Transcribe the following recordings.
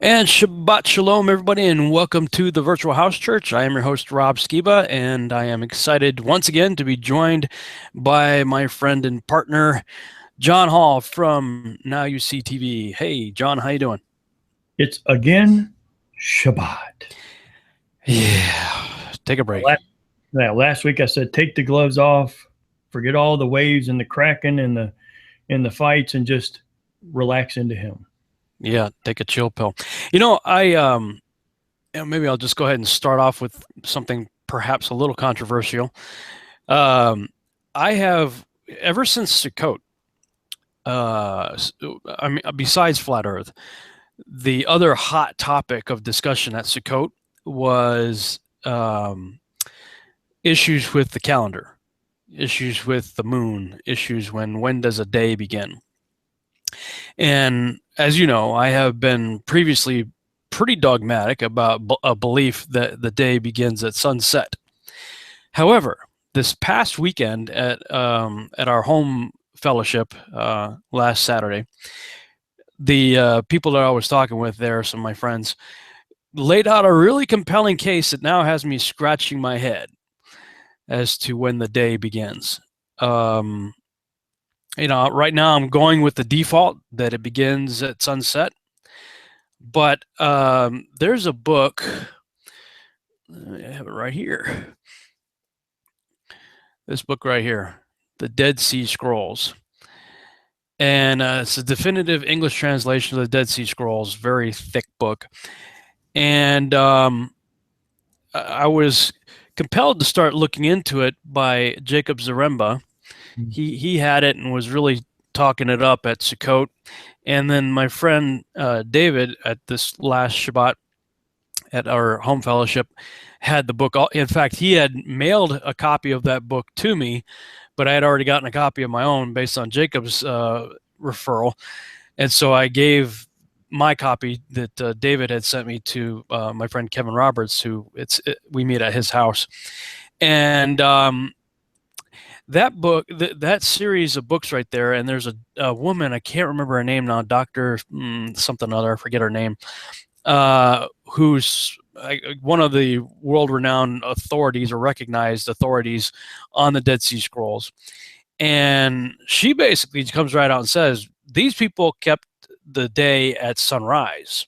And Shabbat Shalom, everybody, and welcome to the Virtual House Church. I am your host, Rob Skiba, and I am excited once again to be joined by my friend and partner, John Hall from Now You See TV. Hey, John, how you doing? It's again Shabbat. Yeah, take a break. Last week I said take the gloves off, forget all the waves and the cracking and the fights, and just relax into him. Yeah, take a chill pill. Maybe I'll just go ahead and start off with something perhaps a little controversial. Um, I have ever since Sukkot, besides flat Earth, the other hot topic of discussion at Sukkot was issues with the calendar, issues with the moon, issues when does a day begin. And as you know, I have been previously pretty dogmatic about a belief that the day begins at sunset. However, this past weekend at our home fellowship last Saturday, the people that I was talking with there, some of my friends, laid out a really compelling case that now has me scratching my head as to when the day begins. Right now I'm going with the default that it begins at sunset. But there's a book, I have it right here. This book right here, The Dead Sea Scrolls. And it's a definitive English translation of the Dead Sea Scrolls, very thick book. And I was compelled to start looking into it by Jacob Zaremba. He had it and was really talking it up at Sukkot. And then my friend David at this last Shabbat at our home fellowship had the book. In fact, he had mailed a copy of that book to me, but I had already gotten a copy of my own based on Jacob's referral. And so I gave my copy that David had sent me to my friend Kevin Roberts, who we meet at his house. And that book, that series of books right there, and there's a woman, I can't remember her name now, Dr. something or other, I forget her name, who's one of the world-renowned authorities or recognized authorities on the Dead Sea Scrolls. And she basically comes right out and says, these people kept the day at sunrise.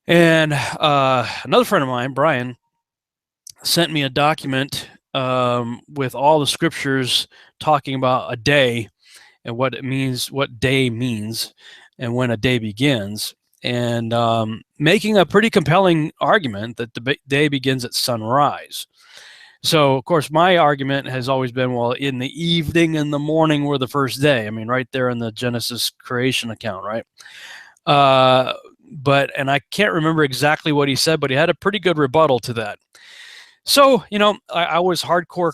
And another friend of mine, Brian, sent me a document with all the scriptures talking about a day and what it means, what day means, and when a day begins, and making a pretty compelling argument that the day begins at sunrise. So, of course, my argument has always been, well, in the evening and the morning were the first day. I mean, right there in the Genesis creation account, right? And I can't remember exactly what he said, but he had a pretty good rebuttal to that. So, I was hardcore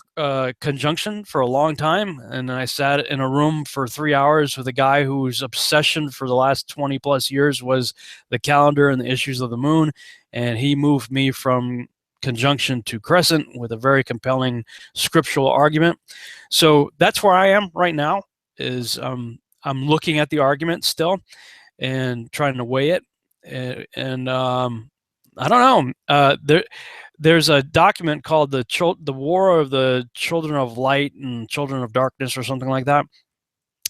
conjunction for a long time, and then I sat in a room for 3 hours with a guy whose obsession for the last 20 plus years was the calendar and the issues of the moon, and he moved me from conjunction to crescent with a very compelling scriptural argument. So that's where I am right now, is I'm looking at the argument still and trying to weigh it, and I don't know. There's a document called the War of the Children of Light and Children of Darkness or something like that.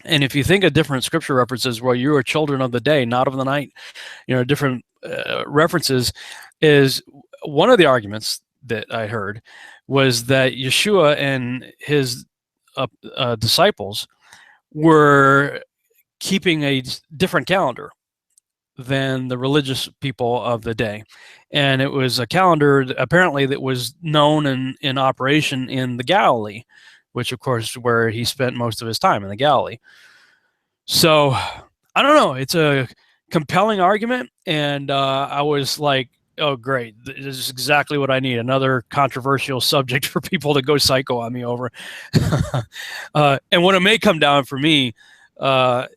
And if you think of different scripture references where you are children of the day, not of the night, different references, is one of the arguments that I heard was that Yeshua and his disciples were keeping a different calendar than the religious people of the day. And it was a calendar apparently that was known and in operation in the Galilee, which of course is where he spent most of his time, in the Galilee. So I don't know. It's a compelling argument. And I was like, oh, great. This is exactly what I need. Another controversial subject for people to go psycho on me over. And what it may come down for me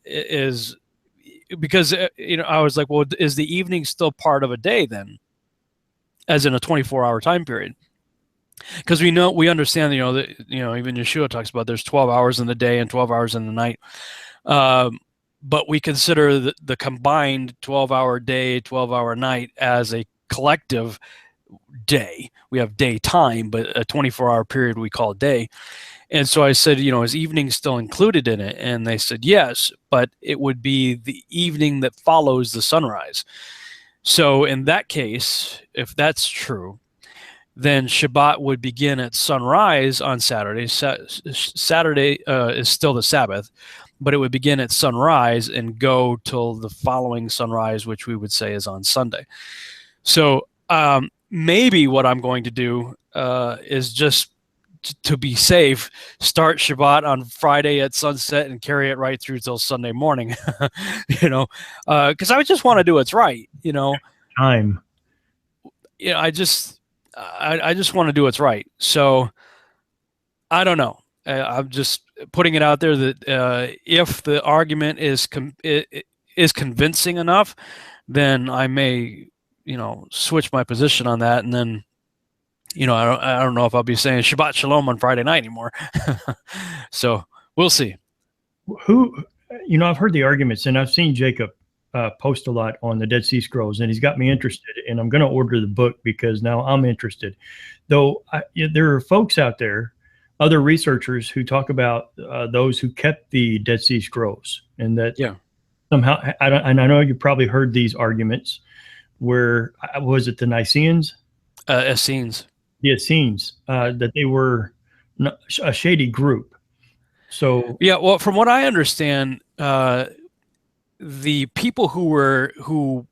is because, I was like, well, is the evening still part of a day then? As in a 24-hour time period? Because we understand, that, even Yeshua talks about there's 12 hours in the day and 12 hours in the night. but we consider the combined 12-hour day, 12-hour night as a collective day. We have daytime, but a 24-hour period we call day. And so I said, is evening still included in it? And they said, yes, but it would be the evening that follows the sunrise. So in that case, if that's true, then Shabbat would begin at sunrise on Saturday. Saturday is still the Sabbath, but it would begin at sunrise and go till the following sunrise, which we would say is on Sunday. So maybe what I'm going to do is just to be safe, start Shabbat on Friday at sunset and carry it right through till Sunday morning, because I just want to do what's right, Time. I just want to do what's right. So I don't know. I'm just putting it out there that if the argument is convincing enough, then I may, switch my position on that, and then, I don't know if I'll be saying Shabbat Shalom on Friday night anymore. So we'll see. I've heard the arguments, and I've seen Jacob post a lot on the Dead Sea Scrolls, and he's got me interested, and I'm going to order the book because now I'm interested. Though there are folks out there, other researchers, who talk about those who kept the Dead Sea Scrolls, and that somehow, and I know you probably heard these arguments, where was it the Essenes? Essenes. The Essenes, that they were a shady group. So yeah, well, from what I understand, the people who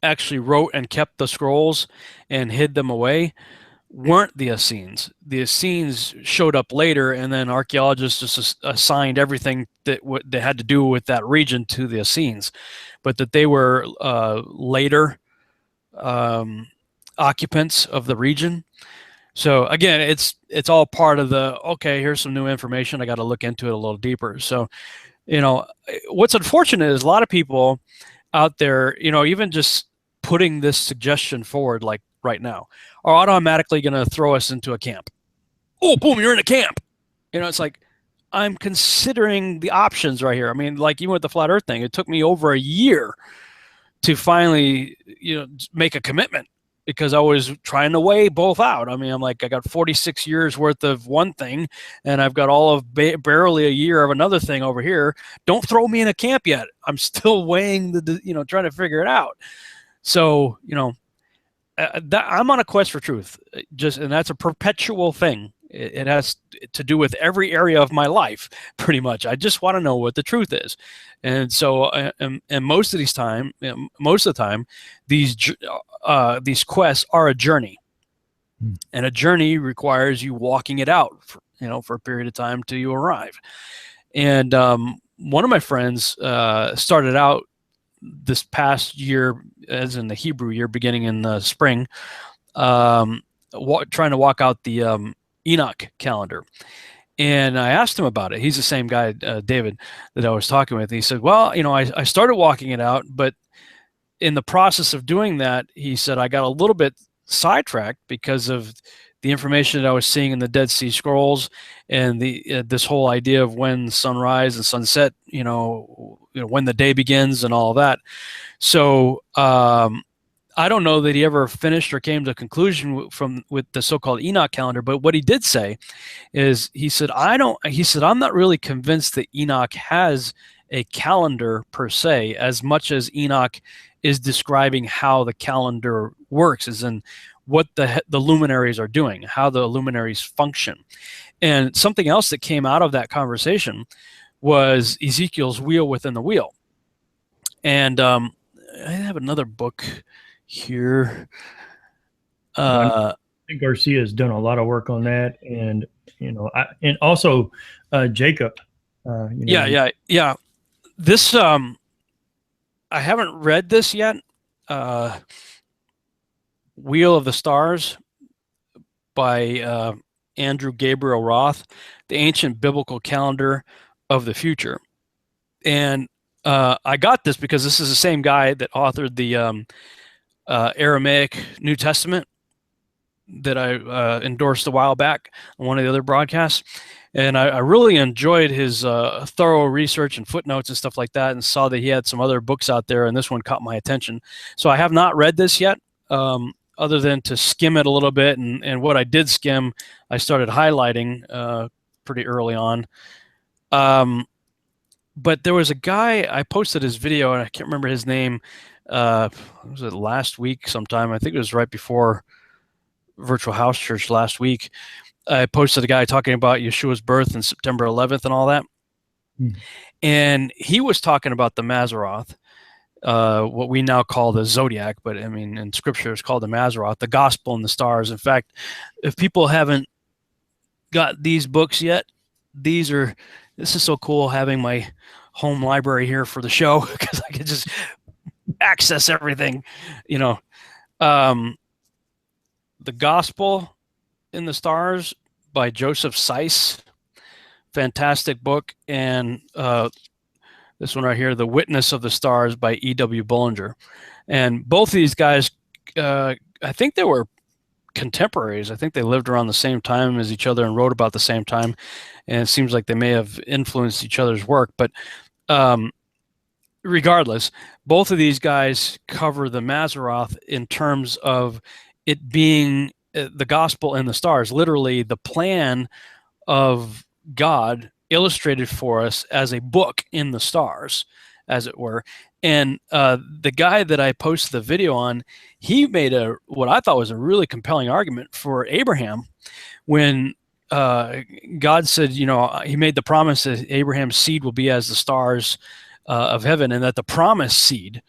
actually wrote and kept the scrolls and hid them away weren't the Essenes. The Essenes showed up later, and then archaeologists just assigned everything that they had to do with that region to the Essenes, but that they were later occupants of the region. So again, it's all part of the, okay, here's some new information, I got to look into it a little deeper. So, what's unfortunate is a lot of people out there, even just putting this suggestion forward, like right now, are automatically going to throw us into a camp. Oh, boom, you're in a camp. It's like, I'm considering the options right here. I mean, like even with the flat earth thing, it took me over a year to finally, make a commitment, because I was trying to weigh both out. I mean, I'm like, I got 46 years worth of one thing, and I've got all of barely a year of another thing over here. Don't throw me in a camp yet. I'm still weighing trying to figure it out. So, I'm on a quest for truth, and that's a perpetual thing. It has to do with every area of my life, pretty much. I just want to know what the truth is. And so, and most of the time, these quests are a journey, and a journey requires you walking it out, for a period of time till you arrive. And one of my friends started out this past year, as in the Hebrew year, beginning in the spring, trying to walk out the Enoch calendar. And I asked him about it. He's the same guy, David, that I was talking with. And he said, well, I started walking it out, but in the process of doing that, he said, I got a little bit sidetracked because of the information that I was seeing in the Dead Sea Scrolls, and this whole idea of when sunrise and sunset, when the day begins and all of that. So I don't know that he ever finished or came to a conclusion with the so-called Enoch calendar, but what he did say is, he said, I'm not really convinced that Enoch has a calendar per se, as much as Enoch is describing how the calendar works, as in what the luminaries are doing, how the luminaries function. And something else that came out of that conversation was Ezekiel's wheel within the wheel. And I have another book here. I think Garcia has done a lot of work on that, and and also Jacob. Yeah. This I haven't read this yet. Wheel of the Stars by Andrew Gabriel Roth, the ancient biblical calendar of the future. And I got this because this is the same guy that authored the Aramaic New Testament. that I endorsed a while back on one of the other broadcasts. And I really enjoyed his thorough research and footnotes and stuff like that, and saw that he had some other books out there, and this one caught my attention. So I have not read this yet, other than to skim it a little bit. And what I did skim, I started highlighting pretty early on. But there was a guy, I posted his video, and I can't remember his name. Was it last week sometime? I think it was right before Virtual House Church last week. I posted a guy talking about Yeshua's birth on September 11th and all that. And he was talking about the Mazzaroth, what we now call the Zodiac, but I mean, in scripture it's called the Mazzaroth, the Gospel and the Stars. In fact, if people haven't got these books yet, this is so cool having my home library here for the show, because I can just access everything, you know. The Gospel in the Stars by Joseph Seiss, fantastic book. And this one right here, The Witness of the Stars by E.W. Bullinger. And both of these guys, I think they were contemporaries. I think they lived around the same time as each other and wrote about the same time. And it seems like they may have influenced each other's work. But regardless, both of these guys cover the Mazzaroth in terms of it being the gospel and the stars, literally the plan of God illustrated for us as a book in the stars, as it were. And the guy that I posted the video on, he made what I thought was a really compelling argument for Abraham when God said, you know, he made the promise that Abraham's seed will be as the stars of heaven, and that the promised seed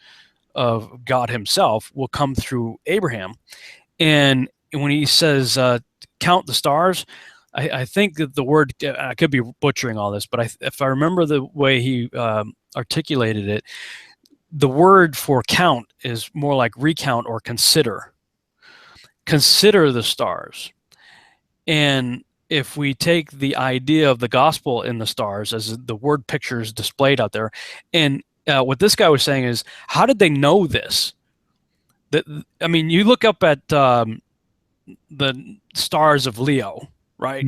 of God himself will come through Abraham. And when he says count the stars, I think that the word, I could be butchering all this, but if I remember the way he articulated it, the word for count is more like recount or consider. Consider the stars. And if we take the idea of the gospel in the stars as the word pictures displayed out there, and what this guy was saying is, how did they know this? I mean, you look up at the stars of Leo, right?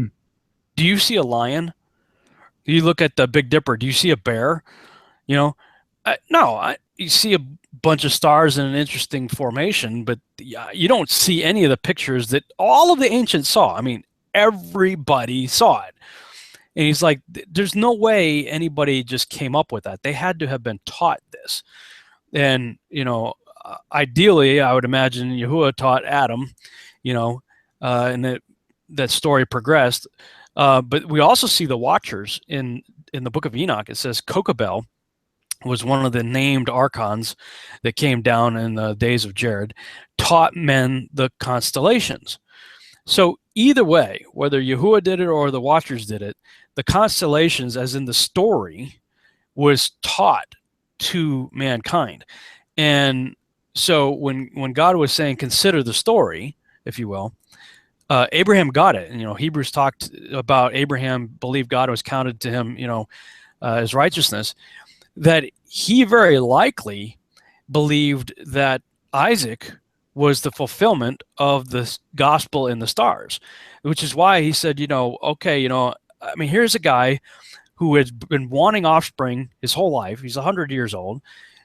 Do you see a lion? Do you look at the Big Dipper? Do you see a bear? You know, no, you see a bunch of stars in an interesting formation, but you don't see any of the pictures that all of the ancients saw. I mean, everybody saw it. And he's like, there's no way anybody just came up with that. They had to have been taught this. And, you know, ideally, I would imagine Yahuwah taught Adam, you know, and that story progressed. But we also see the Watchers in the book of Enoch. It says Kokabel was one of the named archons that came down in the days of Jared, taught men the constellations. So either way, whether Yahuwah did it or the Watchers did it, the constellations, as in the story, was taught to mankind. And so when God was saying, consider the story, if you will, Abraham got it. And, you know, Hebrews talked about Abraham believed God was counted to him, you know, as righteousness, that he very likely believed that Isaac was the fulfillment of the gospel in the stars, which is why he said, you know, okay, you know, I mean, here's a guy who has been wanting offspring his whole life. He's 100 years old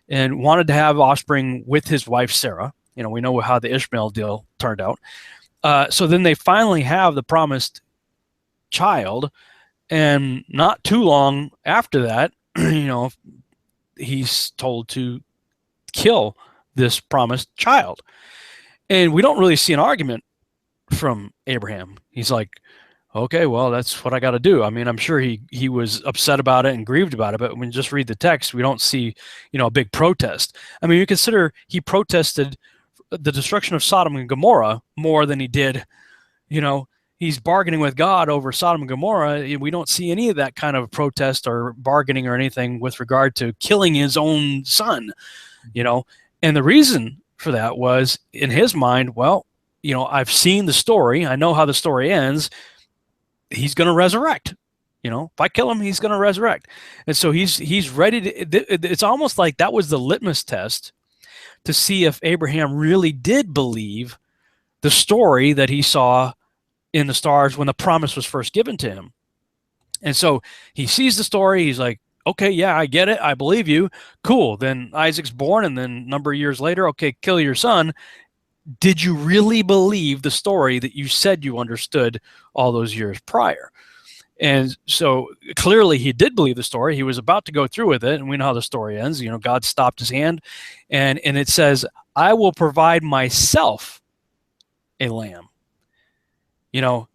and wanted to have offspring with his wife, Sarah. You know, we know how the Ishmael deal turned out. So then they finally have the promised child. And not too long after that, you know, he's told to kill this promised child. And we don't really see an argument from Abraham. He's like, okay, well, that's what I got to do. I mean, I'm sure he was upset about it and grieved about it, but when you just read the text, we don't see, you know, a big protest. I mean, you consider he protested the destruction of Sodom and Gomorrah more than he did, you know, he's bargaining with God over Sodom and Gomorrah. We don't see any of that kind of protest or bargaining or anything with regard to killing his own son, you know. And the reason for that was, in his mind, well, you know, I've seen the story. I know how the story ends. He's going to resurrect. You know, if I kill him, he's going to resurrect. And so he's ready to, it's almost like that was the litmus test to see if Abraham really did believe the story that he saw in the stars when the promise was first given to him. And so he sees the story. He's like, okay, yeah, I get it. I believe you. Cool. Then Isaac's born, and then a number of years later, okay, kill your son. Did you really believe the story that you said you understood all those years prior? And so clearly he did believe the story. He was about to go through with it, and we know how the story ends. You know, God stopped his hand, and it says, I will provide myself a lamb. You know,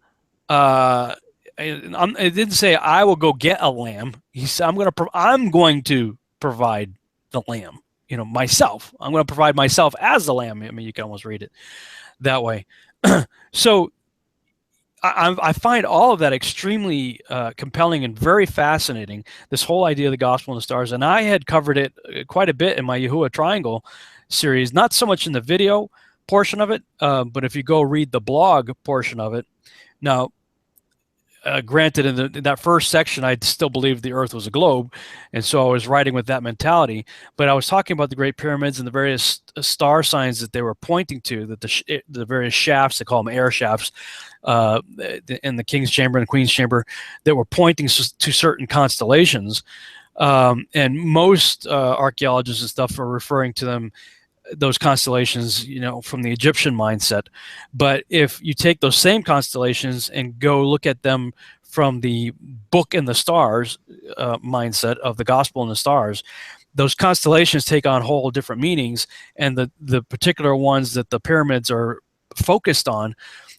it didn't say I will go get a lamb. He said, I'm going to provide the lamb, you know, myself. I'm going to provide myself as the lamb. I mean, you can almost read it that way. So I find all of that extremely compelling and very fascinating, this whole idea of the gospel and the stars. And I had covered it quite a bit in my Yahuwah Triangle series, not so much in the video portion of it, but if you go read the blog portion of it. Now, granted, in that first section, I still believed the earth was a globe, and so I was writing with that mentality. But I was talking about the Great Pyramids and the various star signs that they were pointing to, that the various shafts, they call them air shafts, in the King's Chamber and the Queen's Chamber, that were pointing to certain constellations. And most archaeologists and stuff are referring to them, those constellations, you know, from the Egyptian mindset. But if you take those same constellations and go look at them from the book and the stars mindset of the gospel and the stars, those constellations take on whole different meanings. And the particular ones that the pyramids are focused on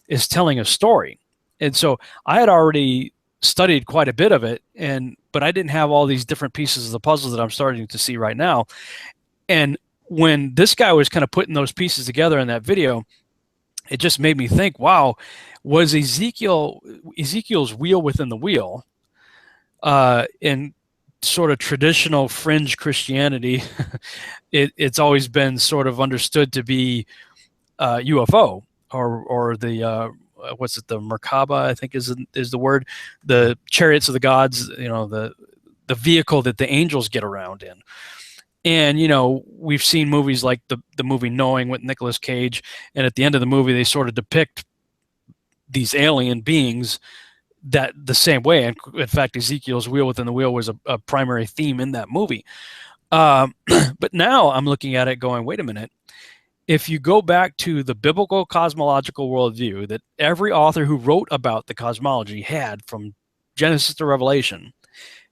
is telling a story. And so I had already studied quite a bit of it, but I didn't have all these different pieces of the puzzle that I'm starting to see right now. And when this guy was kind of putting those pieces together in that video, it just made me think, wow, was Ezekiel's wheel within the wheel in sort of traditional fringe Christianity, it's always been sort of understood to be UFO or the what's it, the Merkaba, I think is the word, the chariots of the gods, you know, the vehicle that the angels get around in. And, you know, we've seen movies like the movie Knowing with Nicolas Cage, and at the end of the movie, they sort of depict these alien beings that the same way. And in fact, Ezekiel's wheel within the wheel was a primary theme in that movie. But now I'm looking at it going, wait a minute. If you go back to the biblical cosmological worldview that every author who wrote about the cosmology had from Genesis to Revelation,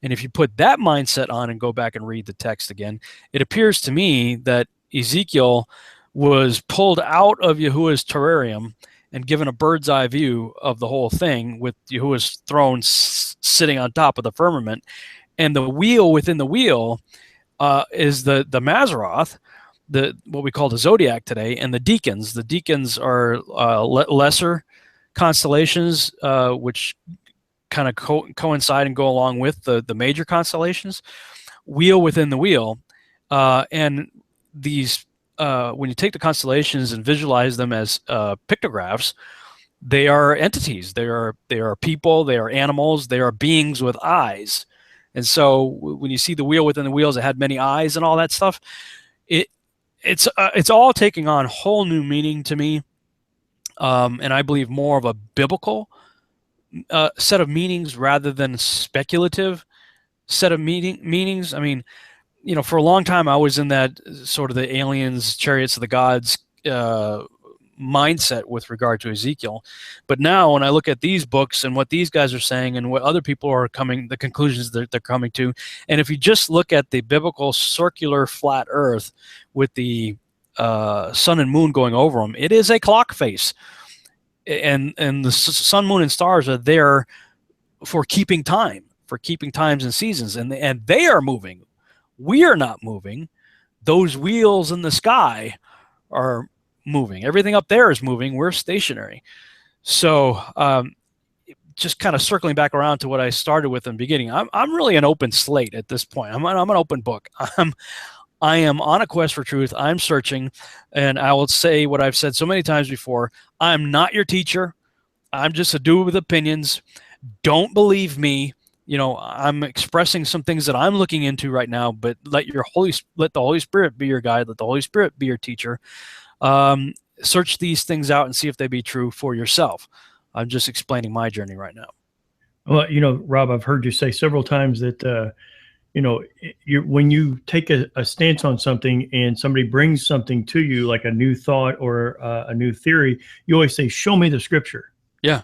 and if you put that mindset on and go back and read the text again, it appears to me that Ezekiel was pulled out of Yahuwah's terrarium and given a bird's eye view of the whole thing, with Yahuwah's throne sitting on top of the firmament. And the wheel within the wheel is the Mazzaroth, what we call the zodiac today, and the deacons. The deacons are lesser constellations, which kind of coincide and go along with the major constellations. Wheel within the wheel, and these when you take the constellations and visualize them as pictographs, they are entities. They are people. They are animals. They are beings with eyes. And so when you see the wheel within the wheels, it had many eyes and all that stuff. It's all taking on whole new meaning to me, and I believe more of a biblical set of meanings rather than speculative set of meanings. I mean, you know, for a long time I was in that sort of the aliens, chariots of the gods mindset with regard to Ezekiel. But now when I look at these books and what these guys are saying and what other people are the conclusions that they're coming to, and if you just look at the biblical circular flat earth with the sun and moon going over them, it is a clock face. And the sun, moon, and stars are there for keeping time, for keeping times and seasons, and they are moving. We are not moving. Those wheels in the sky are moving. Everything up there is moving. We're stationary. So just kind of circling back around to what I started with in the beginning, I'm really an open slate at this point. I'm an open book. I am on a quest for truth. I'm searching, and I will say what I've said so many times before. I'm not your teacher. I'm just a dude with opinions. Don't believe me. You know, I'm expressing some things that I'm looking into right now, but let the Holy Spirit be your guide. Let the Holy Spirit be your teacher. Search these things out and see if they be true for yourself. I'm just explaining my journey right now. Well, Rob, I've heard you say several times that, when you take a stance on something and somebody brings something to you, like a new thought or a new theory, you always say, show me the scripture. Yeah.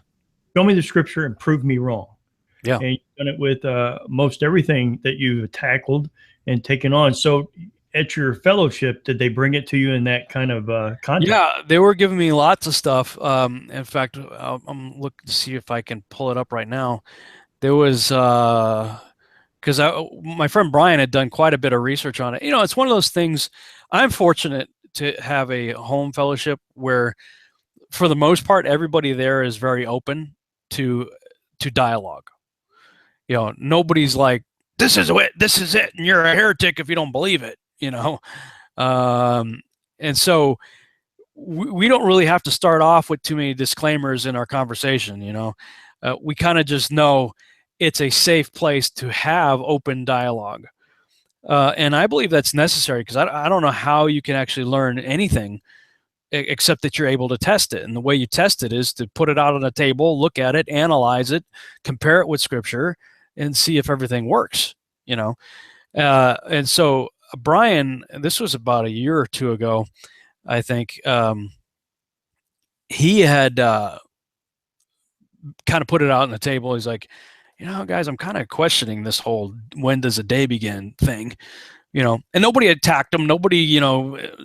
Show me the scripture and prove me wrong. Yeah. And you've done it with most everything that you've tackled and taken on. So at your fellowship, did they bring it to you in that kind of context? Yeah, they were giving me lots of stuff. In fact, I'm looking to see if I can pull it up right now. There was because my friend Brian had done quite a bit of research on it. It's one of those things. I'm fortunate to have a home fellowship where, for the most part, everybody there is very open to dialogue. Nobody's like, this is it, and you're a heretic if you don't believe it. And so we don't really have to start off with too many disclaimers in our conversation. We kind of just know it's a safe place to have open dialogue. And I believe that's necessary, because I don't know how you can actually learn anything except that you're able to test it. And the way you test it is to put it out on a table, look at it, analyze it, compare it with scripture, and see if everything works. And so Brian, this was about a year or two ago, I think, he had kind of put it out on the table. He's like, guys, I'm kind of questioning this whole when does a day begin thing, and nobody attacked him. Nobody,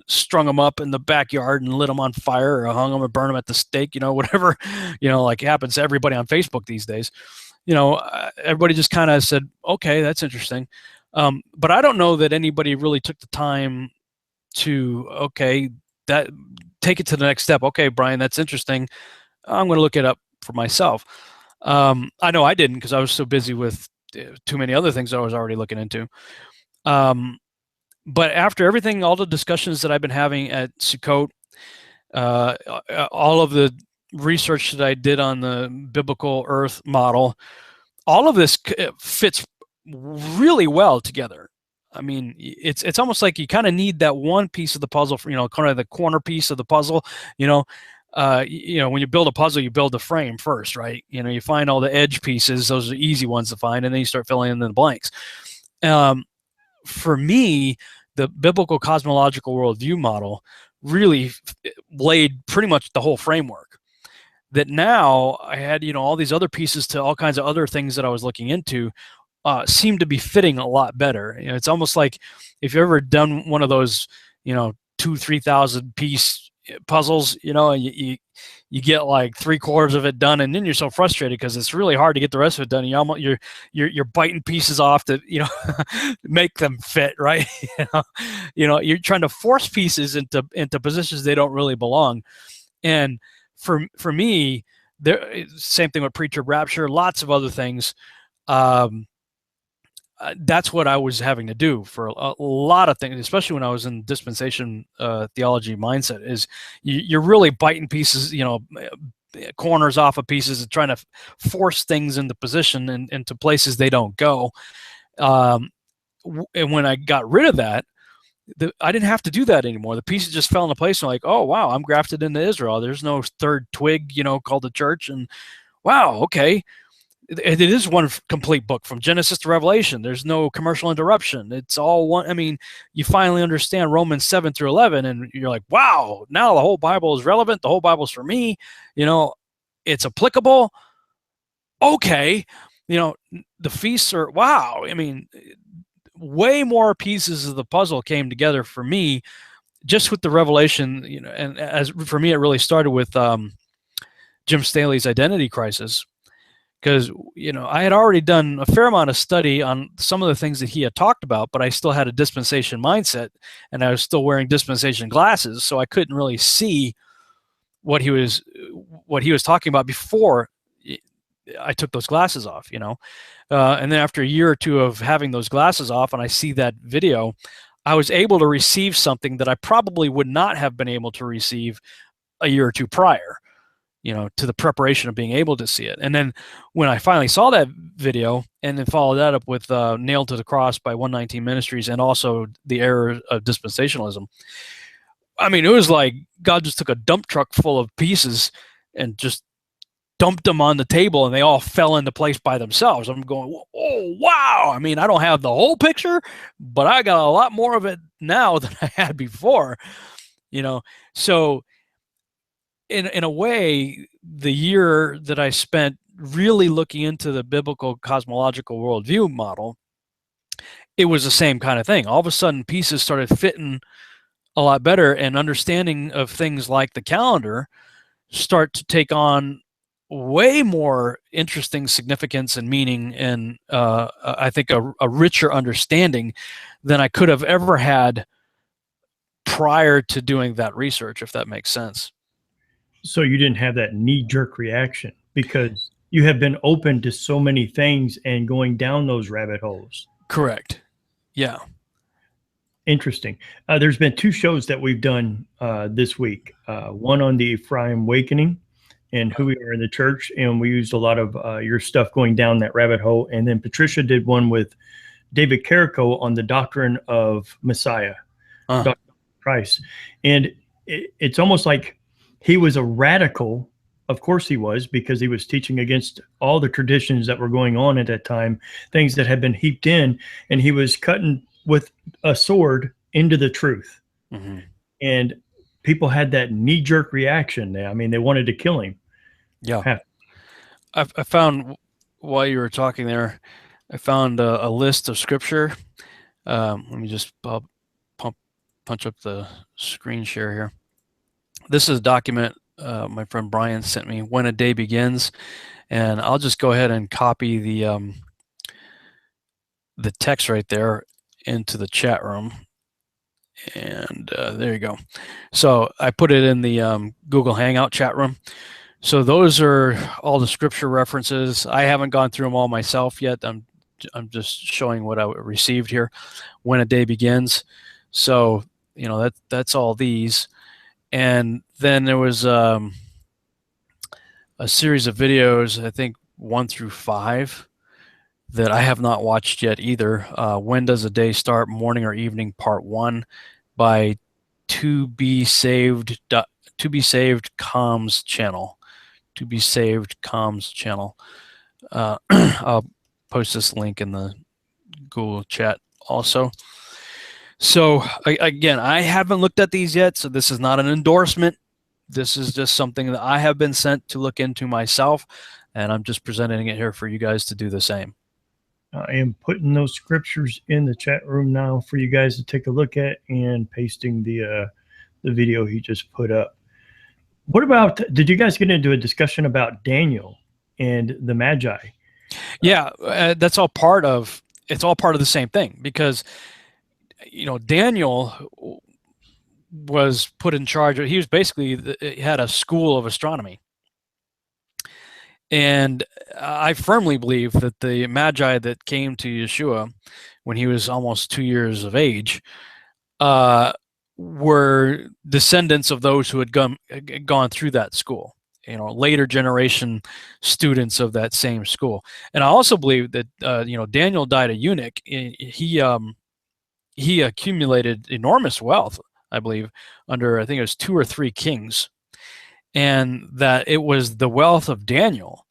strung him up in the backyard and lit him on fire or hung him or burned him at the stake, whatever, like happens to everybody on Facebook these days. Everybody just kind of said, okay, that's interesting. But I don't know that anybody really took the time to, take it to the next step. Okay, Brian, that's interesting. I'm going to look it up for myself. I know I didn't, because I was so busy with too many other things that I was already looking into. But after everything, all the discussions that I've been having at Sukkot, all of the research that I did on the biblical Earth model, all of this fits really well together. I mean, it's almost like you kind of need that one piece of the puzzle for, kind of the corner piece of the puzzle. When you build a puzzle, you build the frame first, right? You find all the edge pieces; those are easy ones to find, and then you start filling in the blanks. For me, the biblical cosmological worldview model really laid pretty much the whole framework. That now I had, all these other pieces to all kinds of other things that I was looking into seem to be fitting a lot better. It's almost like if you've ever done one of those, 2,000-3,000 piece puzzles, and you get like 3/4 of it done, and then you're so frustrated because it's really hard to get the rest of it done. You're biting pieces off to make them fit, right? You're trying to force pieces into positions they don't really belong. And for me, same thing with pre-trib rapture, lots of other things. That's what I was having to do for a lot of things, especially when I was in dispensation theology mindset. Is you're really biting pieces, corners off of pieces, and trying to force things into position and into places they don't go. And when I got rid of that, I didn't have to do that anymore. The pieces just fell into place. And like, oh wow, I'm grafted into Israel. There's no third twig, called the church. And wow, okay. It is one complete book from Genesis to Revelation. There's no commercial interruption. It's all one. I mean, you finally understand Romans 7 through 11, and you're like, wow, now the whole Bible is relevant. The whole Bible's for me. It's applicable. Okay. The feasts are, wow. I mean, way more pieces of the puzzle came together for me just with the revelation, and as for me, it really started with Jim Staley's identity crisis. Because, I had already done a fair amount of study on some of the things that he had talked about, but I still had a dispensation mindset, and I was still wearing dispensation glasses, so I couldn't really see what he was talking about before I took those glasses off, And then after a year or two of having those glasses off, and I see that video, I was able to receive something that I probably would not have been able to receive a year or two prior. To the preparation of being able to see it. And then when I finally saw that video and then followed that up with Nailed to the Cross by 119 Ministries and also The Error of Dispensationalism, I mean, it was like God just took a dump truck full of pieces and just dumped them on the table, and they all fell into place by themselves. I'm going, oh, wow. I mean, I don't have the whole picture, but I got a lot more of it now than I had before, you know? So in a way, the year that I spent really looking into the biblical cosmological worldview model, it was the same kind of thing. All of a sudden, pieces started fitting a lot better, and understanding of things like the calendar start to take on way more interesting significance and meaning, and I think a richer understanding than I could have ever had prior to doing that research, if that makes sense. So you didn't have that knee-jerk reaction because you have been open to so many things and going down those rabbit holes. Correct. Yeah. Interesting. There's been 2 shows that we've done this week. One on the Ephraim Awakening and who we are in the church, and we used a lot of your stuff going down that rabbit hole. And then Patricia did one with David Carrico on the doctrine of Messiah, Dr. Christ. And it's almost like he was a radical. Of course he was, because he was teaching against all the traditions that were going on at that time, things that had been heaped in, and he was cutting with a sword into the truth. Mm-hmm. And people had that knee-jerk reaction. I mean, they wanted to kill him. Yeah. I found, while you were talking there, I found a list of scripture. Let me just punch up the screen share here. This is a document my friend Brian sent me, When a Day Begins, and I'll just go ahead and copy the text right there into the chat room, and there you go. So I put it in the Google Hangout chat room. So those are all the scripture references. I haven't gone through them all myself yet. I'm just showing what I received here. When a Day Begins. So that's all these. And then there was a series of videos, I think 1 through 5, that I have not watched yet either. When Does a Day Start? Morning or Evening, Part 1, by To Be Saved Comms channel. To Be Saved Comms channel. I'll post this link in the Google chat also. So again, I haven't looked at these yet, so this is not an endorsement. This is just something that I have been sent to look into myself, and I'm just presenting it here for you guys to do the same. I am putting those scriptures in the chat room now for you guys to take a look at, and pasting the video he just put up. What about, did you guys get into a discussion about Daniel and the Magi? Yeah, that's all part of, it's all part of the same thing, because Daniel was put in charge. He was basically, he had a school of astronomy. And I firmly believe that the Magi that came to Yeshua when he was almost 2 years of age were descendants of those who had gone through that school, later generation students of that same school. And I also believe that, Daniel died a eunuch. He accumulated enormous wealth, I believe, under, I think it was 2 or 3 kings, and that it was the wealth of Daniel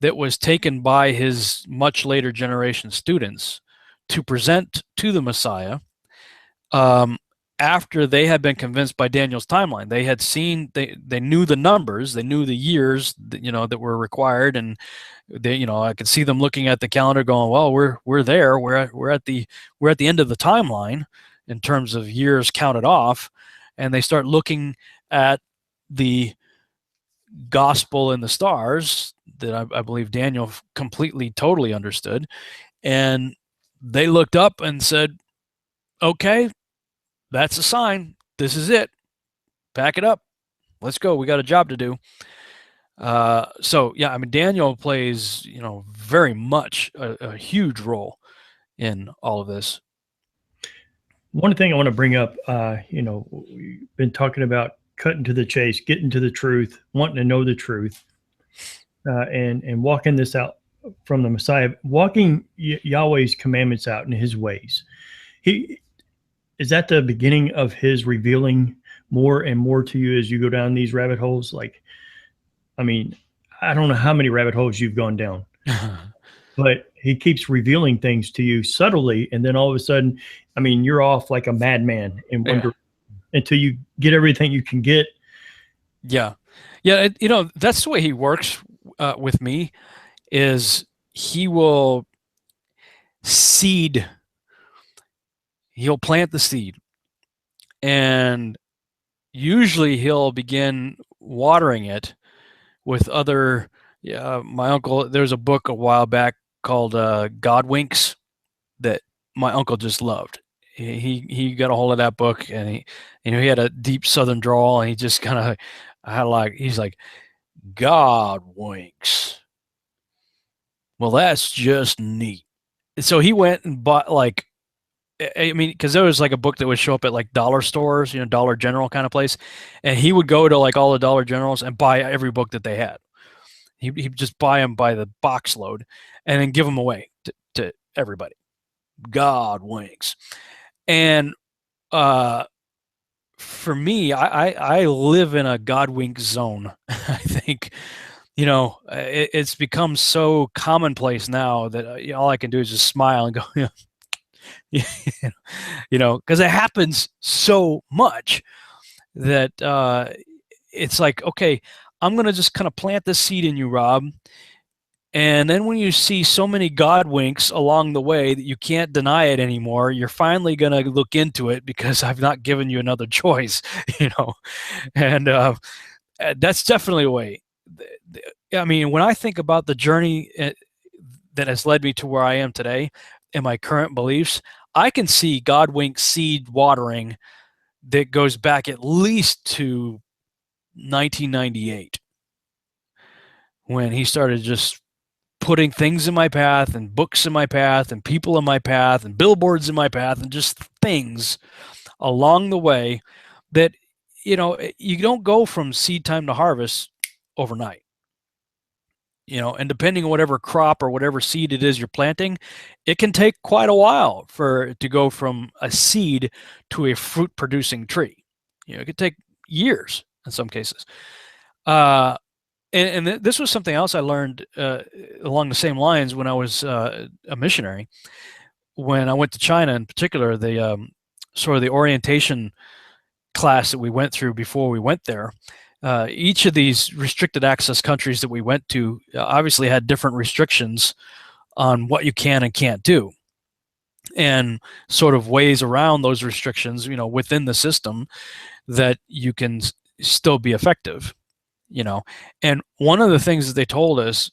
that was taken by his much later generation students to present to the Messiah after they had been convinced by Daniel's timeline. They had seen, they knew the numbers, they knew the years that were required, and they, I could see them looking at the calendar going, well, we're there, we're at the end of the timeline in terms of years counted off. And they start looking at the gospel in the stars that I believe Daniel completely, totally understood. And they looked up and said, okay, that's a sign. This is it. Pack it up. Let's go. We got a job to do. So yeah, I mean, Daniel plays, very much a huge role in all of this. One thing I want to bring up, we've been talking about cutting to the chase, getting to the truth, wanting to know the truth, and walking this out from the Messiah, walking Yahweh's commandments out in his ways. Is that the beginning of his revealing more and more to you as you go down these rabbit holes? Like, I mean, I don't know how many rabbit holes you've gone down, but he keeps revealing things to you subtly, and then all of a sudden, I mean, you're off like a madman in wonder until you get everything you can get. Yeah. That's the way he works with me. Is he will seed. He'll plant the seed, and usually he'll begin watering it with other. My uncle. There's a book a while back called God Winks that my uncle just loved. He got a hold of that book, and he had a deep Southern drawl, and he just kind of he's like, God winks. Well, that's just neat. So he went and bought because there was like a book that would show up at like dollar stores, Dollar General kind of place, and he would go to like all the Dollar Generals and buy every book that they had. He'd just buy them by the box load, and then give them away to everybody. God winks, and for me, I live in a God wink zone. I think. It's become so commonplace now that all I can do is just smile and go, because it happens so much that it's like, okay, I'm going to just kind of plant this seed in you, Rob. And then when you see so many God winks along the way that you can't deny it anymore, you're finally going to look into it because I've not given you another choice, and that's definitely a way. I mean, when I think about the journey that has led me to where I am today and my current beliefs, I can see God wink seed watering that goes back at least to 1998 when he started just putting things in my path and books in my path and people in my path and billboards in my path and just things along the way that, you don't go from seed time to harvest overnight. And depending on whatever crop or whatever seed it is you're planting, it can take quite a while for it to go from a seed to a fruit producing tree. It could take years in some cases. And this was something else I learned along the same lines when I was a missionary. When I went to China in particular, the sort of the orientation class that we went through before we went there, each of these restricted access countries that we went to obviously had different restrictions on what you can and can't do, and sort of ways around those restrictions, within the system that you can still be effective, And one of the things that they told us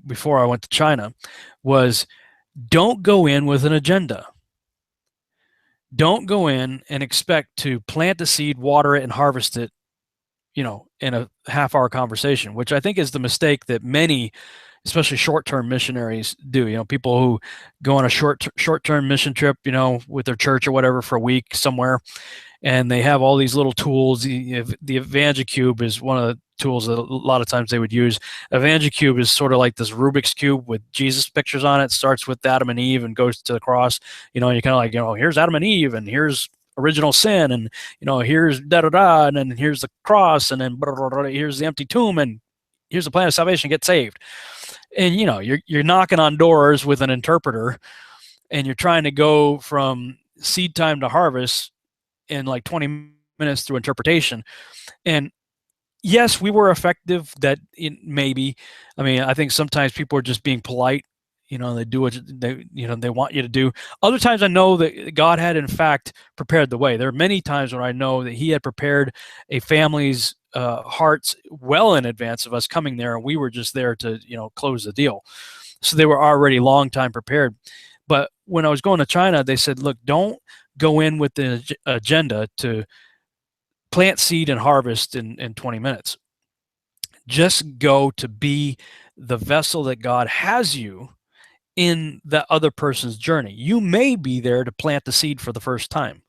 before I went to China was, don't go in with an agenda. Don't go in and expect to plant the seed, water it, and harvest it, in a half-hour conversation, which I think is the mistake that many, especially short-term missionaries, do. People who go on a short-term mission trip, with their church or whatever for a week somewhere, and they have all these little tools. The EvangeCube is one of the tools that a lot of times they would use. EvangeCube is sort of like this Rubik's Cube with Jesus pictures on it. It starts with Adam and Eve and goes to the cross. And you kind of like, here's Adam and Eve, and here's original sin, and here's da-da-da, and then here's the cross, and then here's the empty tomb, and here's the plan of salvation, get saved. And you're knocking on doors with an interpreter, and you're trying to go from seed time to harvest in like 20 minutes through interpretation. And yes, we were effective. Maybe, I think sometimes people are just being polite. They do what they want you to do. Other times I know that God had in fact prepared the way. There are many times when I know that he had prepared a family's hearts well in advance of us coming there, and we were just there to, close the deal. So they were already long time prepared. But when I was going to China, they said, look, don't go in with the agenda to plant seed and harvest in 20 minutes. Just go to be the vessel that God has you in that other person's journey. You may be there to plant the seed for the first time.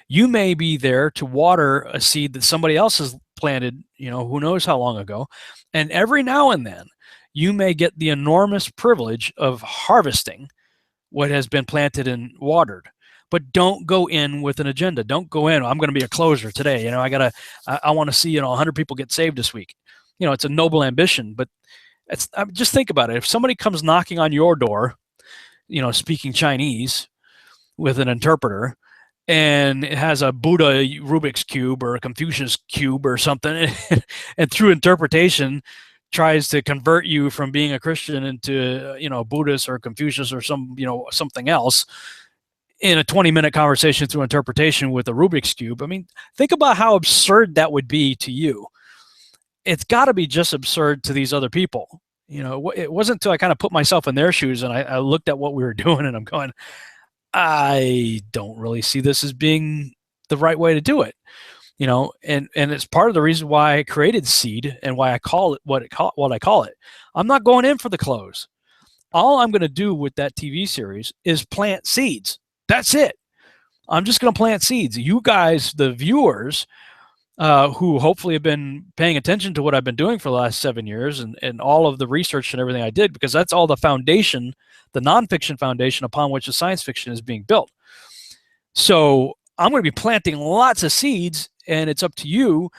You may be there to water a seed that somebody else has planted, who knows how long ago. And every now and then, you may get the enormous privilege of harvesting what has been planted and watered. but don't go in with an agenda. Don't go in, I'm going to be a closer today. You know, I want to see, you know, 100 people get saved this week. You know, it's a noble ambition, but just think about it. If somebody comes knocking on your door, you know, speaking Chinese with an interpreter, and it has a Buddha Rubik's cube or a Confucius cube or something, and through interpretation tries to convert you from being a Christian into, you know, Buddhist or Confucius or something else in a 20-minute conversation through interpretation with a Rubik's cube. I mean, think about how absurd that would be to you. It's got to be just absurd to these other people. You know, it wasn't until I kind of put myself in their shoes and I looked at what we were doing, and I'm going, I don't really see this as being the right way to do it. You know, and it's part of the reason why I created Seed and why I call it what I call it. I'm not going in for the close. All I'm going to do with that TV series is plant seeds. That's it. I'm just going to plant seeds. You guys, the viewers, who hopefully have been paying attention to what I've been doing for the last 7 years and all of the research and everything I did, because that's all the foundation, the nonfiction foundation upon which the science fiction is being built. So I'm going to be planting lots of seeds, and it's up to you,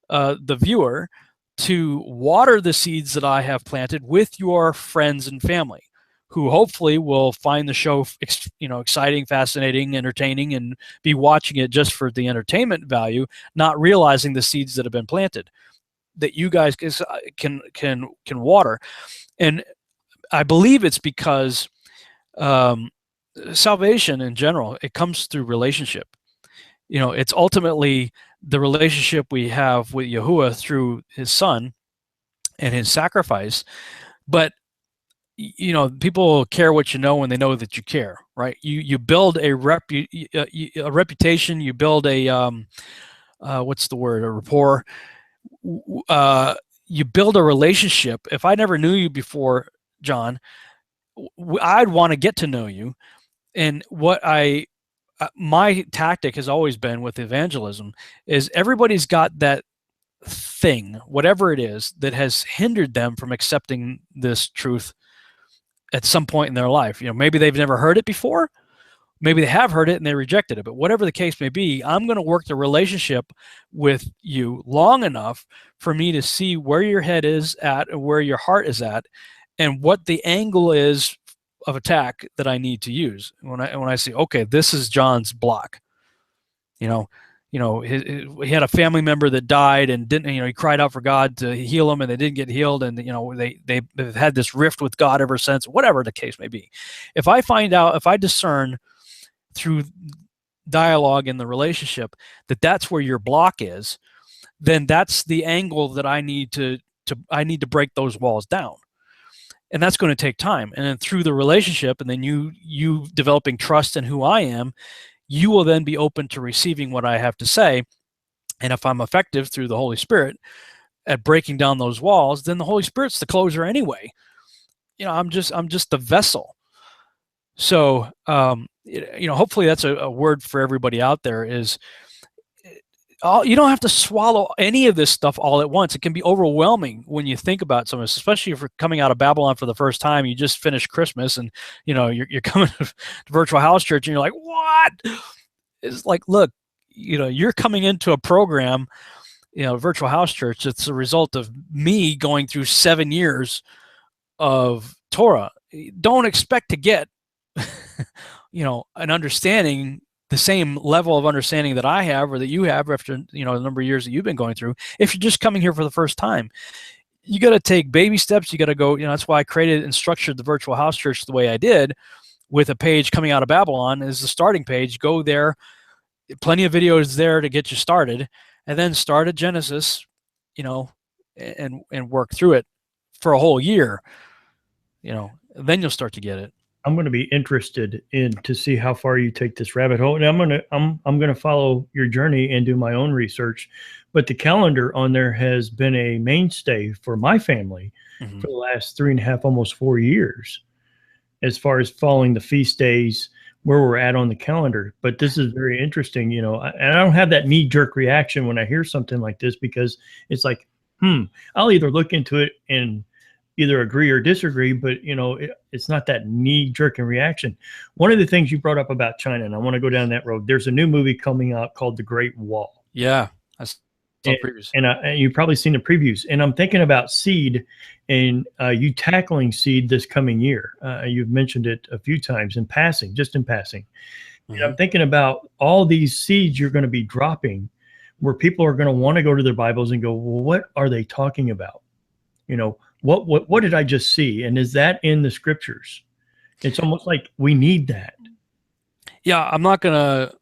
the viewer, to water the seeds that I have planted with your friends and family, who hopefully will find the show, you know, exciting, fascinating, entertaining, and be watching it just for the entertainment value, not realizing the seeds that have been planted that you guys can water. And I believe it's because salvation in general, it comes through relationship. You know, it's ultimately the relationship we have with Yahuwah through his son and his sacrifice. But, you know, people care what you know when they know that you care, right? You build a reputation, you build a, what's the word, a rapport. You build a relationship. If I never knew you before, John, I'd want to get to know you. And what my tactic has always been with evangelism is everybody's got that thing, whatever it is, that has hindered them from accepting this truth at some point in their life. You know, maybe they've never heard it before, maybe they have heard it and they rejected it, but whatever the case may be, I'm going to work the relationship with you long enough for me to see where your head is at and where your heart is at and what the angle is of attack that I need to use. When I say, okay, this is John's block. You know, he had a family member that died and didn't, you know, he cried out for God to heal him and they didn't get healed. And, you know, they've had this rift with God ever since, whatever the case may be. If I discern through dialogue in the relationship that that's where your block is, then that's the angle that I need to break those walls down. And that's going to take time. And then through the relationship, and then you developing trust in who I am, you will then be open to receiving what I have to say. And if I'm effective through the Holy Spirit at breaking down those walls, then the Holy Spirit's the closer anyway. You know, I'm just the vessel. So, you know, hopefully that's a word for everybody out there is, you don't have to swallow any of this stuff all at once. It can be overwhelming when you think about some of this, especially if you're coming out of Babylon for the first time. You just finished Christmas and, you know, you're coming to Virtual House Church and you're like, what? It's like, look, you know, you're coming into a program, you know, Virtual House Church. It's a result of me going through 7 years of Torah. Don't expect to get, you know, an understanding, the same level of understanding that I have or that you have after, you know, the number of years that you've been going through. If you're just coming here for the first time, you got to take baby steps. You got to go, you know, that's why I created and structured the Virtual House Church the way I did, with a page coming out of Babylon as the starting page. Go there, plenty of videos there to get you started, and then start at Genesis, you know, and work through it for a whole year, you know, then you'll start to get it. I'm going to be interested in to see how far you take this rabbit hole, and I'm going to follow your journey and do my own research. But the calendar on there has been a mainstay for my family for the last 3.5, almost 4 years, as far as following the feast days, where we're at on the calendar. But this is very interesting, you know, and I don't have that knee-jerk reaction when I hear something like this, because it's like, I'll either look into it and either agree or disagree, but it's not that knee-jerking reaction. One of the things you brought up about China, and I want to go down that road. There's a new movie coming out called The Great Wall. Yeah, I saw previews. And you've probably seen the previews. And I'm thinking about seed and you tackling seed this coming year. You've mentioned it a few times in passing, just in passing. Mm-hmm. And I'm thinking about all these seeds you're going to be dropping where people are going to want to go to their Bibles and go, well, what are they talking about? What did I just see? And is that in the scriptures? It's almost like we need that. Yeah, I'm not gonna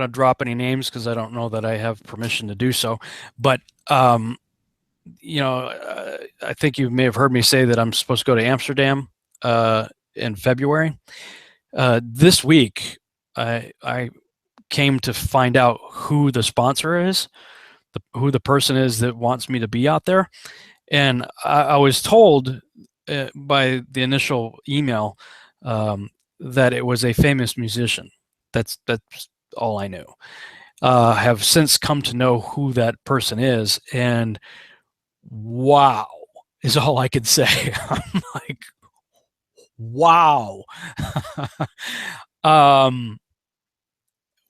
drop any names because I don't know that I have permission to do so. But I think you may have heard me say that I'm supposed to go to Amsterdam in February. This week, I came to find out who the sponsor is, who the person is that wants me to be out there. And I was told by the initial email that it was a famous musician. That's all I knew. Have since come to know who that person is, and wow is all I could say. I'm like, wow.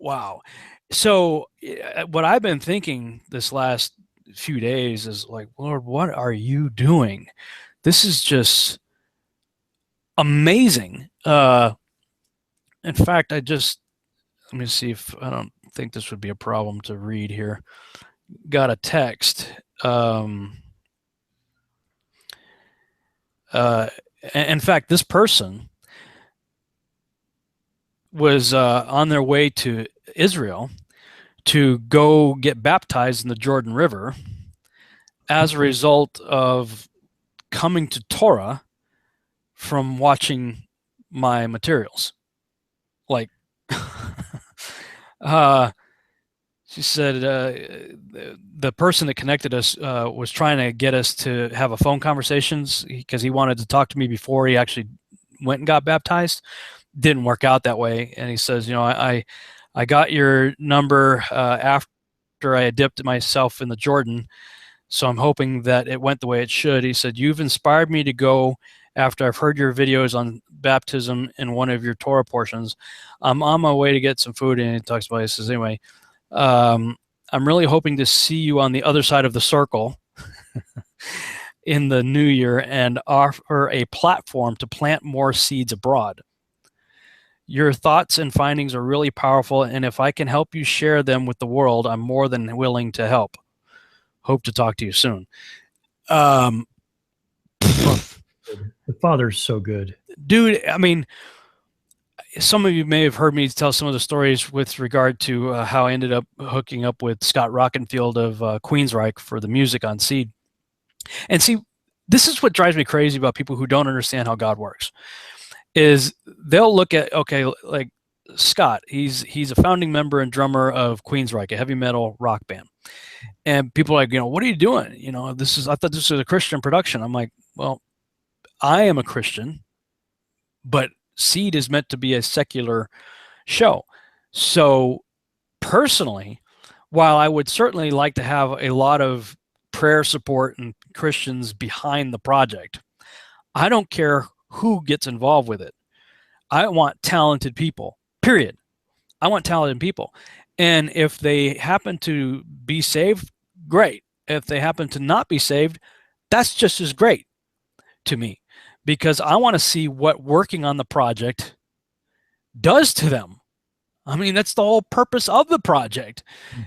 Wow. So what I've been thinking this last few days is like, Lord, what are you doing? This is just amazing. In fact, let me see if I don't think this would be a problem to read here. Got a text. In fact, this person was on their way to Israel to go get baptized in the Jordan River as a result of coming to Torah from watching my materials. Like, she said the person that connected us was trying to get us to have a phone conversations because he wanted to talk to me before he actually went and got baptized. Didn't work out that way. And he says, I got your number after I had dipped myself in the Jordan, so I'm hoping that it went the way it should. He said, you've inspired me to go after I've heard your videos on baptism in one of your Torah portions. I'm on my way to get some food, and he talks about it. He says, anyway, I'm really hoping to see you on the other side of the circle in the new year and offer a platform to plant more seeds abroad. Your thoughts and findings are really powerful, and if I can help you share them with the world, I'm more than willing to help. Hope to talk to you soon. The Father's so good. Dude, I mean, some of you may have heard me tell some of the stories with regard to how I ended up hooking up with Scott Rockenfield of Queensryche for the music on Seed. And see, this is what drives me crazy about people who don't understand how God works. Is they'll look at, okay, like Scott, he's a founding member and drummer of Queensryche, a heavy metal rock band. And people are like, what are you doing? I thought this was a Christian production. I'm like, well, I am a Christian, but Seed is meant to be a secular show. So personally, while I would certainly like to have a lot of prayer support and Christians behind the project, I don't care who gets involved with it. I want talented people, period. I want talented people. And if they happen to be saved, great. If they happen to not be saved, that's just as great to me, because I want to see what working on the project does to them. I mean, that's the whole purpose of the project,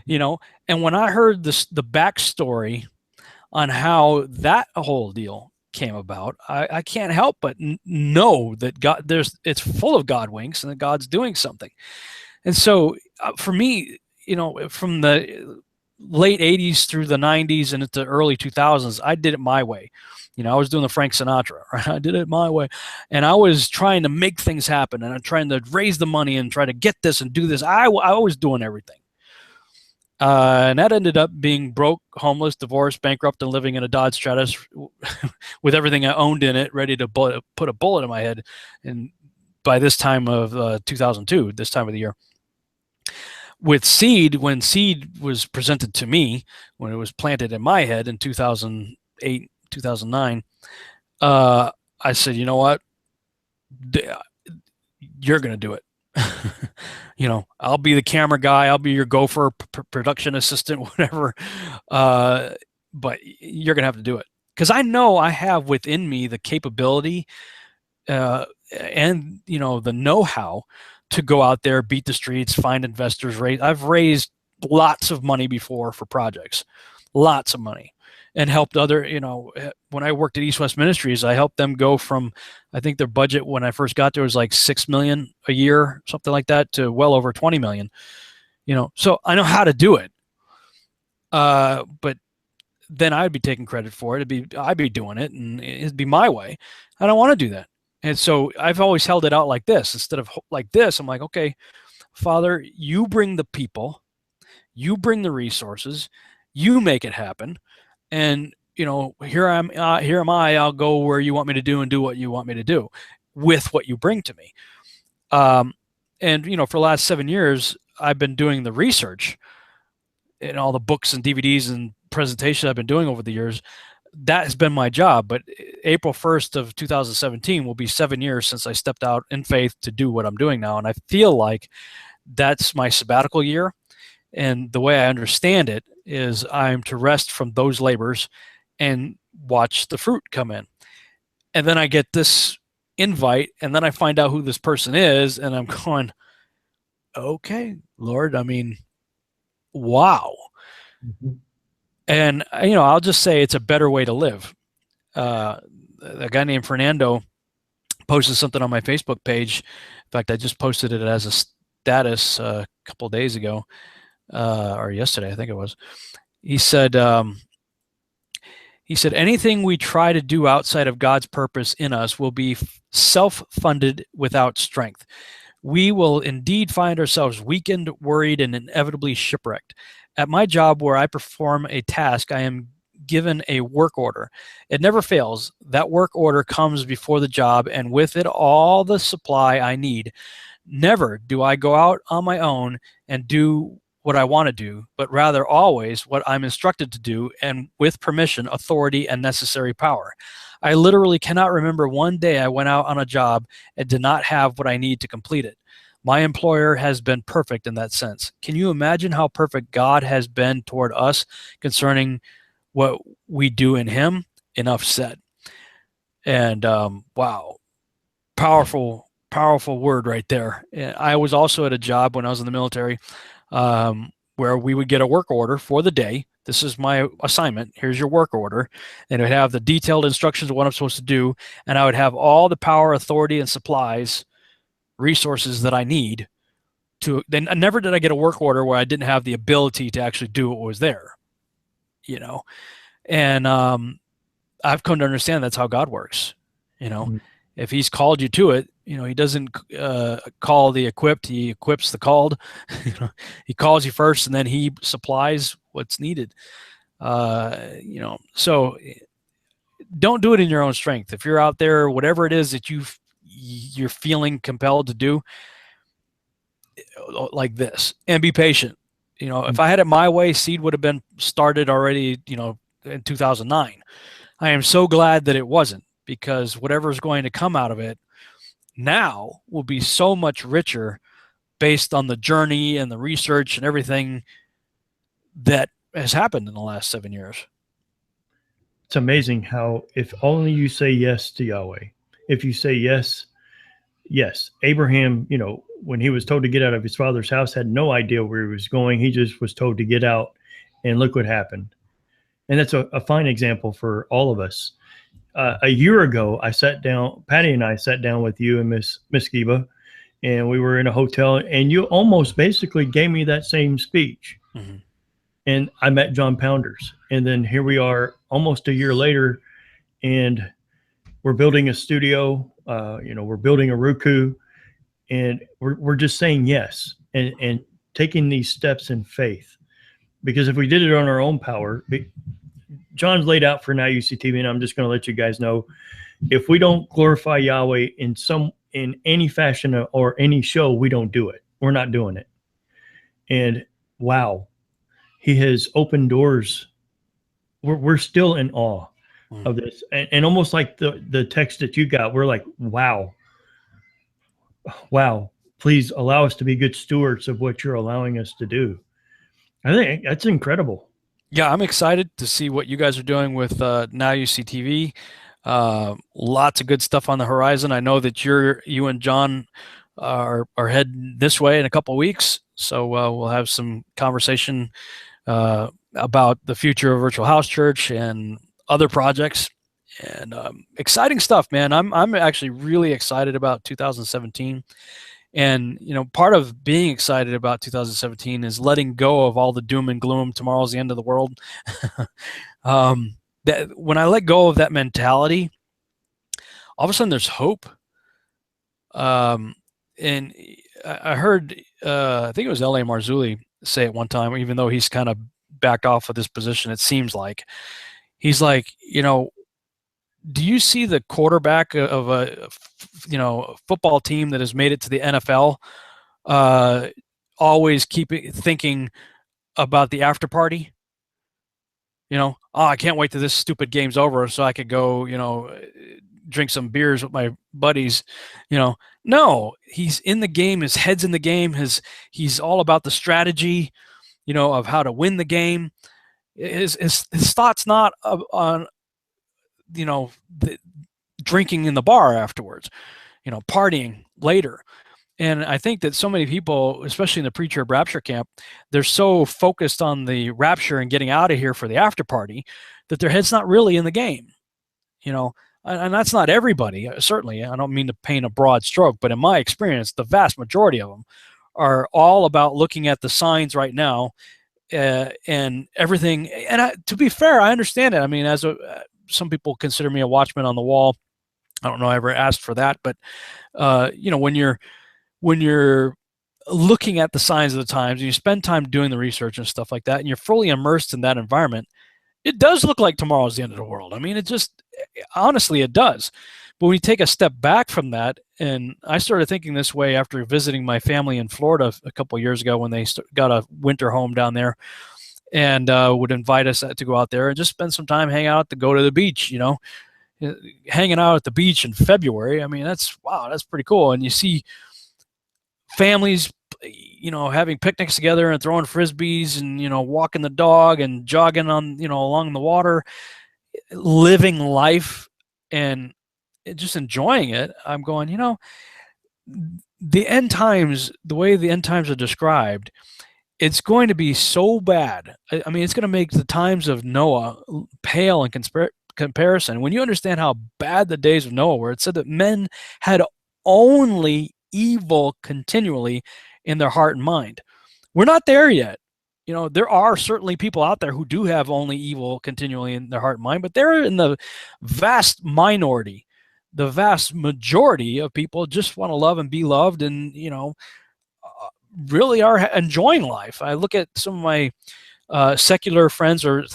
And when I heard the backstory on how that whole deal came about, I can't help but know that God, it's full of God winks and that God's doing something. And so for me, from the late 80s through the 90s and into early 2000s, I did it my way. I was doing the Frank Sinatra, right? I did it my way. And I was trying to make things happen, and I'm trying to raise the money and try to get this and do this. I was doing everything. And that ended up being broke, homeless, divorced, bankrupt, and living in a Dodge Stratus with everything I owned in it, ready to put a bullet in my head. And by this time of 2002, this time of the year. With Seed, when Seed was presented to me, when it was planted in my head in 2008, 2009, I said, you know what? You're going to do it. I'll be the camera guy. I'll be your gopher, production assistant, whatever. But you're going to have to do it. Because I know I have within me the capability and, the know-how to go out there, beat the streets, find investors. I've raised lots of money before for projects, lots of money, and helped other, when I worked at East West Ministries, I helped them go from, I think their budget when I first got there was like 6 million a year, something like that, to well over 20 million, so I know how to do it. But then I'd be taking credit for it. I'd be doing it and it'd be my way. I don't want to do that. And so I've always held it out like this instead of like this. I'm like, okay, Father, you bring the people, you bring the resources, you make it happen. And, here am I, I'll go where you want me to do and do what you want me to do with what you bring to me. And, for the last 7 years, I've been doing the research in all the books and DVDs and presentations I've been doing over the years. That has been my job. But April 1st of 2017 will be 7 years since I stepped out in faith to do what I'm doing now. And I feel like that's my sabbatical year. And the way I understand it is I'm to rest from those labors and watch the fruit come in. And then I get this invite, and then I find out who this person is, and I'm going, okay, Lord, I mean, wow. Mm-hmm. And, I'll just say it's a better way to live. A guy named Fernando posted something on my Facebook page. In fact, I just posted it as a status a couple of days ago, or yesterday, I think it was. He said, anything we try to do outside of God's purpose in us will be self-funded without strength. We will indeed find ourselves weakened, worried, and inevitably shipwrecked. At my job where I perform a task, I am given a work order. It never fails. That work order comes before the job, and with it all the supply I need. Never do I go out on my own and do what I want to do, but rather always what I'm instructed to do, and with permission, authority, and necessary power. I literally cannot remember one day I went out on a job and did not have what I need to complete it. My employer has been perfect in that sense. Can you imagine how perfect God has been toward us concerning what we do in him? Enough said. And wow, powerful word right there. I was also at a job when I was in the military where we would get a work order for the day. This is my assignment. Here's your work order. And it would have the detailed instructions of what I'm supposed to do. And I would have all the power, authority, and supplies, resources that I need to. Then never did I get a work order where I didn't have the ability to actually do what was there, and I've come to understand that's how God works. If he's called you to it, he doesn't call the equipped, he equips the called. He calls you first and then he supplies what's needed. So don't do it in your own strength. If you're out there, whatever it is that you're feeling compelled to do, like this, and be patient. If I had it my way, seed would have been started already, in 2009. I am so glad that it wasn't, because whatever is going to come out of it now will be so much richer based on the journey and the research and everything that has happened in the last 7 years. It's amazing how, if only you say yes to Yahweh, if you say yes, Abraham, when he was told to get out of his father's house, had no idea where he was going. He just was told to get out, and look what happened. And that's a fine example for all of us. A year ago, Patty and I sat down with you and Miss Skiba, and we were in a hotel, and you almost basically gave me that same speech. Mm-hmm. And I met John Pounders, and then here we are almost a year later, and we're building a studio. We're building a Roku, and we're just saying yes and taking these steps in faith. Because if we did it on our own power, John's laid out for Now UCTV, and I'm just going to let you guys know, if we don't glorify Yahweh in any fashion or any show, we don't do it. We're not doing it. And wow, he has opened doors. We're still in awe of this, and almost like the text that you got, we're like, wow, wow, please allow us to be good stewards of what you're allowing us to do. I think that's incredible. Yeah, I'm excited to see what you guys are doing with Now You See TV. Lots of good stuff on the horizon. I know that you and John are heading this way in a couple of weeks, so we'll have some conversation about the future of Virtual House Church and other projects. And exciting stuff, man. I'm actually really excited about 2017. And part of being excited about 2017 is letting go of all the doom and gloom. Tomorrow's the end of the world. That when I let go of that mentality, all of a sudden there's hope. And I heard, I think it was L.A. Marzulli say it one time, even though he's kind of backed off of this position, it seems like. He's like, do you see the quarterback of a football team that has made it to the NFL always thinking about the after party? Oh, I can't wait till this stupid game's over so I could go, drink some beers with my buddies. No, he's in the game. His head's in the game. He's all about the strategy, of how to win the game. His thought's not on drinking in the bar afterwards, partying later. And I think that so many people, especially in the pre-trib rapture camp, they're so focused on the rapture and getting out of here for the after party that their head's not really in the game, and that's not everybody. Certainly, I don't mean to paint a broad stroke, but in my experience, the vast majority of them are all about looking at the signs right now and everything. And to be fair, I understand it. I mean, some people consider me a watchman on the wall. I don't know I ever asked for that, but when you're looking at the signs of the times and you spend time doing the research and stuff like that, and you're fully immersed in that environment, it does look like tomorrow's the end of the world. I mean, honestly, it does. But when you take a step back from that, and I started thinking this way after visiting my family in Florida a couple of years ago when they got a winter home down there, and would invite us to go out there and just spend some time, hang out, to go to the beach, hanging out at the beach in February. I mean, that's pretty cool. And you see families, having picnics together and throwing frisbees and, walking the dog and jogging on, along the water, living life and just enjoying it. I'm going, the end times, the way the end times are described, it's going to be so bad. I mean, it's going to make the times of Noah pale in comparison. When you understand how bad the days of Noah were, it said that men had only evil continually in their heart and mind. We're not there yet. There are certainly people out there who do have only evil continually in their heart and mind, but they're in the vast minority. The vast majority of people just want to love and be loved and, really are enjoying life. I look at some of my secular friends or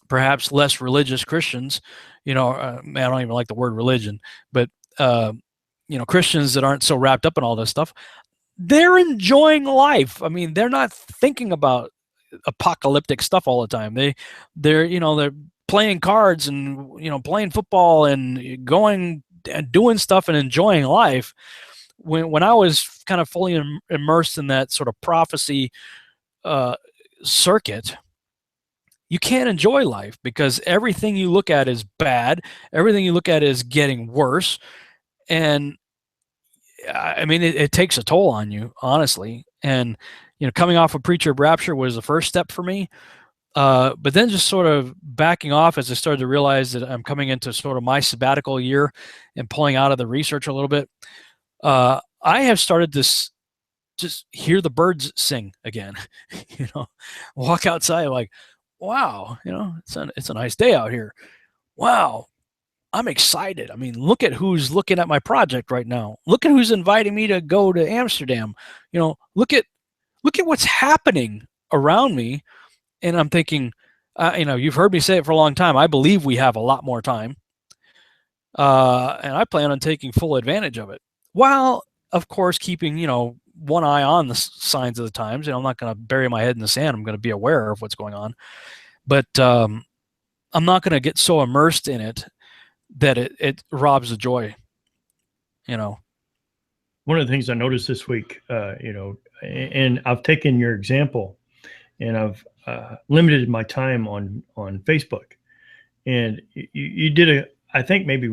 perhaps less religious Christians, I don't even like the word religion, but, Christians that aren't so wrapped up in all this stuff, they're enjoying life. I mean, they're not thinking about apocalyptic stuff all the time. They're playing cards and, playing football and going and doing stuff and enjoying life. When I was kind of fully immersed in that sort of prophecy circuit, you can't enjoy life because everything you look at is bad. Everything you look at is getting worse. And I mean, it takes a toll on you, honestly. And, coming off of pre-trib rapture was the first step for me. But then just sort of backing off as I started to realize that I'm coming into sort of my sabbatical year and pulling out of the research a little bit. I have started to just hear the birds sing again, walk outside like, wow, it's a nice day out here. Wow, I'm excited. I mean, look at who's looking at my project right now. Look at who's inviting me to go to Amsterdam. Look at what's happening around me. And I'm thinking, you've heard me say it for a long time. I believe we have a lot more time. And I plan on taking full advantage of it. While, of course, keeping, one eye on the signs of the times. I'm not going to bury my head in the sand. I'm going to be aware of what's going on. But I'm I'm not going to get so immersed in it that it robs the joy, you know. One of the things I noticed this week, you know, and I've taken your example, and I've limited my time on Facebook. And you did I think maybe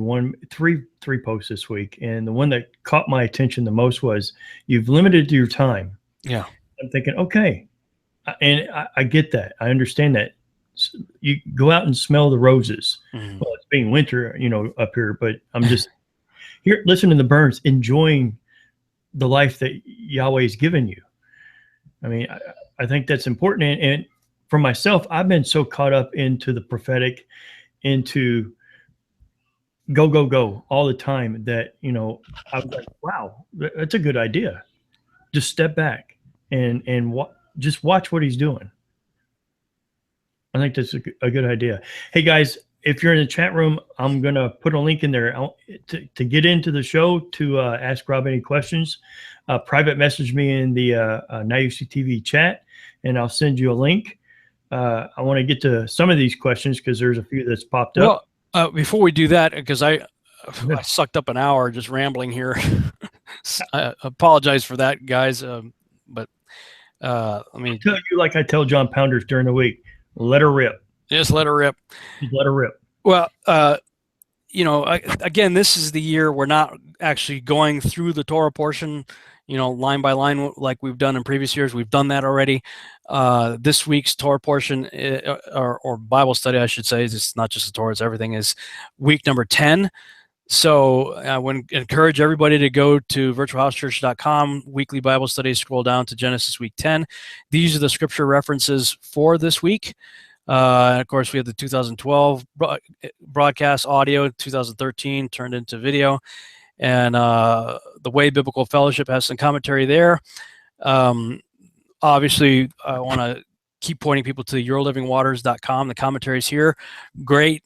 three posts this week, and the one that caught my attention the most was you've limited your time. Yeah. I'm thinking, okay, and I get that. I understand that. You go out and smell the roses. Mm-hmm. Well, it's being winter, you know, up here, but I'm just here listening to the birds, enjoying the life that Yahweh's given you. I mean, I think that's important. And for myself, I've been so caught up into the prophetic, into go all the time that, you know, I was like, wow, that's a good idea. Just step back and just watch what he's doing. I think that's a good idea. Hey guys, if you're in the chat room, I'm going to put a link in there to get into the show, to ask Rob any questions. Private message me in the NIUC TV chat, and I'll send you a link. I want to get to some of these questions because there's a few that's popped up. Well, before we do that, because I sucked up an hour just rambling here. I apologize for that, guys. But let me tell you, like I tell John Pounders during the week, let her rip. Just let her rip. Just let her rip. Well, you know, again, this is the year we're not actually going through the Torah portion, you know, line by line like we've done in previous years. We've done that already. This week's Torah portion, or Bible study, I should say, it's not just the Torah, it's everything, is week number 10. So I would encourage everybody to go to virtualhousechurch.com, weekly Bible study, scroll down to Genesis week 10. These are the scripture references for this week. Of course, we have the 2012 broadcast audio, 2013 turned into video, and the Way Biblical Fellowship has some commentary there. Obviously, I want to keep pointing people to yourlivingwaters.com. The commentaries here, great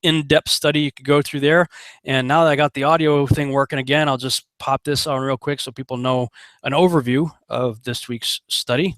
in-depth study you could go through there. And now that I got the audio thing working again, I'll just pop this on real quick so people know an overview of this week's study.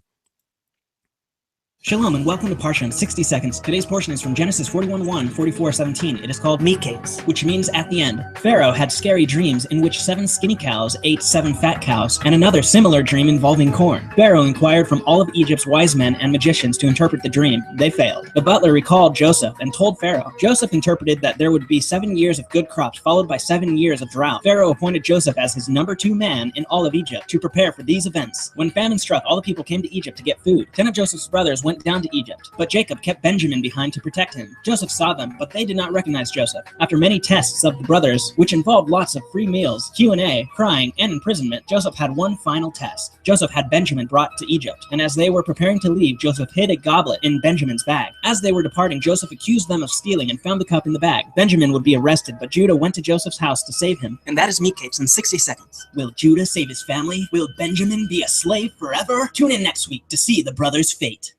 Shalom and welcome to Parsha in 60 seconds. Today's portion is from Genesis 41:1, 44:17. It is called Miketz, which means at the end. Pharaoh had scary dreams in which 7 skinny cows ate 7 fat cows, and another similar dream involving corn. Pharaoh inquired from all of Egypt's wise men and magicians to interpret the dream. They failed. The butler recalled Joseph and told Pharaoh. Joseph interpreted that there would be 7 years of good crops followed by 7 years of drought. Pharaoh appointed Joseph as his number 2 man in all of Egypt to prepare for these events. When famine struck, all the people came to Egypt to get food. 10 of Joseph's brothers went down to Egypt, but Jacob kept Benjamin behind to protect him. Joseph saw them, but they did not recognize Joseph. After many tests of the brothers, which involved lots of free meals, Q&A, crying, and imprisonment, Joseph had one final test. Joseph had Benjamin brought to Egypt, and as they were preparing to leave, Joseph hid a goblet in Benjamin's bag. As they were departing, Joseph accused them of stealing and found the cup in the bag. Benjamin would be arrested, but Judah went to Joseph's house to save him. And that is Miketz in 60 seconds. Will Judah save his family? Will Benjamin be a slave forever? Tune in next week to see the brothers' fate.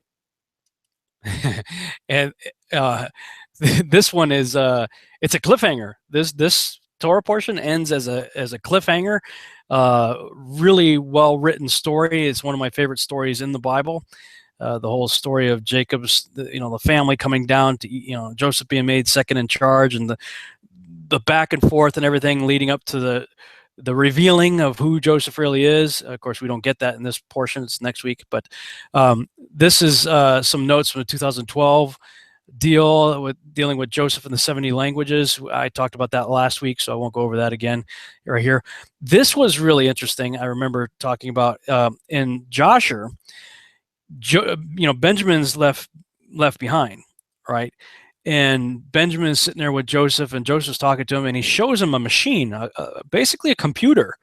And this one is it's a cliffhanger. This Torah portion ends as a cliffhanger. Really well written story. It's one of my favorite stories in the Bible. The whole story of Jacob's, the family coming down to, Joseph being made second in charge, and the back and forth and everything leading up to the revealing of who Joseph really is. Of course, we don't get that in this portion. It's next week. But this is some notes from the 2012 dealing with Joseph and the 70 languages. I talked about that last week, so I won't go over that again right here. This was really interesting. I remember talking about in Joshua, Benjamin's left behind, right? And Benjamin's sitting there with Joseph, and Joseph's talking to him, and he shows him a machine, basically a computer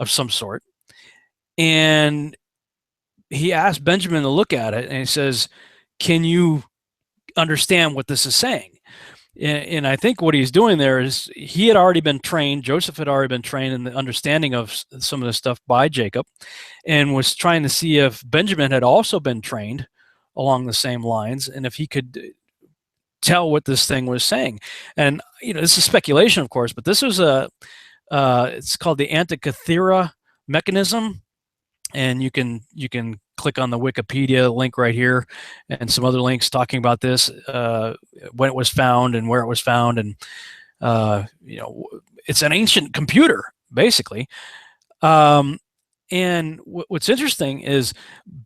of some sort. And he asked Benjamin to look at it, and he says, "Can you understand what this is saying?" And I think what he's doing there is he had already been trained. Joseph had already been trained in the understanding of some of this stuff by Jacob, and was trying to see if Benjamin had also been trained along the same lines, and if he could tell what this thing was saying. And this is speculation, of course, but this was it's called the Antikythera Mechanism, and you can click on the Wikipedia link right here and some other links talking about this. when it was found and where it was found, and it's an ancient computer basically. And what's interesting is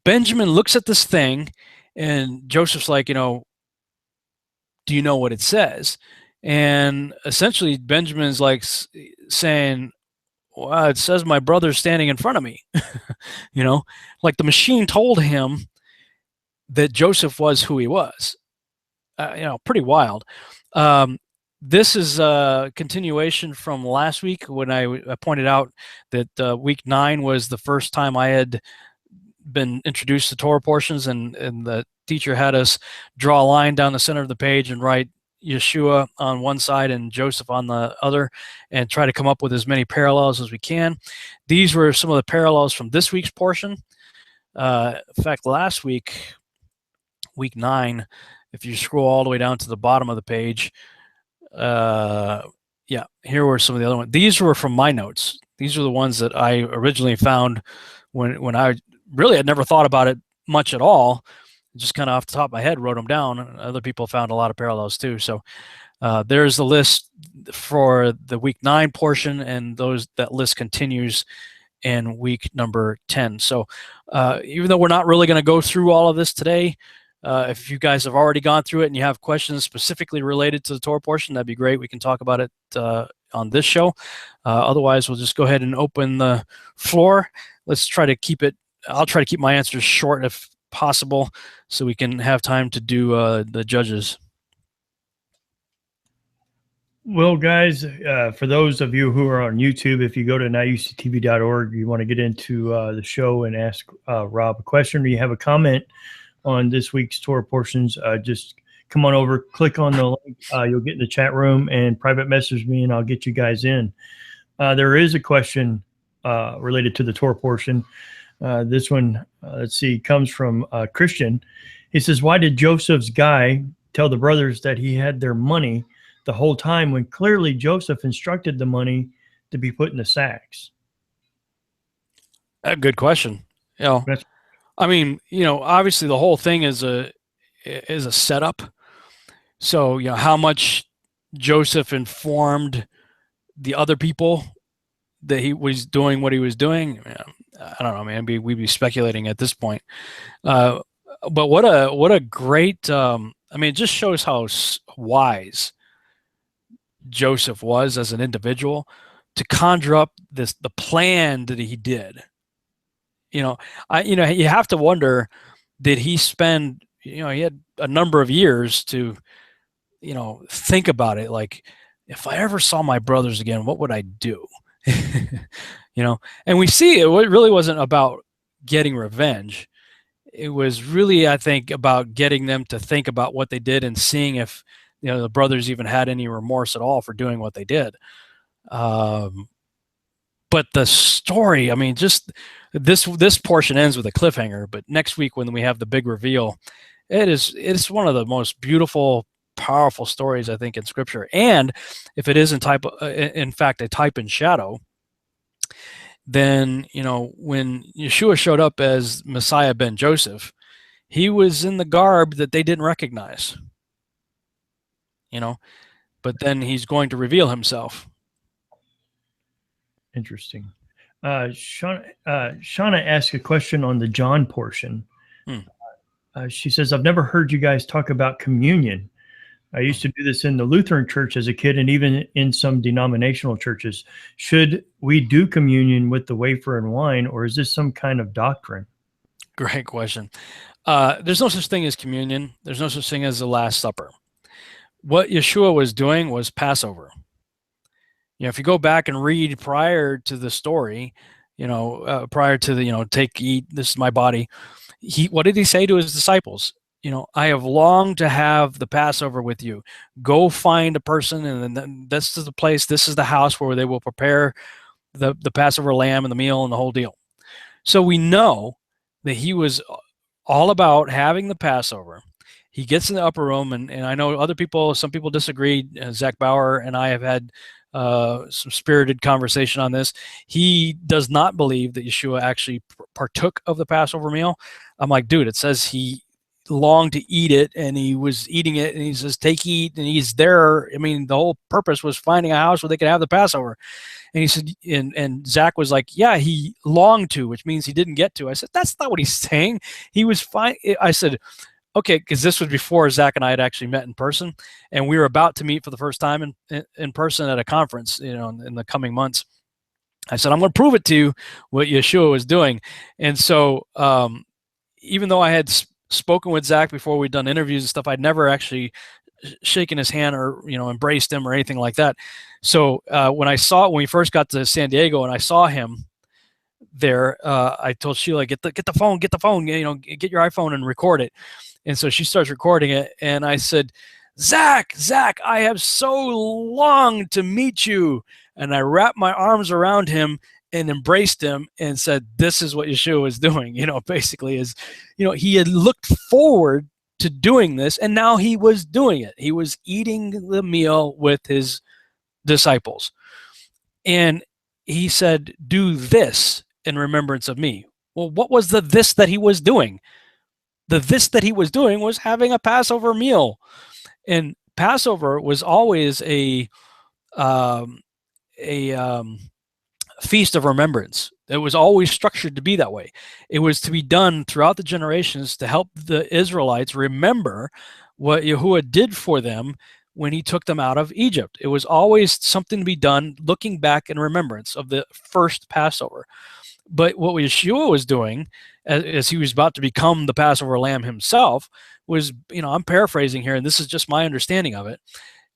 Benjamin looks at this thing, and Joseph's like, do you know what it says? And essentially Benjamin's like saying, well, it says my brother's standing in front of me. Like the machine told him that Joseph was who he was. Pretty wild. This is a continuation from last week when I pointed out that week 9 was the first time I had been introduced to Torah portions, and the teacher had us draw a line down the center of the page and write Yeshua on one side and Joseph on the other, and try to come up with as many parallels as we can. These were some of the parallels from this week's portion. In fact, last week, week 9, if you scroll all the way down to the bottom of the page, here were some of the other ones. These were from my notes. These are the ones that I originally found when I really had never thought about it much at all. Just kind of off the top of my head wrote them down. Other people found a lot of parallels too. So there's the list for the week 9 portion, and that list continues in week number 10. So even though we're not really going to go through all of this today, if you guys have already gone through it and you have questions specifically related to the Torah portion, that'd be great. We can talk about it on this show. Otherwise, we'll just go ahead and open the floor. Let's try to keep it. I'll try to keep my answers short if possible, so we can have time to do the judges. Well, guys, for those of you who are on YouTube, if you go to niuctv.org, you want to get into the show and ask Rob a question, or you have a comment on this week's Torah portions, just come on over, click on the link. You'll get in the chat room and private message me, and I'll get you guys in. There is a question related to the Torah portion. This one, let's see, comes from Christian. He says, why did Joseph's guy tell the brothers that he had their money the whole time when clearly Joseph instructed the money to be put in the sacks? A good question. I mean, obviously the whole thing is a setup. So, how much Joseph informed the other people that he was doing what he was doing, I don't know, man. We'd be speculating at this point. But what a great, it just shows how wise Joseph was as an individual to conjure up the plan that he did. You have to wonder, did he spend, he had a number of years to, think about it. Like, if I ever saw my brothers again, what would I do? And we see it really wasn't about getting revenge. It was really, I think, about getting them to think about what they did and seeing if, the brothers even had any remorse at all for doing what they did. But the story, just this portion ends with a cliffhanger, but next week when we have the big reveal, it's one of the most beautiful, powerful stories, I think, in Scripture. And if it is in fact a type and shadow, then, when Yeshua showed up as Messiah ben Joseph, he was in the garb that they didn't recognize, but then he's going to reveal himself. Interesting. Shauna asked a question on the John portion. She says, I've never heard you guys talk about communion. I used to do this in the Lutheran church as a kid, and even in some denominational churches. Should we do communion with the wafer and wine, or is this some kind of doctrine? Great question. There's no such thing as communion. There's no such thing as the Last Supper. What Yeshua was doing was Passover. If you go back and read prior to the story, prior to the, take, eat, this is my body. What did he say to his disciples? I have longed to have the Passover with you. Go find a person, and then this is the place, this is the house where they will prepare the Passover lamb and the meal and the whole deal. So we know that he was all about having the Passover. He gets in the upper room, and I know some people disagree. Zach Bauer and I have had some spirited conversation on this. He does not believe that Yeshua actually partook of the Passover meal. I'm like, dude, it says he longed to eat it, and he was eating it, and he says, eat, and he's there. I mean, the whole purpose was finding a house where they could have the Passover. And he said, and Zach was like, yeah, he longed to, which means he didn't get to. I said, that's not what he's saying. He was fine. I said, okay, because this was before Zach and I had actually met in person, and we were about to meet for the first time in person at a conference, in the coming months. I said, I'm going to prove it to you what Yeshua was doing. And so even though I had spoken with Zach before we'd done interviews and stuff, I'd never actually shaken his hand or, embraced him or anything like that. So when we first got to San Diego and I saw him there, I told Sheila, get the phone, get your iPhone and record it. And so she starts recording it. And I said, Zach, I have so longed to meet you. And I wrapped my arms around him and embraced him and said, this is what Yeshua was doing, basically he had looked forward to doing this, and now he was doing it. He was eating the meal with his disciples. And he said, do this in remembrance of me. Well, what was the this that he was doing? The this that he was doing was having a Passover meal. And Passover was always a feast of remembrance. It was always structured to be that way. It was to be done throughout the generations to help the Israelites remember what Yahuwah did for them when he took them out of Egypt. It was always something to be done looking back in remembrance of the first Passover. But what Yeshua was doing as he was about to become the Passover lamb himself was, I'm paraphrasing here, and this is just my understanding of it,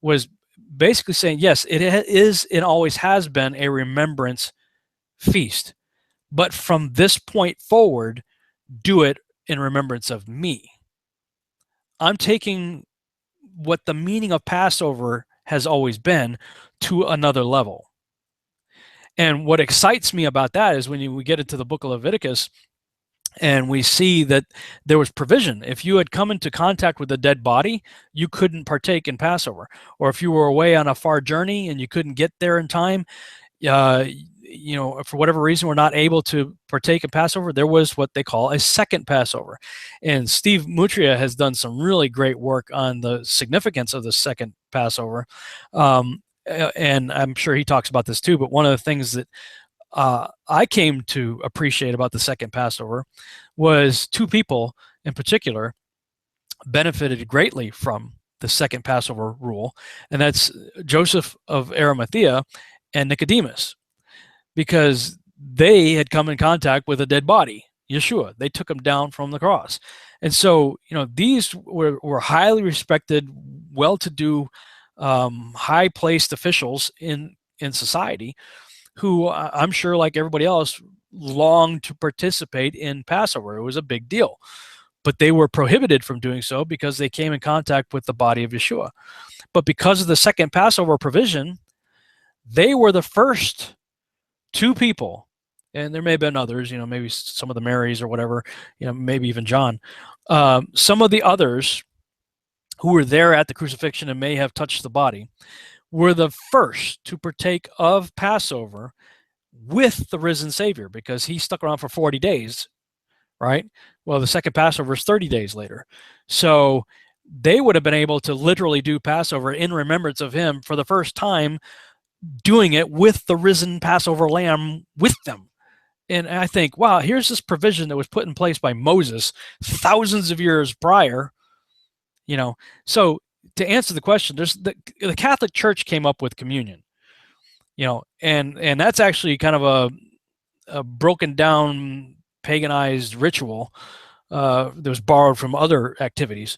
was basically saying, yes, it is and always has been a remembrance feast. But from this point forward, do it in remembrance of me. I'm taking what the meaning of Passover has always been to another level. And what excites me about that is when we get into the book of Leviticus and we see that there was provision. If you had come into contact with a dead body, you couldn't partake in Passover. Or if you were away on a far journey and you couldn't get there in time, for whatever reason, we're not able to partake in Passover, there was what they call a second Passover. And Steve Mutria has done some really great work on the significance of the second Passover. And I'm sure he talks about this too, but one of the things that I came to appreciate about the second Passover was two people in particular benefited greatly from the second Passover rule, and that's Joseph of Arimathea and Nicodemus, because they had come in contact with a dead body, Yeshua. They took him down from the cross. And so, these were highly respected, well-to-do, high-placed officials in society who I'm sure, like everybody else, longed to participate in Passover. It was a big deal. But they were prohibited from doing so because they came in contact with the body of Yeshua. But because of the second Passover provision, they were the first two people, and there may have been others, maybe some of the Marys or whatever, maybe even John. Some of the others who were there at the crucifixion and may have touched the body were the first to partake of Passover with the risen Savior, because he stuck around for 40 days, right? Well, the second Passover is 30 days later. So they would have been able to literally do Passover in remembrance of him for the first time, doing it with the risen Passover lamb with them. And I think, wow, here's this provision that was put in place by Moses thousands of years prior. So to answer the question, there's the Catholic Church came up with communion, and that's actually kind of a broken down, paganized ritual that was borrowed from other activities,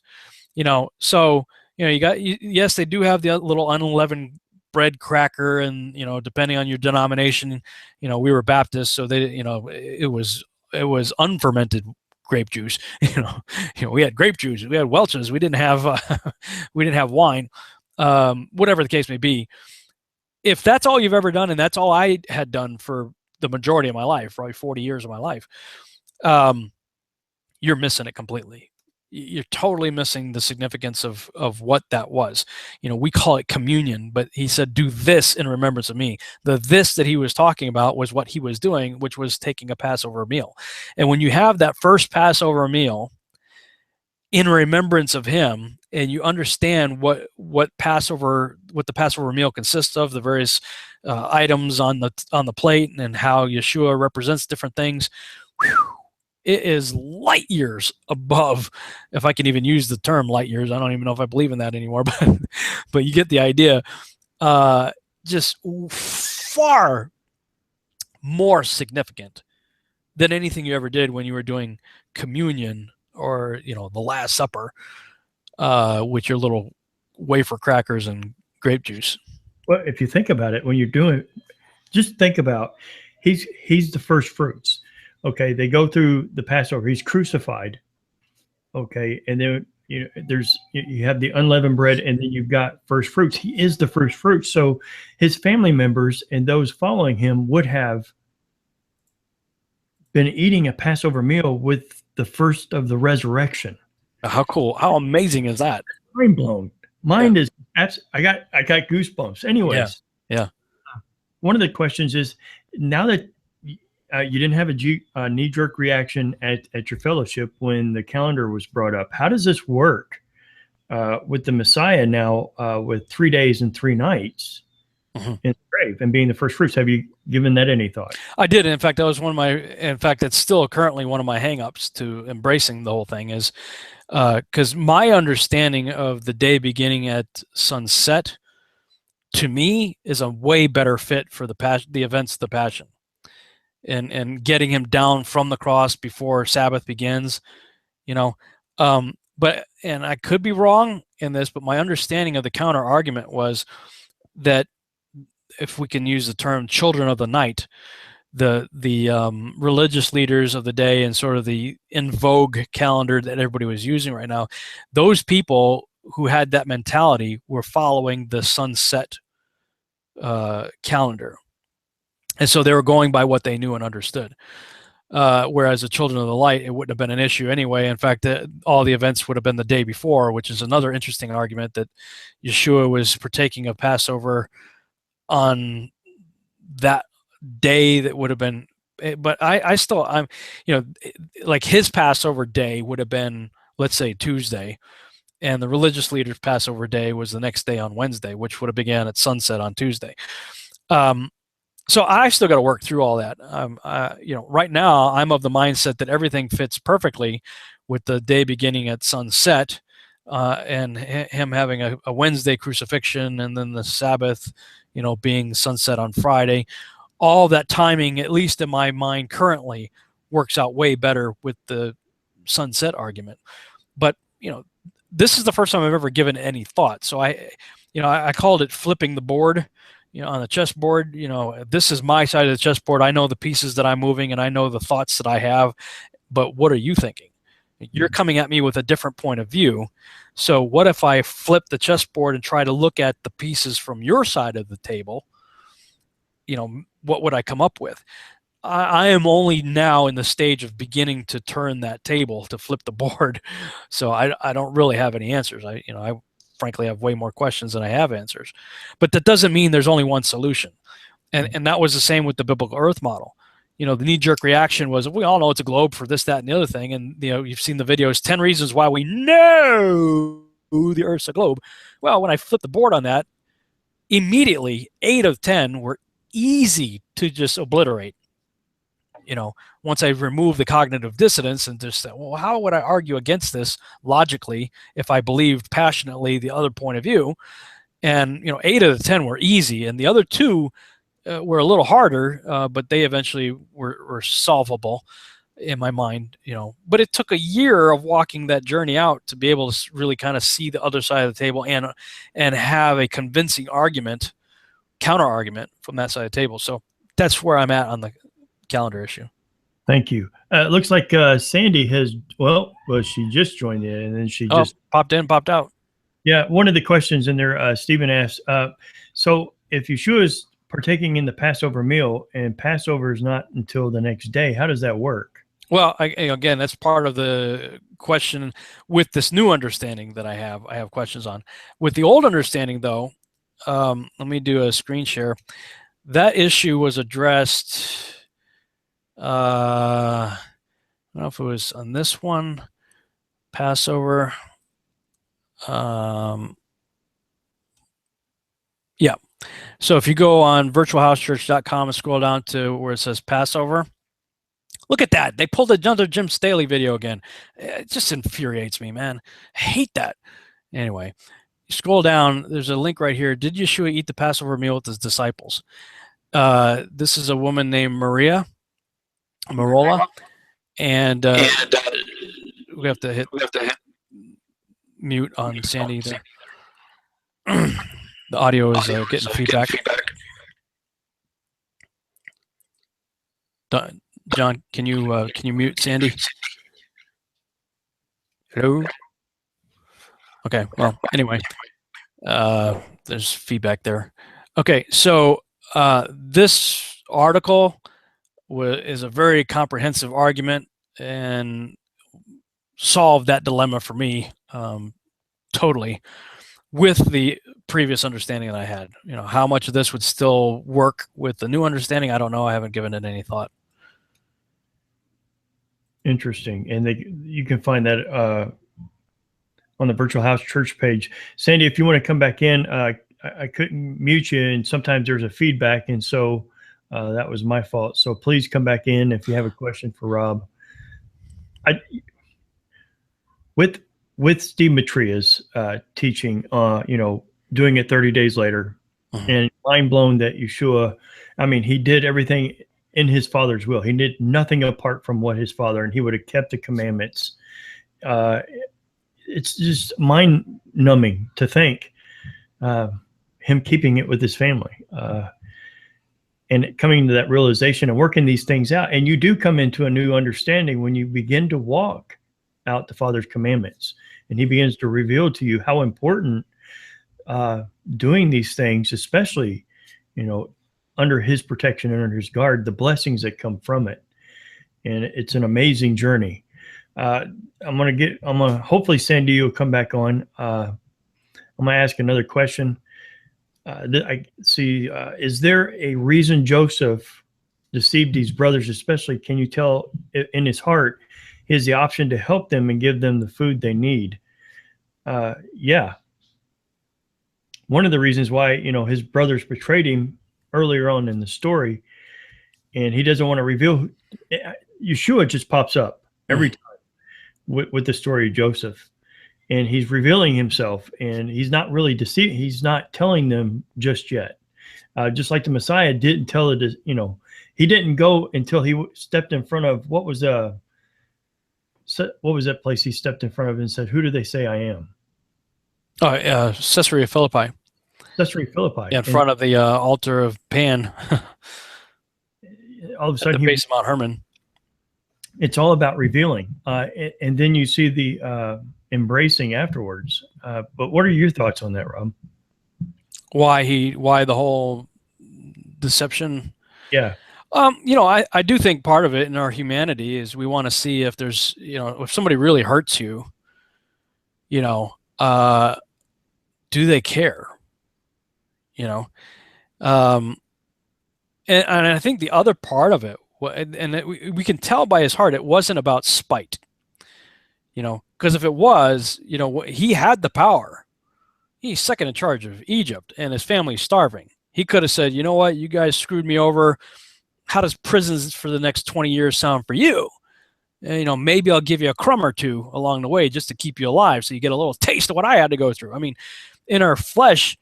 So yes, they do have the little unleavened bread cracker, and depending on your denomination, we were Baptists, so they, it was unfermented grape juice. We had grape juice, we had Welch's, we didn't have wine, whatever the case may be. If that's all you've ever done, and that's all I had done for the majority of my life, probably 40 years of my life, you're missing it completely. You're totally missing the significance of what that was. We call it communion, but he said, do this in remembrance of me. The this that he was talking about was what he was doing, which was taking a Passover meal. And when you have that first Passover meal in remembrance of him, and you understand what the Passover meal consists of, the various items on the plate, and how Yeshua represents different things. Whew, it is light years above, if I can even use the term light years. I don't even know if I believe in that anymore, but you get the idea. Just far more significant than anything you ever did when you were doing communion or, the Last Supper, with your little wafer crackers and grape juice. Well, if you think about it, when you're doing, just think about, he's the first fruits. Okay, they go through the Passover. He's crucified. Okay, and then you have the unleavened bread, and then you've got first fruits. He is the first fruits. So his family members and those following him would have been eating a Passover meal with the first of the resurrection. How cool! How amazing is that? Mind blown. Mine is I got goosebumps. Anyways, yeah. One of the questions is, now that you didn't have a knee-jerk reaction at your fellowship when the calendar was brought up, how does this work with the Messiah now, with 3 days and 3 nights in the grave and being the first fruits? Have you given that any thought? I did. In fact, that was it's still currently one of my hang-ups to embracing the whole thing, is because my understanding of the day beginning at sunset, to me, is a way better fit for the events of the Passion, and getting him down from the cross before Sabbath begins, But I could be wrong in this, but my understanding of the counter argument was that, if we can use the term children of the night, the religious leaders of the day and sort of the in vogue calendar that everybody was using right now, those people who had that mentality were following the sunset calendar. And so they were going by what they knew and understood. Whereas the children of the light, it wouldn't have been an issue anyway. In fact, all the events would have been the day before, which is another interesting argument, that Yeshua was partaking of Passover on that day that would have been, but I'm like his Passover day would have been, let's say, Tuesday, and the religious leader's Passover day was the next day on Wednesday, which would have began at sunset on Tuesday. So I still got to work through all that. Right now I'm of the mindset that everything fits perfectly with the day beginning at sunset, and him having a Wednesday crucifixion, and then the Sabbath, being sunset on Friday. All that timing, at least in my mind currently, works out way better with the sunset argument. But, this is the first time I've ever given any thought. So I called it flipping the board, on the chessboard. This is my side of the chessboard. I know the pieces that I'm moving, and I know the thoughts that I have, but what are you thinking? You're coming at me with a different point of view. So what if I flip the chessboard and try to look at the pieces from your side of the table? What would I come up with? I am only now in the stage of beginning to turn that table, to flip the board. So I don't really have any answers. I frankly have way more questions than I have answers. But that doesn't mean there's only one solution. And that was the same with the biblical Earth model. The knee-jerk reaction was, we all know it's a globe for this, that, and the other thing. And, you've seen the videos, 10 reasons why we know the Earth's a globe. Well, when I flipped the board on that, immediately 8 of 10 were easy to just obliterate. Once I remove the cognitive dissonance and just said, well, how would I argue against this logically if I believed passionately the other point of view? And, 8 of the 10 were easy, and the other 2 were a little harder, but they eventually were solvable in my mind, but it took a year of walking that journey out to be able to really kind of see the other side of the table and have a convincing counter argument from that side of the table. So that's where I'm at on the calendar issue. Thank you. It looks like Sandy has, she just joined in, and then she just popped in, popped out. Yeah. One of the questions in there, Stephen asked, so if Yeshua is partaking in the Passover meal and Passover is not until the next day, how does that work? Well, again, that's part of the question with this new understanding that I have questions on. With the old understanding, though, let me do a screen share. That issue was addressed, I don't know if it was on this one, Passover. Yeah. So if you go on virtualhousechurch.com and scroll down to where it says Passover, look at that. They pulled another Jim Staley video again. It just infuriates me, man. I hate that. Anyway, you scroll down. There's a link right here. Did Yeshua eat the Passover meal with his disciples? This is a woman named Marola. And we have to hit mute on Sandy there. The audio is getting feedback. John, can you mute Sandy? Hello. Okay. Well, anyway, there's feedback there. Okay, so this article is a very comprehensive argument and solved that dilemma for me totally, with the previous understanding that I had. You know, how much of this would still work with the new understanding, I don't know. I haven't given it any thought. Interesting. And you can find that on the Virtual House Church page. Sandy, if you want to come back in, I couldn't mute you, and sometimes there's a feedback, and so that was my fault. So please come back in if you have a question for Rob. With Steve Maitreya's teaching, doing it 30 days later, and mind blown that Yeshua, I mean, he did everything in his Father's will. He did nothing apart from what his Father, and he would have kept the commandments. It's just mind numbing to think him keeping it with his family. And coming to that realization and working these things out. And you do come into a new understanding when you begin to walk out the Father's commandments. And he begins to reveal to you how important doing these things, especially, under his protection and under his guard, the blessings that come from it. And it's an amazing journey. Hopefully Sandy will come back on. I'm going to ask another question. I see, is there a reason Joseph deceived these brothers, especially, can you tell in his heart, he has the option to help them and give them the food they need? Yeah. One of the reasons why, his brothers betrayed him earlier on in the story, and he doesn't want to reveal, Yeshua just pops up every time with the story of Joseph. And he's revealing himself, and he's not really deceiving. He's not telling them just yet. Just like the Messiah didn't tell it, he didn't go until he stepped in front of, what was that place he stepped in front of and said, "Who do they say I am?" Caesarea Philippi. Caesarea Philippi. Yeah, in front of the altar of Pan. All of a sudden, at the base of Mount Hermon. It's all about revealing. And then you see the embracing afterwards. But what are your thoughts on that, Rob? Why the whole deception? Yeah. I do think part of it in our humanity is we want to see if there's, if somebody really hurts you, do they care? And I think the other part of it, and we can tell by his heart, it wasn't about spite, because if it was, he had the power. He's second in charge of Egypt, and his family's starving. He could have said, you know what, you guys screwed me over. How does prisons for the next 20 years sound for you? And, maybe I'll give you a crumb or two along the way just to keep you alive, so you get a little taste of what I had to go through. I mean, in our flesh,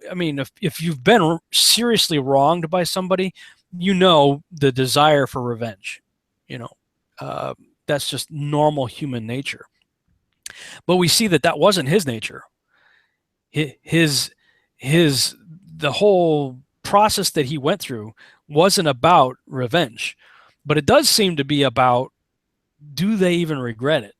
if you've been seriously wronged by somebody, the desire for revenge. That's just normal human nature. But we see that wasn't his nature. The whole process that he went through wasn't about revenge, but it does seem to be about, do they even regret it?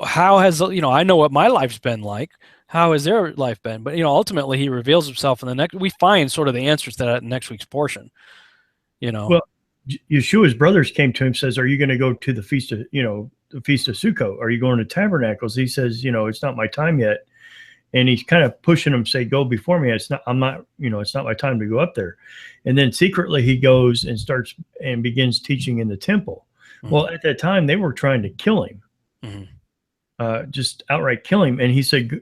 How has, I know what my life's been like. How has their life been? But, ultimately he reveals himself in the next, we find sort of the answers to that in next week's portion, Well, Yeshua's brothers came to him, says, are you going to go to the feast of, the Feast of Sukkot? Are you going to Tabernacles? He says, it's not my time yet. And he's kind of pushing them, say, go before me. It's not my time to go up there. And then secretly he goes and begins teaching in the temple. Well, at that time, they were trying to kill him. Just outright kill him. And he said,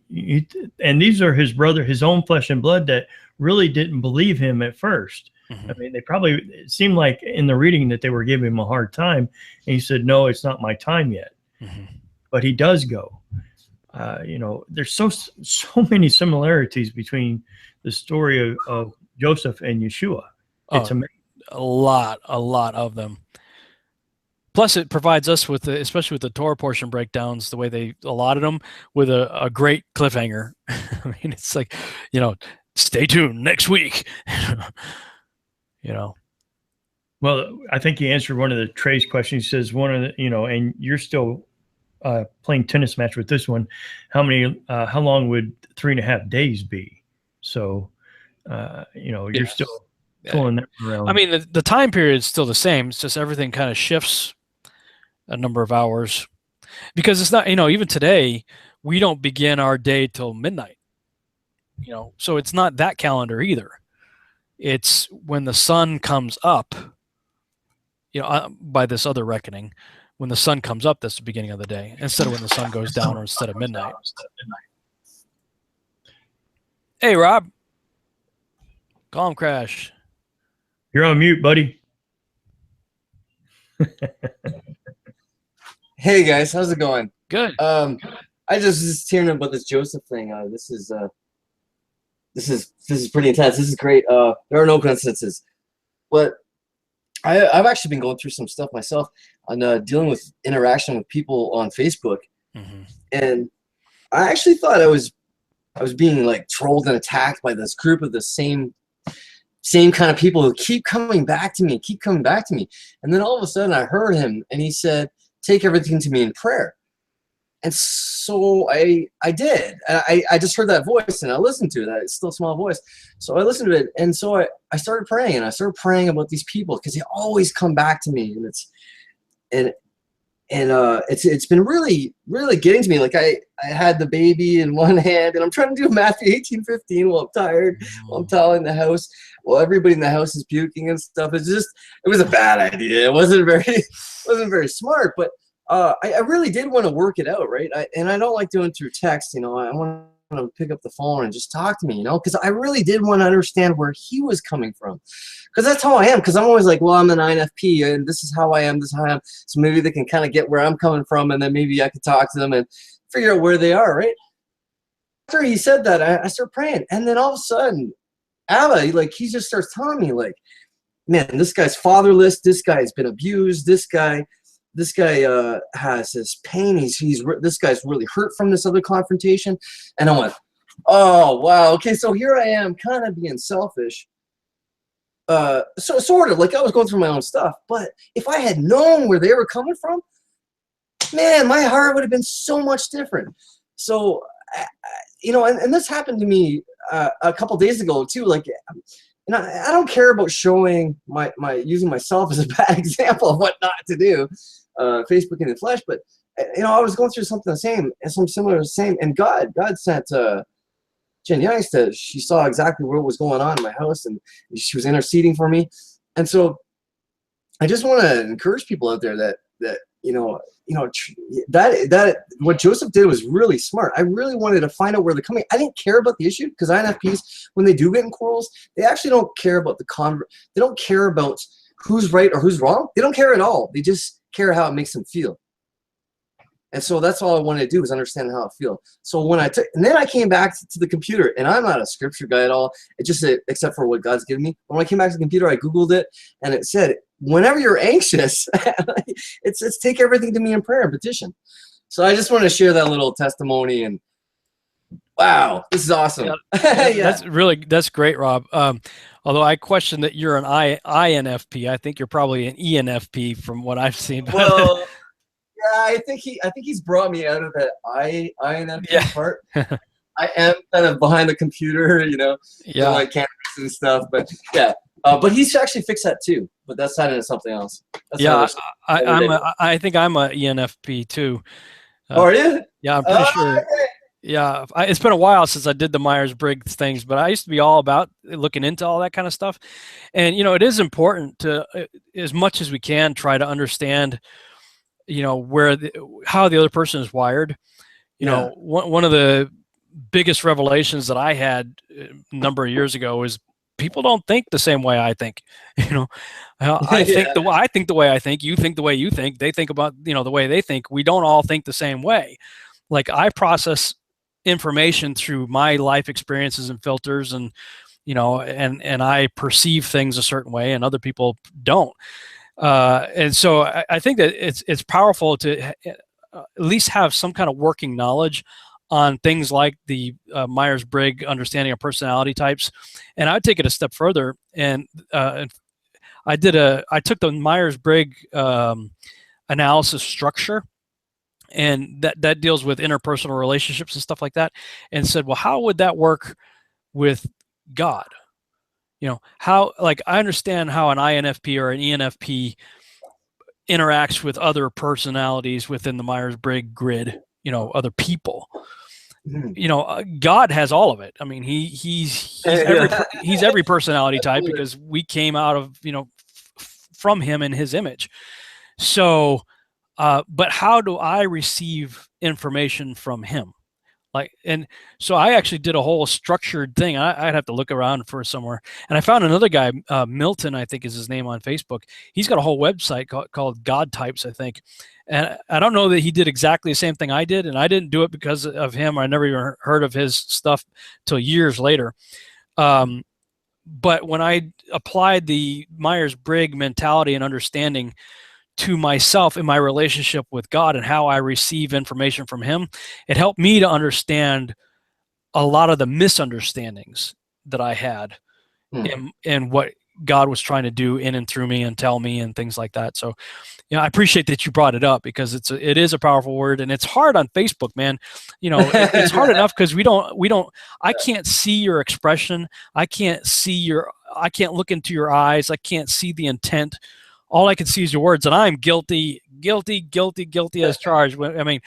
and these are his brother, his own flesh and blood, that really didn't believe him at first. I mean, it seemed like in the reading that they were giving him a hard time. And he said, no, it's not my time yet. But he does go. There's so many similarities between the story of Joseph and Yeshua. It's amazing. A lot of them. Plus, it provides us with, especially with the Torah portion breakdowns, the way they allotted them, with a great cliffhanger. I mean, it's like, stay tuned next week. Well, I think he answered one of the Trey's questions. He says and you're still playing tennis match with this one. How long would 3.5 days be? So, you're still pulling that around. I mean, the time period is still the same. It's just everything kind of shifts a number of hours, because it's not, even today, we don't begin our day till midnight, so it's not that calendar either. It's when the sun comes up, by this other reckoning, when the sun comes up, that's the beginning of the day, instead of when the sun goes down, or instead of midnight. Hey, Rob. Calm Crash. You're on mute, buddy. Hey guys, how's it going? Good. I just was hearing about this Joseph thing. This is pretty intense. This is great. There are no coincidences, but I've actually been going through some stuff myself on dealing with interaction with people on Facebook, and I actually thought I was being like trolled and attacked by this group of the same kind of people who keep coming back to me. And then all of a sudden I heard him, and he said, take everything to me in prayer. And so I did. I just heard that voice, and I listened to it, that still small voice. So I listened to it, and so I started praying, and I started praying about these people, because they always come back to me, and it's been really, really getting to me. Like I had the baby in one hand, and I'm trying to do Matthew 18:15 while I'm tired, while I'm toweling the house, while everybody in the house is puking and stuff. It was a bad idea. It wasn't very smart, but I really did want to work it out, right? And I don't like doing it through text. I want to pick up the phone and just talk to me, because I really did want to understand where he was coming from, because that's how I am. Because I'm always like, well, I'm an INFP, and this is how I am. This is how I am. So maybe they can kind of get where I'm coming from, and then maybe I could talk to them and figure out where they are, right? After he said that, I started praying, and then all of a sudden, Abba, he just starts telling me, like, man, this guy's fatherless. This guy's been abused. This guy has this pain. This guy's really hurt from this other confrontation. And I went, oh, wow. Okay, so here I am kind of being selfish. So sort of, like I was going through my own stuff. But if I had known where they were coming from, man, my heart would have been so much different. So, and this happened to me a couple days ago too. Like, and I don't care about showing using myself as a bad example of what not to do, Facebook in the flesh. But I was going through something similar, and God sent Jen Youngstead. She saw exactly what was going on in my house, and she was interceding for me. And so, I just want to encourage people out there that what Joseph did was really smart. I really wanted to find out where they're coming. I didn't care about the issue, because INFPs, when they do get in quarrels, they actually don't care about they don't care about who's right or who's wrong. They don't care at all. They just care how it makes them feel. And so that's all I wanted to do, was understand how I feel. So and then I came back to the computer, and I'm not a scripture guy at all. It just except for what God's given me. When I came back to the computer, I Googled it, and it said, whenever you're anxious, it's take everything to me in prayer and petition. So I just want to share that little testimony, and wow, this is awesome. Yeah. That's great, Rob. Although I question that you're an INFP. I think you're probably an ENFP from what I've seen. Well, yeah, I think he's brought me out of that INFP part. I am kind of behind the computer, doing like cameras and stuff. But yeah, but he's actually fixed that too. But that's not into something else. I think I'm a ENFP too. Are you? Yeah, I'm pretty sure. Okay. Yeah, it's been a while since I did the Myers-Briggs things, but I used to be all about looking into all that kind of stuff. And it is important to, as much as we can, try to understand you know, how the other person is wired. You know, one of the biggest revelations that I had a number of years ago is people don't think the same way I think. You know, I think the way I think, you think the way you think, they think about, you know, the way they think. We don't all think the same way. Like, I process information through my life experiences and filters, and, you know, and I perceive things a certain way and other people don't. And so I think that it's powerful to at least have some kind of working knowledge on things like the Myers-Briggs understanding of personality types. And I would take it a step further, and I took the Myers-Briggs analysis structure, and that deals with interpersonal relationships and stuff like that, and said, well, how would that work with God? You know, how, like, I understand how an INFP or an ENFP interacts with other personalities within the Myers-Briggs grid, you know, other people. You know, God has all of it. I mean, he's every personality type, because we came out of, you know, from him in his image. So, but how do I receive information from him? Like, and so I actually did a whole structured thing. I'd have to look around for somewhere, and I found another guy, Milton, I think is his name on Facebook. He's got a whole website called God Types, I think. And I don't know that he did exactly the same thing I did, and I didn't do it because of him. I never even heard of his stuff till years later. But when I applied the Myers-Briggs mentality and understanding to myself in my relationship with God and how I receive information from him, it helped me to understand a lot of the misunderstandings that I had in what God was trying to do in and through me and tell me and things like that. So, you know, I appreciate that you brought it up, because it is a powerful word, and it's hard on Facebook, man. You know, it's hard enough because I can't see your expression. I can't look into your eyes. I can't see the intent. All I can see is your words, and I'm guilty as charged. I mean,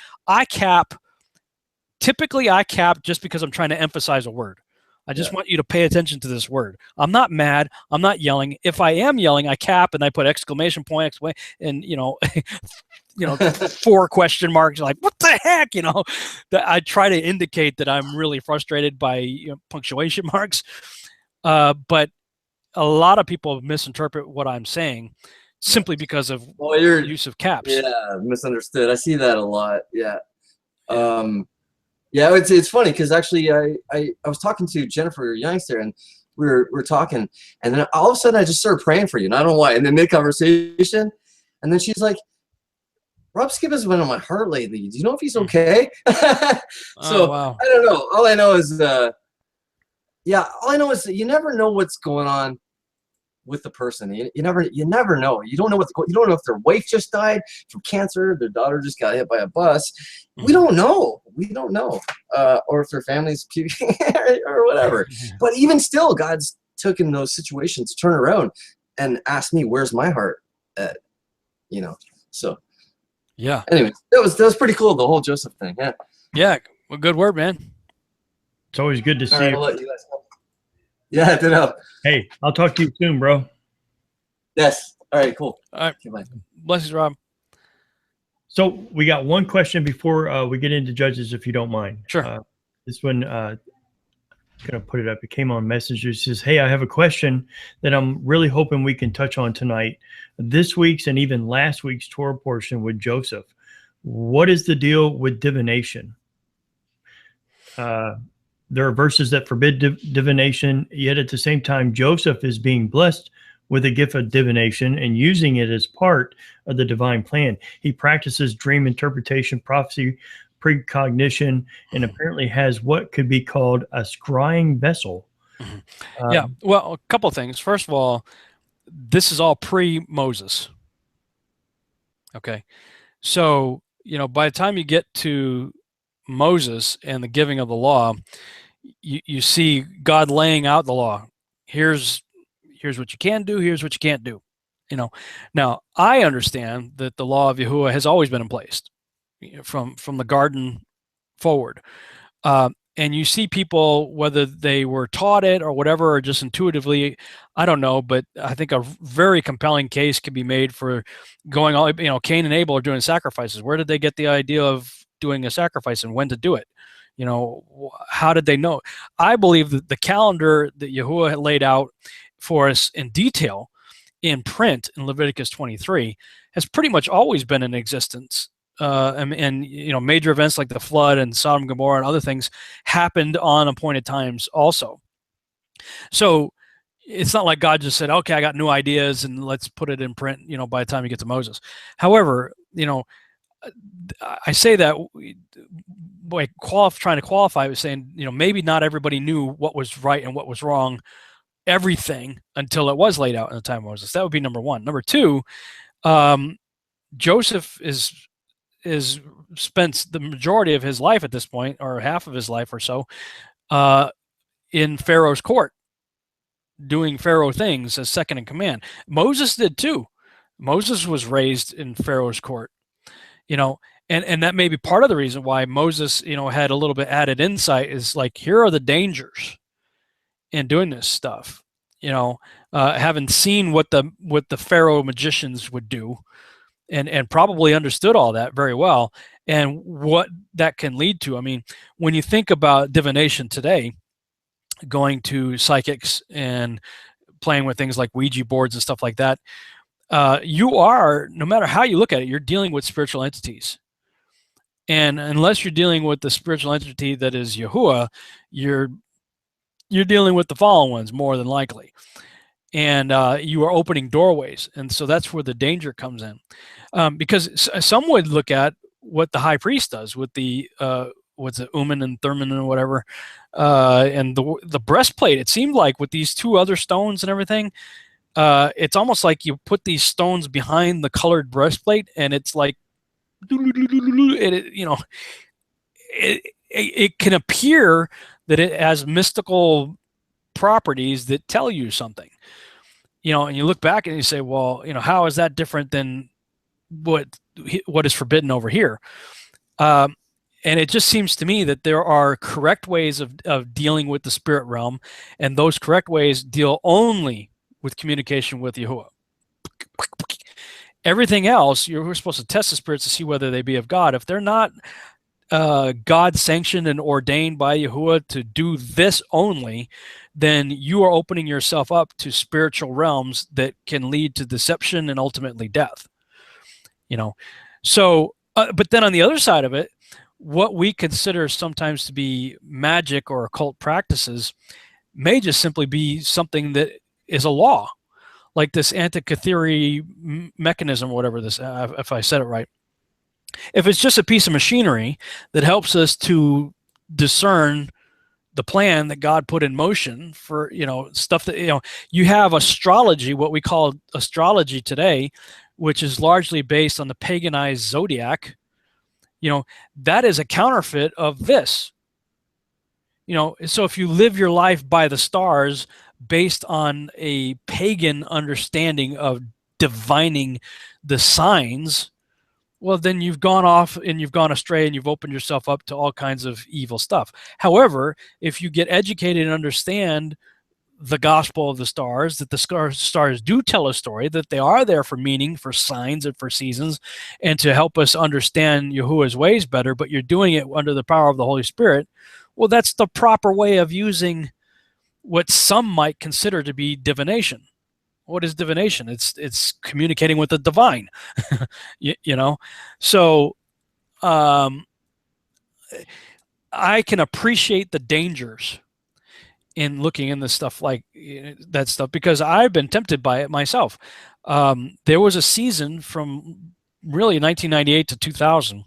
typically I cap just because I'm trying to emphasize a word. I just want you to pay attention to this word. I'm not mad. I'm not yelling. If I am yelling, I cap and I put exclamation point, and, you know, 4 question marks, like, what the heck, you know? That I try to indicate that I'm really frustrated by, you know, punctuation marks. But a lot of people misinterpret what I'm saying simply because of your use of caps. Yeah, misunderstood. I see that a lot. Yeah. Yeah, it's funny because actually I was talking to Jennifer Youngster, and we were talking, and then all of a sudden I just started praying for you, and I don't know why. And then mid-conversation, and then she's like, Rob Skiba's been on my heart lately. Do you know if he's okay? So wow. I don't know. All I know is you never know what's going on with the person. You never know. You don't know you don't know if their wife just died from cancer, their daughter just got hit by a bus. We don't know. Or if their family's puking or whatever. But even still, God's taken those situations to turn around and ask me, where's my heart at? You know. So yeah. Anyway, that was pretty cool, the whole Joseph thing. Yeah. Yeah. Well, good word, man. It's always good to see you. I'll let you guys know. Yeah, I did know. Hey, I'll talk to you soon, bro. Yes. All right, cool. All right. Okay, blessings, Rob. So we got one question before we get into judges, if you don't mind. Sure. This one, going to put it up. It came on Messenger. It says, hey, I have a question that I'm really hoping we can touch on tonight. This week's and even last week's Torah portion with Joseph. What is the deal with divination? There are verses that forbid divination, yet at the same time, Joseph is being blessed with a gift of divination and using it as part of the divine plan. He practices dream interpretation, prophecy, precognition, and apparently has what could be called a scrying vessel. Yeah, well, a couple of things. First of all, this is all pre-Moses. Okay, so, you know, by the time you get to Moses and the giving of the law, you see God laying out the law. Here's what you can do. Here's what you can't do. You know, now I understand that the law of Yahuwah has always been in place, you know, from the garden forward. and you see people, whether they were taught it or whatever, or just intuitively, I don't know, but I think a very compelling case can be made for going all, Cain and Abel are doing sacrifices. Where did they get the idea of doing a sacrifice and when to do it? How did they know? I believe that the calendar that Yahuwah had laid out for us in detail in print in Leviticus 23 has pretty much always been in existence. And major events like the flood and Sodom and Gomorrah and other things happened on appointed times also. So it's not like God just said, okay, I got new ideas and let's put it in print, by the time you get to Moses. However, I say that by trying to qualify with saying, maybe not everybody knew what was right and what was wrong, everything, until it was laid out in the time of Moses. That would be number one. Number two, Joseph is spent the majority of his life at this point, or half of his life or so, in Pharaoh's court, doing Pharaoh things as second in command. Moses did too. Moses was raised in Pharaoh's court, and that may be part of the reason why Moses, had a little bit added insight, is like, here are the dangers in doing this stuff, having seen what the Pharaoh magicians would do, and probably understood all that very well, and what that can lead to. I mean, when you think about divination today, going to psychics and playing with things like Ouija boards and stuff like that, you are, no matter how you look at it, you're dealing with spiritual entities. And unless you're dealing with the spiritual entity that is Yahuwah, you're dealing with the fallen ones more than likely. And you are opening doorways. And so that's where the danger comes in. Because some would look at what the high priest does with the, what's it, Uman and Thurman and whatever, and the breastplate. It seemed like with these two other stones and everything, it's almost like you put these stones behind the colored breastplate, and it's like, it can appear that it has mystical properties that tell you something, and you look back and you say, well, how is that different than what is forbidden over here? And it just seems to me that there are correct ways of dealing with the spirit realm, and those correct ways deal only with communication with Yahuwah. Everything else, you're supposed to test the spirits to see whether they be of God. If they're not God sanctioned and ordained by Yahuwah to do this only, then you are opening yourself up to spiritual realms that can lead to deception and ultimately death. So, but then on the other side of it, what we consider sometimes to be magic or occult practices may just simply be something that is a law, like this Antikythera Mechanism, or whatever this, if I said it right. If it's just a piece of machinery that helps us to discern the plan that God put in motion for, stuff that, you have astrology, what we call astrology today, which is largely based on the paganized zodiac. That is a counterfeit of this. So if you live your life by the stars based on a pagan understanding of divining the signs, well, then you've gone off and you've gone astray and you've opened yourself up to all kinds of evil stuff. However, if you get educated and understand the gospel of the stars, that the stars do tell a story, that they are there for meaning, for signs, and for seasons, and to help us understand Yahuwah's ways better, but you're doing it under the power of the Holy Spirit, well, that's the proper way of using what some might consider to be divination. What is divination? It's communicating with the divine, So I can appreciate the dangers in looking into stuff like that stuff, because I've been tempted by it myself. There was a season from really 1998 to 2000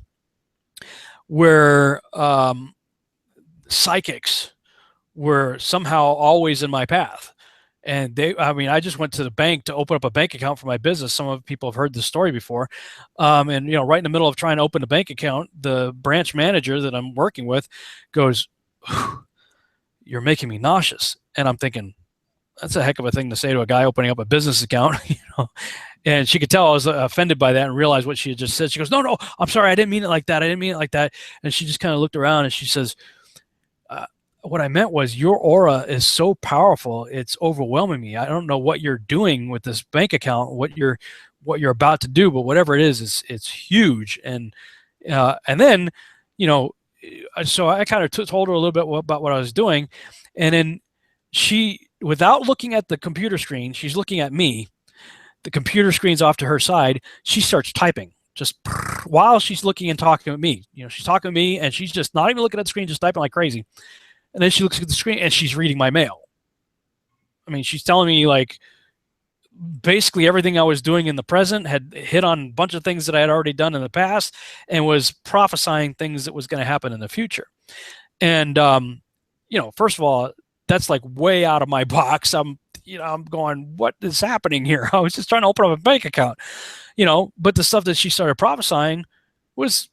where psychics were somehow always in my path. And I just went to the bank to open up a bank account for my business. Some of people have heard this story before. And, right in the middle of trying to open a bank account, the branch manager that I'm working with goes, "You're making me nauseous." And I'm thinking, that's a heck of a thing to say to a guy opening up a business account, And she could tell I was offended by that and realized what she had just said. She goes, no, I'm sorry. I didn't mean it like that. I didn't mean it like that. And she just kind of looked around and she says, what I meant was your aura is so powerful, it's overwhelming me. I don't know what you're doing with this bank account, what you're about to do, but whatever it is, it's huge. And then, you know, so I kind of told her a little bit about what I was doing, and then she, without looking at the computer screen, she's looking at me. The computer screen's off to her side. She starts typing just while she's looking and talking to me. You know, she's talking to me, and she's just not even looking at the screen, just typing like crazy. And then she looks at the screen and she's reading my mail. I mean, she's telling me like basically everything I was doing in the present, had hit on a bunch of things that I had already done in the past, and was prophesying things that was going to happen in the future. And, you know, first of all, that's like way out of my box. I'm going, what is happening here? I was just trying to open up a bank account, you know, but the stuff that she started prophesying was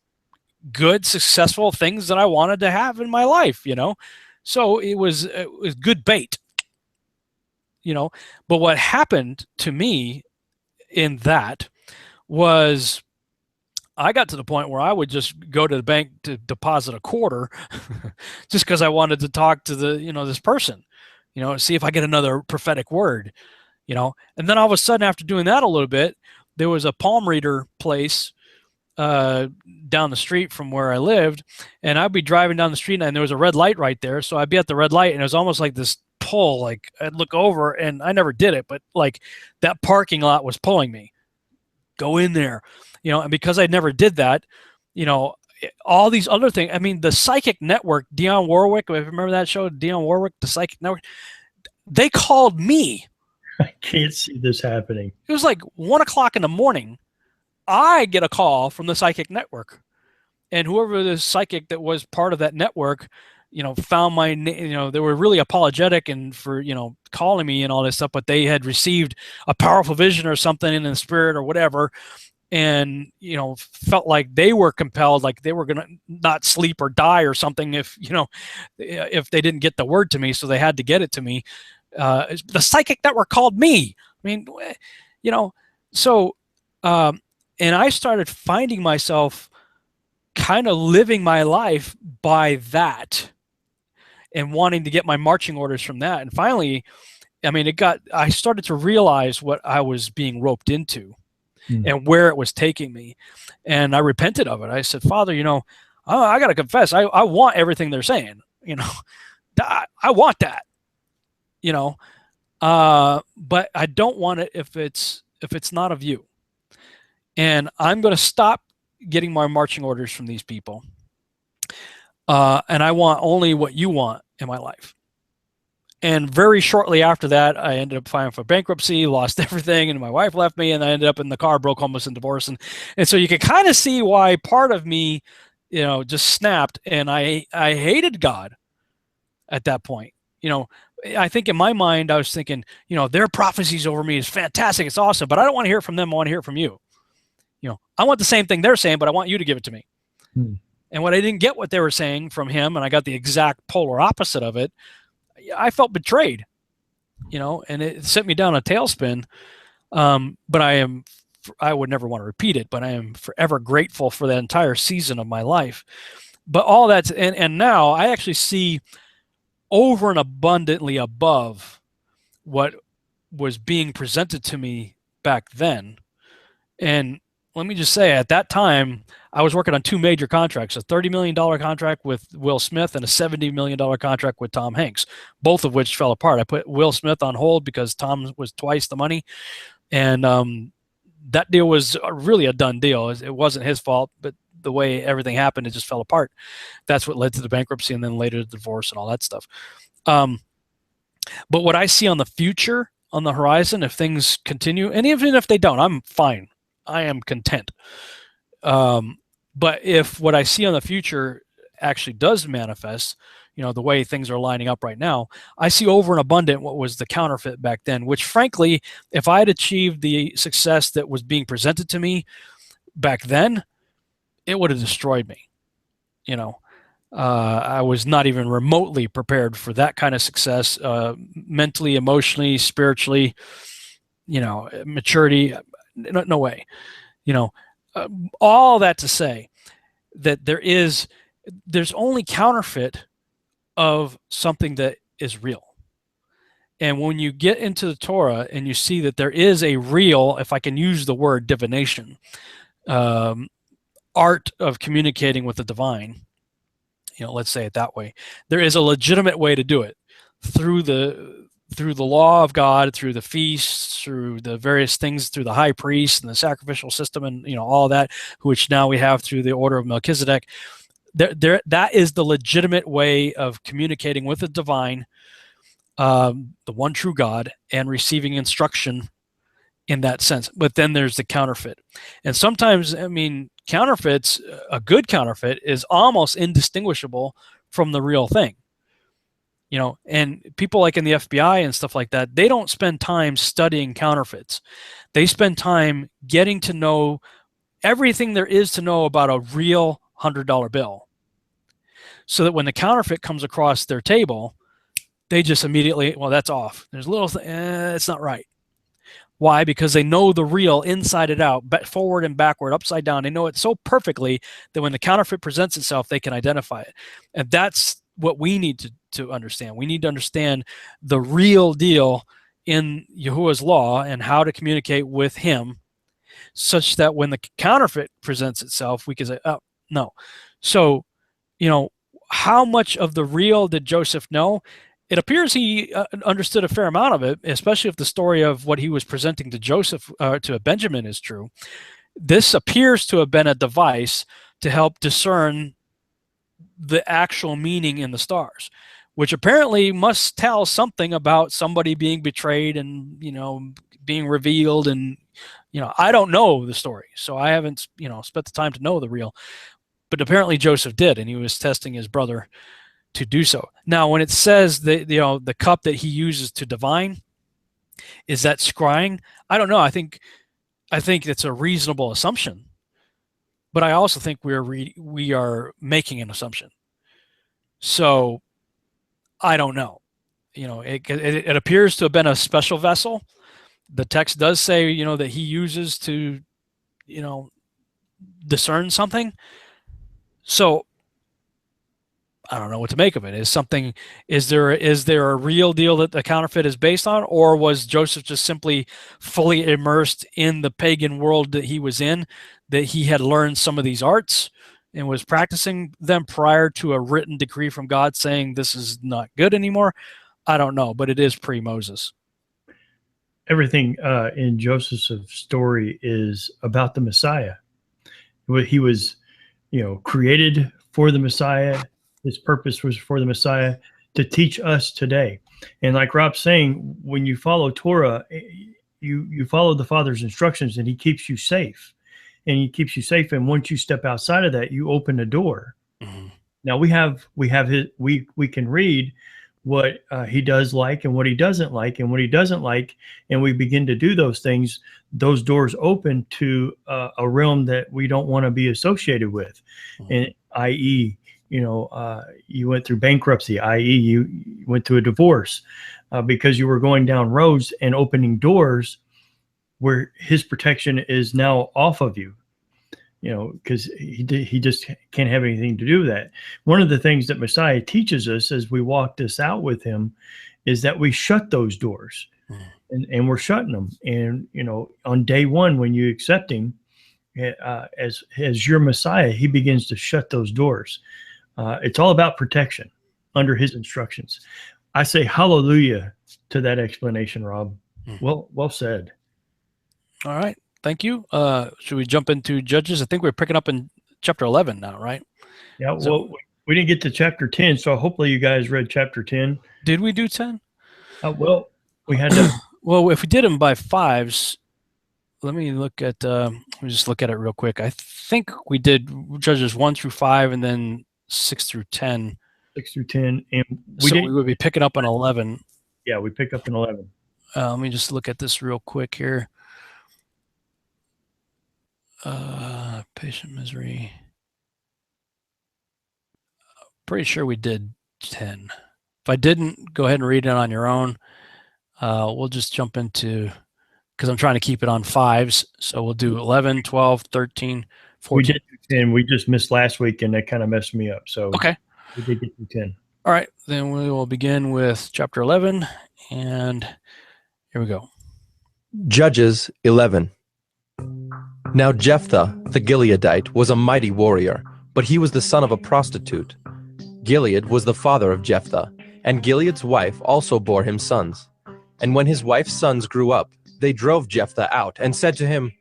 good, successful things that I wanted to have in my life, you know? So it was good bait, you know. But what happened to me in that was I got to the point where I would just go to the bank to deposit a quarter just because I wanted to talk to this person, you know, see if I get another prophetic word, you know. And then all of a sudden, after doing that a little bit, there was a palm reader place down the street from where I lived, and I'd be driving down the street and there was a red light right there. So I'd be at the red light and it was almost like this pull, like I'd look over, and I never did it, but like that parking lot was pulling me, go in there, you know. And because I never did that, you know, all these other things, I mean, the Psychic Network, Dionne Warwick, if you remember that show, Dionne Warwick, the Psychic Network, they called me. I can't see this happening. It was like 1 o'clock in the morning. I get a call from the Psychic Network, and whoever the psychic that was part of that network, you know, found my name. You know, they were really apologetic and for, you know, calling me and all this stuff, but they had received a powerful vision or something in the spirit or whatever, and, you know, felt like they were compelled, like they were going to not sleep or die or something if, you know, if they didn't get the word to me. So they had to get it to me. The Psychic Network called me. I mean, you know, so, and I started finding myself kind of living my life by that and wanting to get my marching orders from that. And finally, I mean, I started to realize what I was being roped into and where it was taking me. And I repented of it. I said, Father, you know, I got to confess, I want everything they're saying, you know, I want that, you know, but I don't want it if it's not of you. And I'm going to stop getting my marching orders from these people. And I want only what you want in my life. And very shortly after that, I ended up filing for bankruptcy, lost everything, and my wife left me, and I ended up in the car, broke, homeless, and divorced. And so you can kind of see why part of me, you know, just snapped, and I hated God at that point. You know, I think in my mind, I was thinking, you know, their prophecies over me is fantastic. It's awesome, but I don't want to hear it from them. I want to hear it from you. You know, I want the same thing they're saying, but I want you to give it to me. And when I didn't get what they were saying from him, and I got the exact polar opposite of it, I felt betrayed, you know, and it sent me down a tailspin. But I would never want to repeat it, but I am forever grateful for that entire season of my life. But all that's, and now I actually see over and abundantly above what was being presented to me back then. And let me just say, at that time, I was working on two major contracts, a $30 million contract with Will Smith and a $70 million contract with Tom Hanks, both of which fell apart. I put Will Smith on hold because Tom was twice the money. And that deal was really a done deal. It wasn't his fault, but the way everything happened, it just fell apart. That's what led to the bankruptcy and then later the divorce and all that stuff. But what I see on the future, on the horizon, if things continue, and even if they don't, I'm fine. I am content. But if what I see on the future actually does manifest, you know, the way things are lining up right now, I see over and abundant what was the counterfeit back then, which frankly, if I had achieved the success that was being presented to me back then, it would have destroyed me. You know, I was not even remotely prepared for that kind of success, mentally, emotionally, spiritually, you know, maturity. No way, you know, all that to say that there's only counterfeit of something that is real. And when you get into the Torah and you see that there is a real, if I can use the word divination, art of communicating with the divine, let's say it that way, there is a legitimate way to do it through the law of God, through the feasts, through the various things, through the high priest and the sacrificial system, and all that, which now we have through the order of Melchizedek. That is the legitimate way of communicating with the divine, the one true God, and receiving instruction in that sense. But then there's the counterfeit. And sometimes, counterfeits, a good counterfeit is almost indistinguishable from the real thing. And people like in the FBI and stuff like that, they don't spend time studying counterfeits. They spend time getting to know everything there is to know about a real $100 bill, so that when the counterfeit comes across their table, they just immediately, well, that's off. There's a little, it's not right. Why? Because they know the real inside and out, forward and backward, upside down. They know it so perfectly that when the counterfeit presents itself, they can identify it. And that's what we need to understand. We need to understand the real deal in Yahuwah's law and how to communicate with him, such that when the counterfeit presents itself, we can say, oh, no. So, how much of the real did Joseph know? It appears he understood a fair amount of it, especially if the story of what he was presenting to Joseph, to Benjamin, is true. This appears to have been a device to help discern the actual meaning in the stars, which apparently must tell something about somebody being betrayed and, being revealed. And, I don't know the story, so I haven't, spent the time to know the real. But apparently Joseph did, and he was testing his brother to do so. Now, when it says that, the cup that he uses to divine, is that scrying? I don't know. I think it's a reasonable assumption, but I also think we are making an assumption. So I don't know. It appears to have been a special vessel. The text does say, that he uses to, discern something. So I don't know what to make of it. Is there a real deal that the counterfeit is based on, or was Joseph just simply fully immersed in the pagan world that he was in, that he had learned some of these arts and was practicing them prior to a written decree from God saying this is not good anymore? I don't know, but it is pre-Moses. Everything in Joseph's story is about the Messiah. He was, created for the Messiah. His purpose was for the Messiah to teach us today. And like Rob's saying, when you follow Torah, you follow the Father's instructions, and he keeps you safe. And he keeps you safe. And once you step outside of that, you open a door. Mm-hmm. Now we can read what he does like and what he doesn't like, and what he doesn't like, and we begin to do those things. Those doors open to a realm that we don't want to be associated with, mm-hmm. And i.e., you went through bankruptcy, i.e., you went through a divorce, because you were going down roads and opening doors where his protection is now off of you, because he just can't have anything to do with that. One of the things that Messiah teaches us as we walk this out with him is that we shut those doors, and we're shutting them. And, on day one, when you accept him as your Messiah, he begins to shut those doors. It's all about protection under his instructions. I say hallelujah to that explanation, Rob. Well said. All right. Thank you. Should we jump into Judges? I think we're picking up in chapter 11 now, right? Yeah. Well, we didn't get to chapter 10, so hopefully you guys read chapter 10. Did we do 10? Well, we had to. Well, if we did them by fives, let me look at. Let me just look at it real quick. I think we did Judges 1 through 5, and then 6 through 10. 6 through 10, and we would be picking up on 11. Yeah, we pick up in 11. Let me just look at this real quick here. Patient misery. Pretty sure we did 10. If I didn't, go ahead and read it on your own. We'll just jump into, because I'm trying to keep it on fives. So we'll do 11, 12, 13, 14. We did do 10. We just missed last week, and that kind of messed me up. So okay. We did get to 10. All right, then we will begin with chapter 11, and here we go. Judges 11. Now Jephthah, the Gileadite, was a mighty warrior, but he was the son of a prostitute. Gilead was the father of Jephthah, and Gilead's wife also bore him sons. And when his wife's sons grew up, they drove Jephthah out and said to him,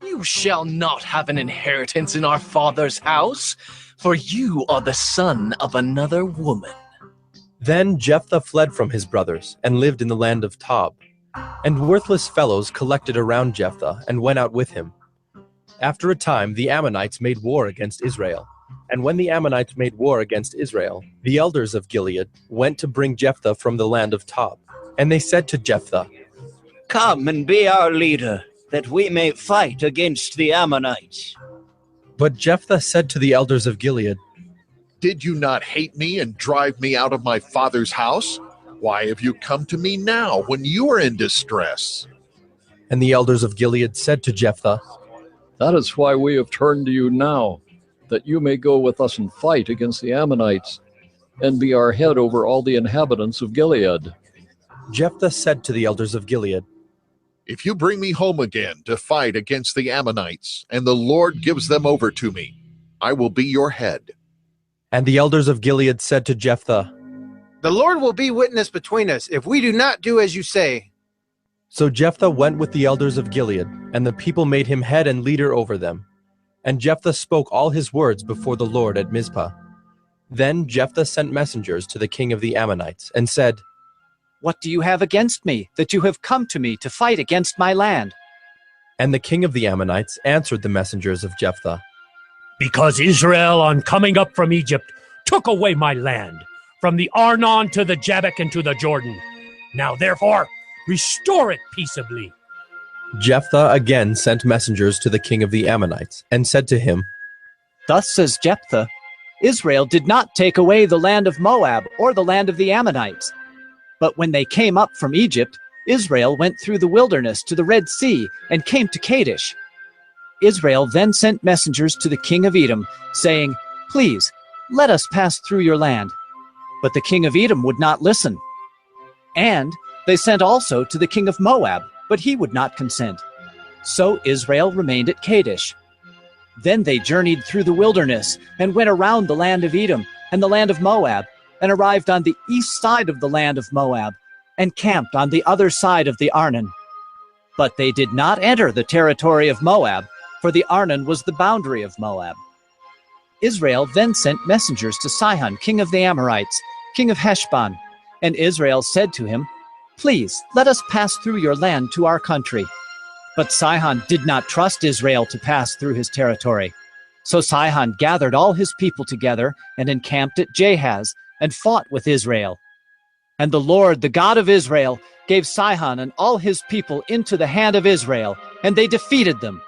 "You shall not have an inheritance in our father's house, for you are the son of another woman." Then Jephthah fled from his brothers and lived in the land of Tob. And worthless fellows collected around Jephthah and went out with him. After a time, the Ammonites made war against Israel. And when the Ammonites made war against Israel, the elders of Gilead went to bring Jephthah from the land of Tob. And they said to Jephthah, "Come and be our leader, that we may fight against the Ammonites." But Jephthah said to the elders of Gilead, "Did you not hate me and drive me out of my father's house? Why have you come to me now when you are in distress?" And the elders of Gilead said to Jephthah, "That is why we have turned to you now, that you may go with us and fight against the Ammonites, and be our head over all the inhabitants of Gilead." Jephthah said to the elders of Gilead, "If you bring me home again to fight against the Ammonites, and the Lord gives them over to me, I will be your head." And the elders of Gilead said to Jephthah, "The Lord will be witness between us if we do not do as you say." So Jephthah went with the elders of Gilead, and the people made him head and leader over them. And Jephthah spoke all his words before the Lord at Mizpah. Then Jephthah sent messengers to the king of the Ammonites, and said, "What do you have against me, that you have come to me to fight against my land?" And the king of the Ammonites answered the messengers of Jephthah, "Because Israel, on coming up from Egypt, took away my land, from the Arnon to the Jabbok and to the Jordan. Now therefore, restore it peaceably." Jephthah again sent messengers to the king of the Ammonites, and said to him, "Thus says Jephthah, Israel did not take away the land of Moab or the land of the Ammonites. But when they came up from Egypt, Israel went through the wilderness to the Red Sea and came to Kadesh. Israel then sent messengers to the king of Edom, saying, 'Please, let us pass through your land.' But the king of Edom would not listen. And they sent also to the king of Moab, but he would not consent. So Israel remained at Kadesh. Then they journeyed through the wilderness and went around the land of Edom and the land of Moab, and arrived on the east side of the land of Moab, and camped on the other side of the Arnon. But they did not enter the territory of Moab, for the Arnon was the boundary of Moab. Israel then sent messengers to Sihon, king of the Amorites, king of Heshbon, and Israel said to him, 'Please, let us pass through your land to our country.' But Sihon did not trust Israel to pass through his territory. So Sihon gathered all his people together and encamped at Jahaz, and fought with Israel. And the Lord, the God of Israel, gave Sihon and all his people into the hand of Israel, and they defeated them.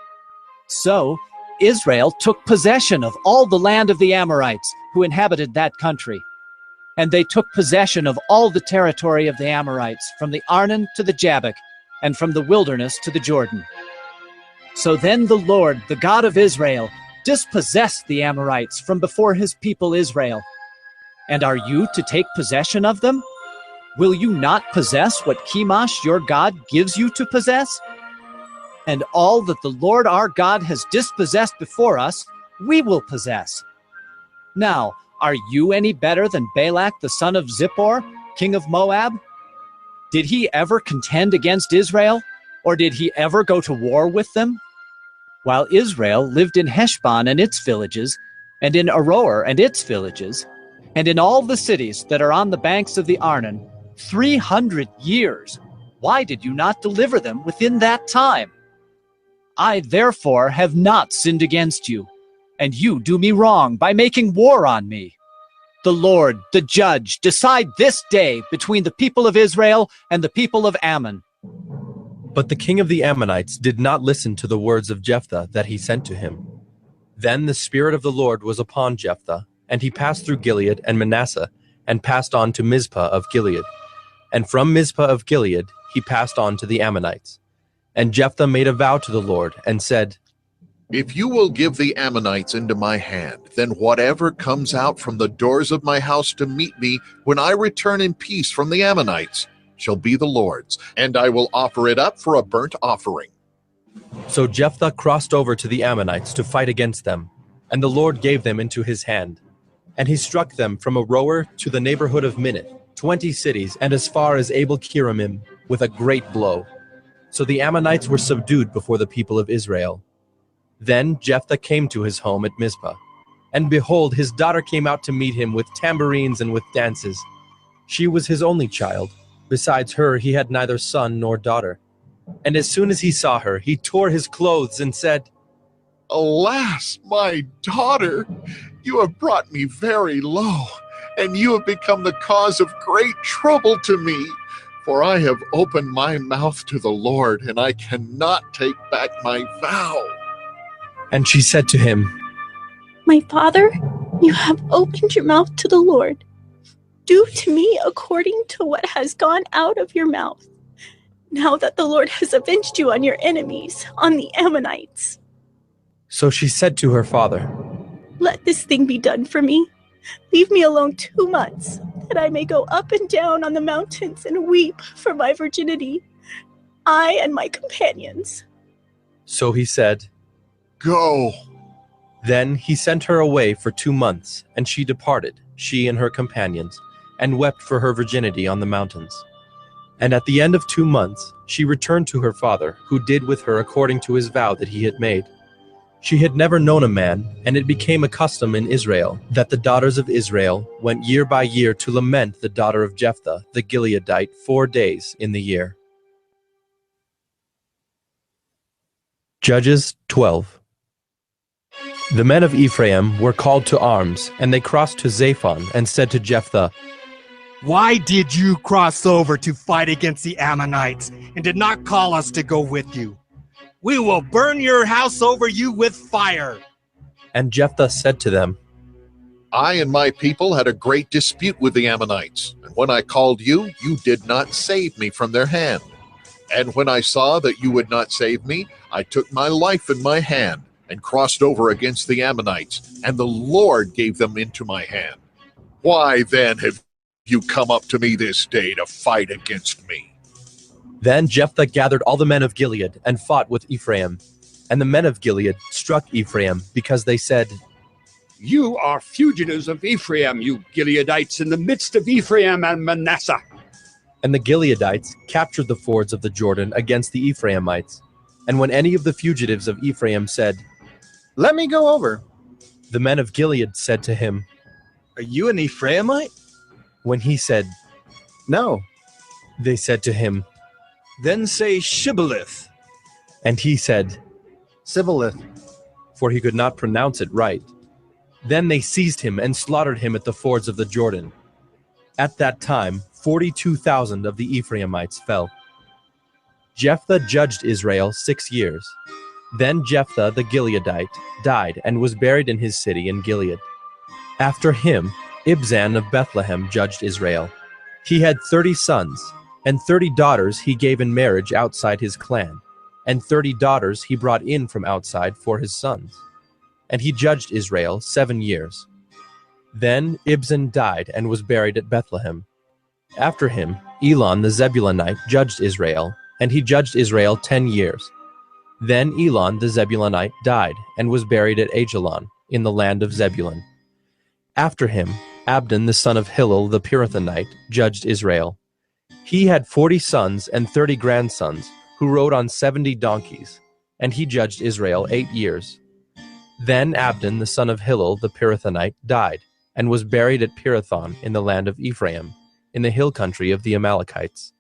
So Israel took possession of all the land of the Amorites who inhabited that country. And they took possession of all the territory of the Amorites, from the Arnon to the Jabbok, and from the wilderness to the Jordan. So then the Lord, the God of Israel, dispossessed the Amorites from before his people Israel. And are you to take possession of them? Will you not possess what Chemosh your God gives you to possess? And all that the Lord our God has dispossessed before us, we will possess. Now, are you any better than Balak the son of Zippor, king of Moab? Did he ever contend against Israel, or did he ever go to war with them? While Israel lived in Heshbon and its villages, and in Aroer and its villages, and in all the cities that are on the banks of the Arnon, 300 years. Why did you not deliver them within that time? I therefore have not sinned against you, and you do me wrong by making war on me. The Lord, the judge, decide this day between the people of Israel and the people of Ammon." But the king of the Ammonites did not listen to the words of Jephthah that he sent to him. Then the Spirit of the Lord was upon Jephthah, and he passed through Gilead and Manasseh, and passed on to Mizpah of Gilead. And from Mizpah of Gilead he passed on to the Ammonites. And Jephthah made a vow to the Lord, and said, If you will give the Ammonites into my hand, then whatever comes out from the doors of my house to meet me when I return in peace from the Ammonites shall be the Lord's, and I will offer it up for a burnt offering. So Jephthah crossed over to the Ammonites to fight against them, and the Lord gave them into his hand. And he struck them from Aroer to the neighborhood of Minnith, 20 cities, and as far as Abel-Keramim, with a great blow. So the Ammonites were subdued before the people of Israel. Then Jephthah came to his home at Mizpah. And behold, his daughter came out to meet him with tambourines and with dances. She was his only child. Besides her, he had neither son nor daughter. And as soon as he saw her, he tore his clothes and said, Alas, my daughter, you have brought me very low, and you have become the cause of great trouble to me. For I have opened my mouth to the Lord, and I cannot take back my vow. And she said to him, My father, you have opened your mouth to the Lord. Do to me according to what has gone out of your mouth, now that the Lord has avenged you on your enemies, on the Ammonites. So she said to her father, Let this thing be done for me. Leave me alone 2 months, that I may go up and down on the mountains and weep for my virginity, I and my companions. So he said, Go. Then he sent her away for 2 months, and she departed, she and her companions, and wept for her virginity on the mountains. And at the end of 2 months, she returned to her father, who did with her according to his vow that he had made. She had never known a man, and it became a custom in Israel that the daughters of Israel went year by year to lament the daughter of Jephthah, the Gileadite, 4 days in the year. Judges 12. The men of Ephraim were called to arms, and they crossed to Zaphon and said to Jephthah, Why did you cross over to fight against the Ammonites and did not call us to go with you? We will burn your house over you with fire. And Jephthah said to them, I and my people had a great dispute with the Ammonites, and when I called you, you did not save me from their hand. And when I saw that you would not save me, I took my life in my hand and crossed over against the Ammonites, and the Lord gave them into my hand. Why then have you come up to me this day to fight against me? Then Jephthah gathered all the men of Gilead and fought with Ephraim. And the men of Gilead struck Ephraim because they said, You are fugitives of Ephraim, you Gileadites, in the midst of Ephraim and Manasseh. And the Gileadites captured the fords of the Jordan against the Ephraimites. And when any of the fugitives of Ephraim said, Let me go over, the men of Gilead said to him, Are you an Ephraimite? When he said, No. They said to him, Then say Shibboleth. And he said, Sibboleth, for he could not pronounce it right. Then they seized him and slaughtered him at the fords of the Jordan. At that time, 42,000 of the Ephraimites fell. Jephthah judged Israel 6 years. Then Jephthah the Gileadite died and was buried in his city in Gilead. After him, Ibzan of Bethlehem judged Israel. He had 30 sons, and 30 daughters he gave in marriage outside his clan, and 30 daughters he brought in from outside for his sons. And he judged Israel 7 years. Then Ibzan died and was buried at Bethlehem. After him, Elon the Zebulunite judged Israel, and he judged Israel 10 years. Then Elon the Zebulunite died and was buried at Ajalon in the land of Zebulun. After him, Abdon the son of Hillel the Pirathonite judged Israel. He had 40 sons and 30 grandsons who rode on 70 donkeys, and he judged Israel 8 years. Then Abdon the son of Hillel the Pirathonite died and was buried at Pirathon in the land of Ephraim, in the hill country of the Amalekites.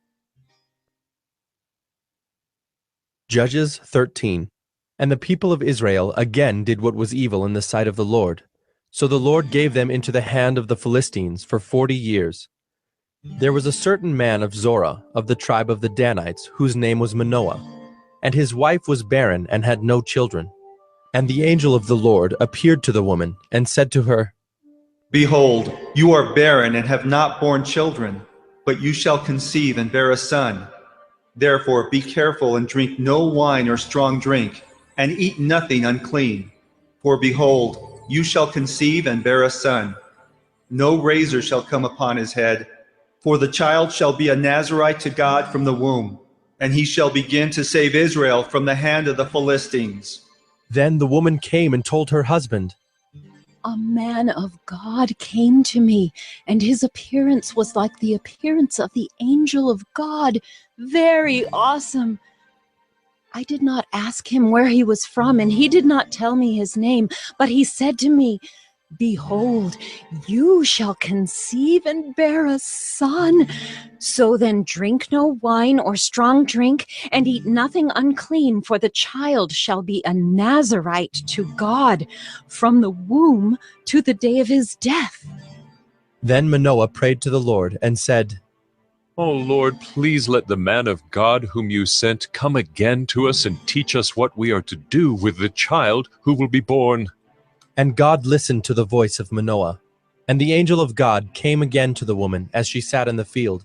Judges 13. And the people of Israel again did what was evil in the sight of the Lord. So the Lord gave them into the hand of the Philistines for 40 years. There was a certain man of Zorah, of the tribe of the Danites, whose name was Manoah, and his wife was barren and had no children. And the angel of the Lord appeared to the woman and said to her, Behold, you are barren and have not borne children, but you shall conceive and bear a son. Therefore be careful and drink no wine or strong drink, and eat nothing unclean. For behold, you shall conceive and bear a son. No razor shall come upon his head, for the child shall be a Nazirite to God from the womb, and he shall begin to save Israel from the hand of the Philistines. Then the woman came and told her husband, A man of God came to me, and his appearance was like the appearance of the angel of God, very awesome. I did not ask him where he was from, and he did not tell me his name, but he said to me, Behold, you shall conceive and bear a son. So then drink no wine or strong drink, and eat nothing unclean, for the child shall be a Nazirite to God from the womb to the day of his death. Then Manoah prayed to the Lord and said, O Lord, please let the man of God whom you sent come again to us and teach us what we are to do with the child who will be born. And God listened to the voice of Manoah. And the angel of God came again to the woman as she sat in the field.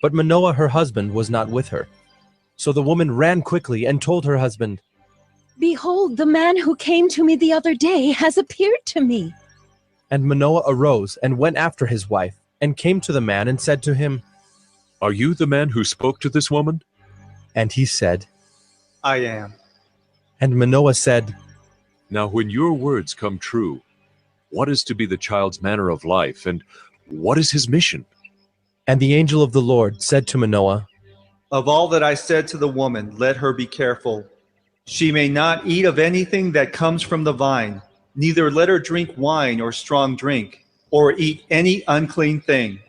But Manoah, her husband, was not with her. So the woman ran quickly and told her husband, Behold, the man who came to me the other day has appeared to me. And Manoah arose and went after his wife, and came to the man and said to him, Are you the man who spoke to this woman? And he said, I am. And Manoah said, Now when your words come true, what is to be the child's manner of life, and what is his mission? And the angel of the Lord said to Manoah, Of all that I said to the woman, let her be careful. She may not eat of anything that comes from the vine, neither let her drink wine or strong drink, or eat any unclean thing.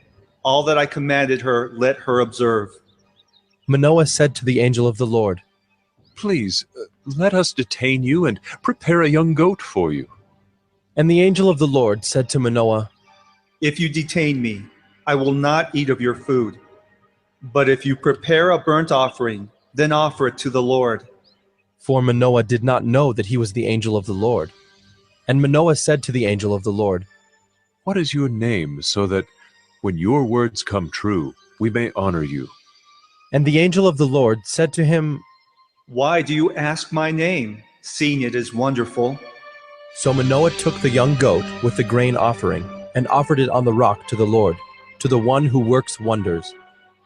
All that I commanded her, let her observe. Manoah said to the angel of the Lord, Please, let us detain you and prepare a young goat for you. And the angel of the Lord said to Manoah, If you detain me, I will not eat of your food. But if you prepare a burnt offering, then offer it to the Lord. For Manoah did not know that he was the angel of the Lord. And Manoah said to the angel of the Lord, What is your name, so that when your words come true, we may honor you? And the angel of the Lord said to him, Why do you ask my name, seeing it is wonderful? So Manoah took the young goat with the grain offering, and offered it on the rock to the Lord, to the one who works wonders.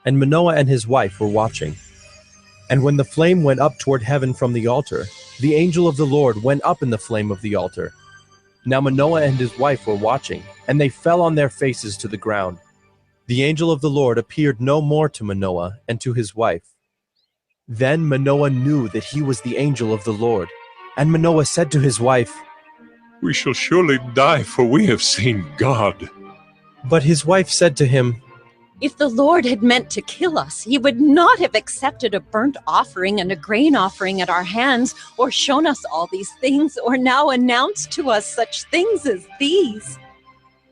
And Manoah and his wife were watching. And when the flame went up toward heaven from the altar, the angel of the Lord went up in the flame of the altar. Now Manoah and his wife were watching, and they fell on their faces to the ground. The angel of the Lord appeared no more to Manoah and to his wife. Then Manoah knew that he was the angel of the Lord. And Manoah said to his wife, We shall surely die, for we have seen God. But his wife said to him, If the Lord had meant to kill us, he would not have accepted a burnt offering and a grain offering at our hands, or shown us all these things, or now announced to us such things as these.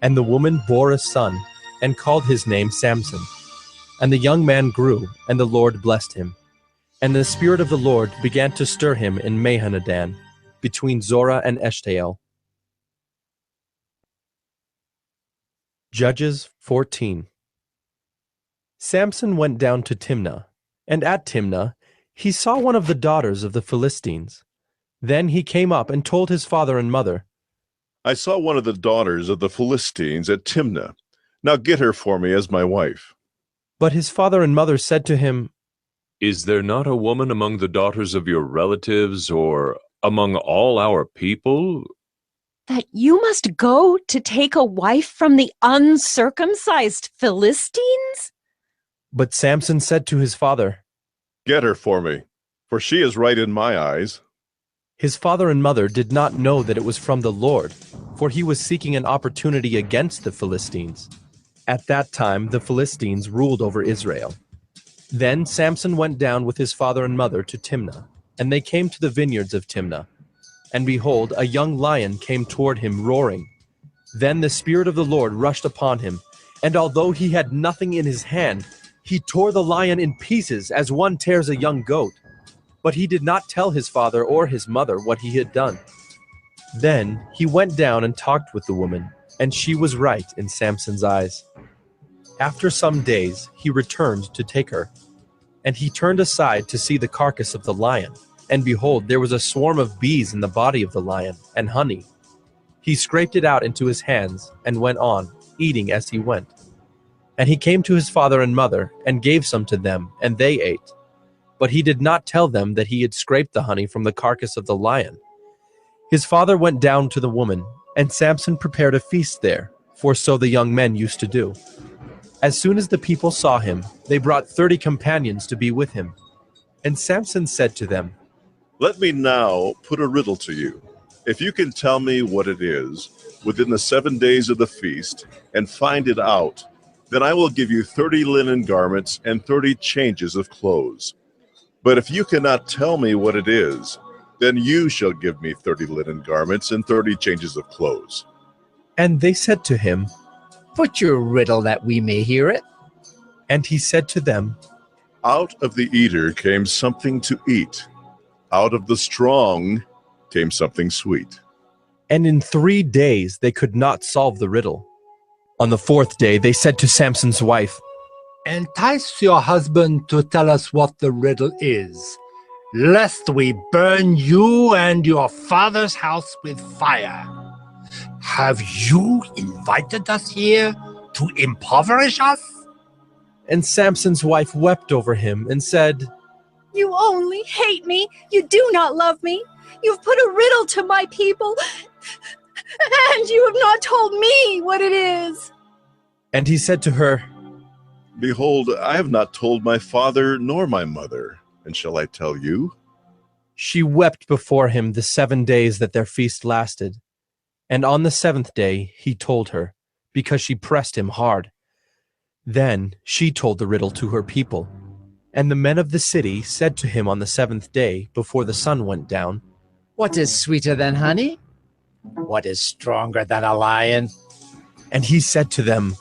And the woman bore a son, and called his name Samson. And the young man grew, and the Lord blessed him. And the Spirit of the Lord began to stir him in Mahanadan, between Zorah and Eshtael. Judges 14. Samson went down to Timnah, and at Timnah he saw one of the daughters of the Philistines. Then he came up and told his father and mother, I saw one of the daughters of the Philistines at Timnah. Now get her for me as my wife. But his father and mother said to him, Is there not a woman among the daughters of your relatives, or among all our people? That you must go to take a wife from the uncircumcised Philistines? But Samson said to his father, Get her for me, for she is right in my eyes. His father and mother did not know that it was from the Lord, for he was seeking an opportunity against the Philistines. At that time the Philistines ruled over Israel. Then Samson went down with his father and mother to Timnah, and they came to the vineyards of Timnah. And behold, a young lion came toward him roaring. Then the Spirit of the Lord rushed upon him, and although he had nothing in his hand, he tore the lion in pieces as one tears a young goat. But he did not tell his father or his mother what he had done. Then he went down and talked with the woman, and she was right in Samson's eyes. After some days he returned to take her, and he turned aside to see the carcass of the lion, and behold, there was a swarm of bees in the body of the lion, and honey. He scraped it out into his hands, and went on, eating as he went. And he came to his father and mother, and gave some to them, and they ate. But he did not tell them that he had scraped the honey from the carcass of the lion. His father went down to the woman, and Samson prepared a feast there, for so the young men used to do. As soon as the people saw him, they brought 30 companions to be with him. And Samson said to them, Let me now put a riddle to you. If you can tell me what it is within the 7 days of the feast and find it out, then I will give you 30 linen garments and 30 changes of clothes. But if you cannot tell me what it is, then you shall give me 30 linen garments and 30 changes of clothes. And they said to him, Put your riddle that we may hear it. And he said to them, Out of the eater came something to eat. Out of the strong came something sweet. And in 3 days they could not solve the riddle. On the 4th day they said to Samson's wife, Entice your husband to tell us what the riddle is, lest we burn you and your father's house with fire. Have you invited us here to impoverish us? And Samson's wife wept over him and said, You only hate me. You do not love me. You've put a riddle to my people, and you have not told me what it is. And he said to her, Behold, I have not told my father nor my mother, and shall I tell you? She wept before him the 7 days that their feast lasted. And on the 7th day he told her, because she pressed him hard. Then she told the riddle to her people. And the men of the city said to him on the 7th day, before the sun went down, What is sweeter than honey? What is stronger than a lion? And he said to them,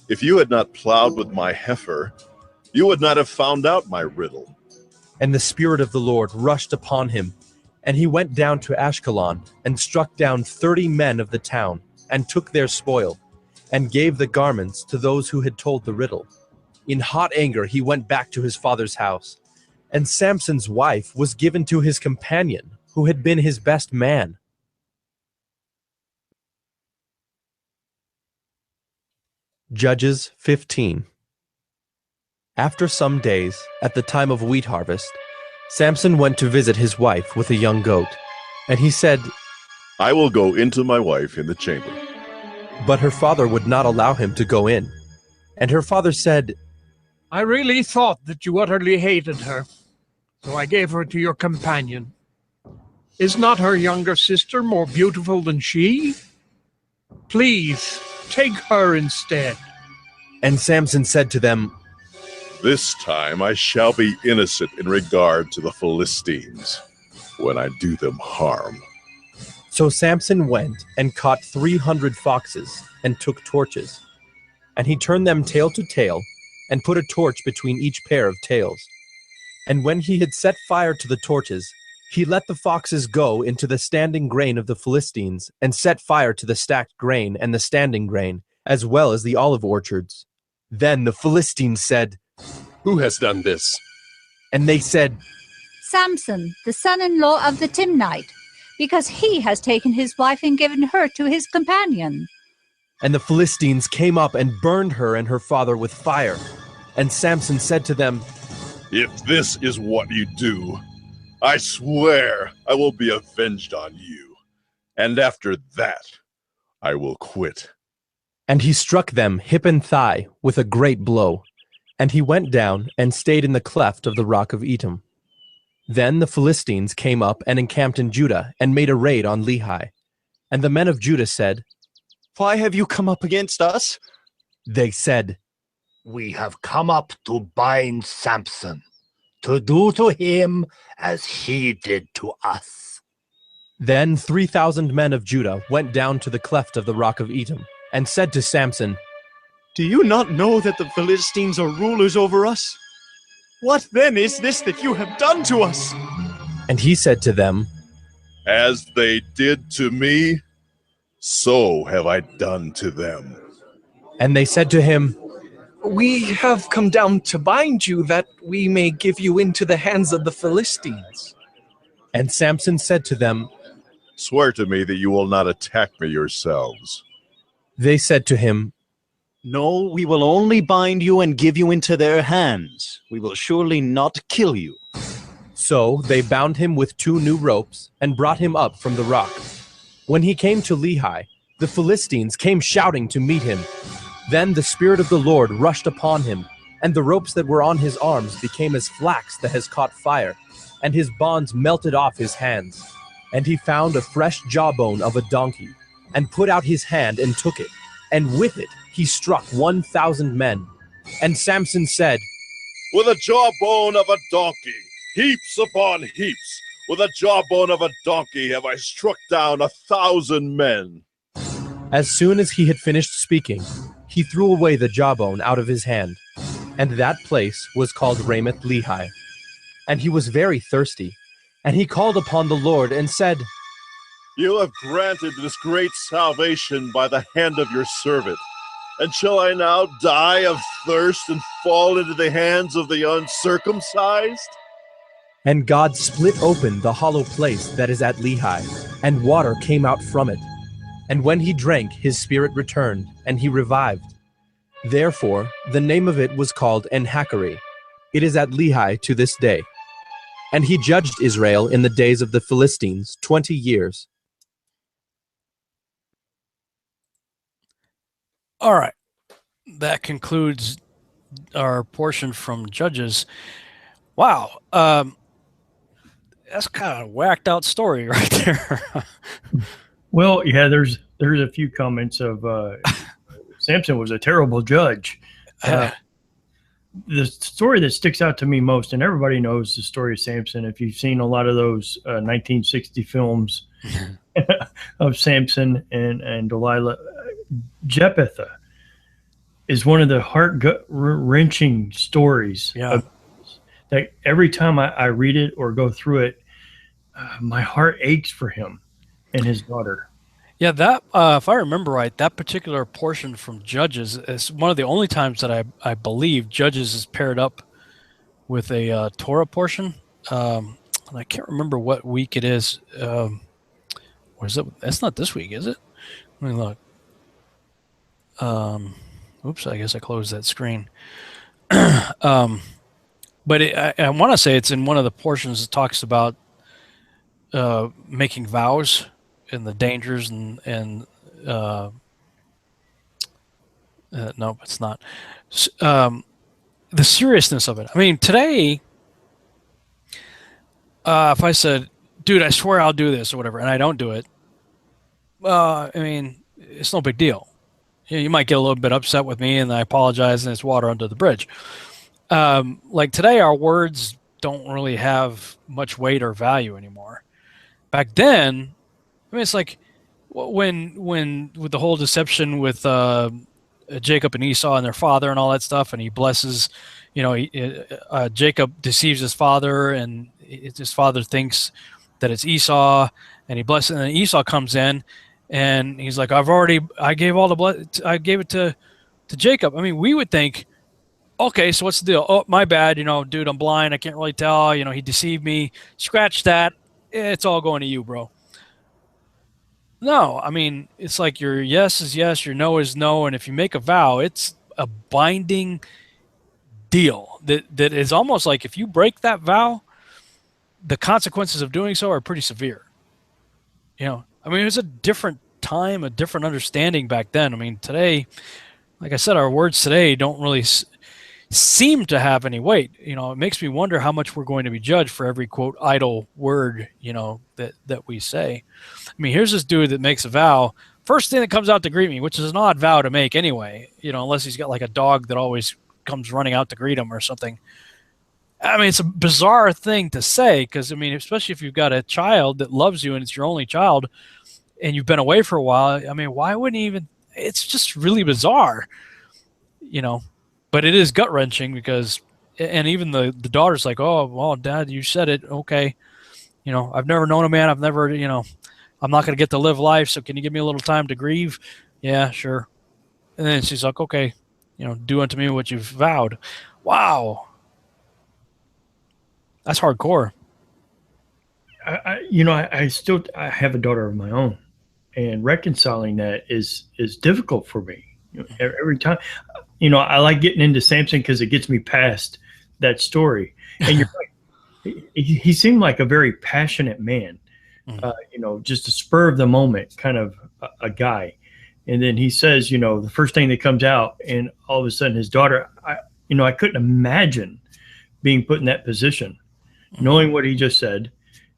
If you had not plowed with my heifer, you would not have found out my riddle. And the Spirit of the Lord rushed upon him, and he went down to Ashkelon, and struck down 30 men of the town, and took their spoil, and gave the garments to those who had told the riddle. In hot anger he went back to his father's house, and Samson's wife was given to his companion, who had been his best man. Judges 15. After some days, at the time of wheat harvest, Samson went to visit his wife with a young goat, and he said, I will go into my wife in the chamber. But her father would not allow him to go in. And her father said, I really thought that you utterly hated her, so I gave her to your companion. Is not her younger sister more beautiful than she? Please, take her instead. And Samson said to them, This time I shall be innocent in regard to the Philistines, when I do them harm. So Samson went and caught 300 foxes, and took torches. And he turned them tail to tail, and put a torch between each pair of tails. And when he had set fire to the torches, he let the foxes go into the standing grain of the Philistines, and set fire to the stacked grain and the standing grain, as well as the olive orchards. Then the Philistines said, Who has done this? And they said, Samson, the son-in-law of the Timnite, because he has taken his wife and given her to his companion. And the Philistines came up and burned her and her father with fire. And Samson said to them, If this is what you do, I swear I will be avenged on you. And after that, I will quit. And he struck them hip and thigh with a great blow. And he went down and stayed in the cleft of the rock of Etam. Then the Philistines came up and encamped in Judah and made a raid on Lehi. And the men of Judah said, Why have you come up against us? They said, We have come up to bind Samson, to do to him as he did to us. Then 3,000 men of Judah went down to the cleft of the rock of Etam, and said to Samson, Do you not know that the Philistines are rulers over us? What then is this that you have done to us? And he said to them, As they did to me, so have I done to them. And they said to him, We have come down to bind you, that we may give you into the hands of the Philistines. And Samson said to them, Swear to me that you will not attack me yourselves. They said to him, No, we will only bind you and give you into their hands. We will surely not kill you. So they bound him with 2 new ropes and brought him up from the rock. When he came to Lehi, the Philistines came shouting to meet him. Then the Spirit of the Lord rushed upon him, and the ropes that were on his arms became as flax that has caught fire, and his bonds melted off his hands. And he found a fresh jawbone of a donkey, and put out his hand and took it, and with it he struck 1,000 men. And Samson said, With a jawbone of a donkey, heaps upon heaps, with a jawbone of a donkey have I struck down 1,000 men. As soon as he had finished speaking, he threw away the jawbone out of his hand, and that place was called Ramoth Lehi. And he was very thirsty, and he called upon the Lord and said, You have granted this great salvation by the hand of your servant. And shall I now die of thirst and fall into the hands of the uncircumcised? And God split open the hollow place that is at Lehi, and water came out from it. And when he drank, his spirit returned, and he revived. Therefore, the name of it was called Antikythera. It is at Lehi to this day. And he judged Israel in the days of the Philistines 20 years. All right. That concludes our portion from Judges. Wow. That's kind of a whacked out story right there. Well, yeah, there's a few comments of Samson was a terrible judge. The story that sticks out to me most, and everybody knows the story of Samson, if you've seen a lot of those 1960 films of Samson and Delilah, Jephthah is one of the heart-wrenching stories. Yeah. That every time I read it or go through it, my heart aches for him and his daughter. Yeah, that if I remember right, that particular portion from Judges is one of the only times that I believe Judges is paired up with a Torah portion. And I can't remember what week it is. Where's it? That's not this week, is it? Let me look. Oops, I guess I closed that screen. But I want to say it's in one of the portions that talks about making vows and the dangers and no, it's not. The seriousness of it. I mean, today, if I said, dude, I swear I'll do this or whatever, and I don't do it, I mean, it's no big deal. You might get a little bit upset with me, and I apologize, and it's water under the bridge. Like today, our words don't really have much weight or value anymore. Back then, I mean, it's like when with the whole deception with Jacob and Esau and their father and all that stuff, and he blesses, Jacob deceives his father, and his father thinks that it's Esau, and he blesses, and then Esau comes in, and he's like, I gave it to Jacob. I mean, we would think, okay, so what's the deal? Oh, my bad, dude, I'm blind, I can't really tell, he deceived me. Scratch that. It's all going to you, bro. No, I mean, it's like your yes is yes, your no is no, and if you make a vow, it's a binding deal that is almost like if you break that vow, the consequences of doing so are pretty severe. I mean, it was a different time, a different understanding back then. I mean, today, like I said, our words today don't really seem to have any weight. It makes me wonder how much we're going to be judged for every quote idle word, that we say. I mean, here's this dude that makes a vow. First thing that comes out to greet me, which is an odd vow to make anyway, unless he's got like a dog that always comes running out to greet him or something. I mean, it's a bizarre thing to say because, I mean, especially if you've got a child that loves you and it's your only child and you've been away for a while, I mean, why wouldn't he even? It's just really bizarre, But it is gut-wrenching because, and even the daughter's like, oh, well, Dad, you said it. Okay. I've never known a man. I've never, I'm not going to get to live life. So can you give me a little time to grieve? Yeah, sure. And then she's like, okay, do unto me what you've vowed. Wow. That's hardcore. I have a daughter of my own, and reconciling that is difficult for me. Every time, I like getting into Samson because it gets me past that story. And you're right, he seemed like a very passionate man, just a spur of the moment kind of a guy. And then he says, the first thing that comes out, and all of a sudden his daughter, I couldn't imagine being put in that position, knowing what he just said,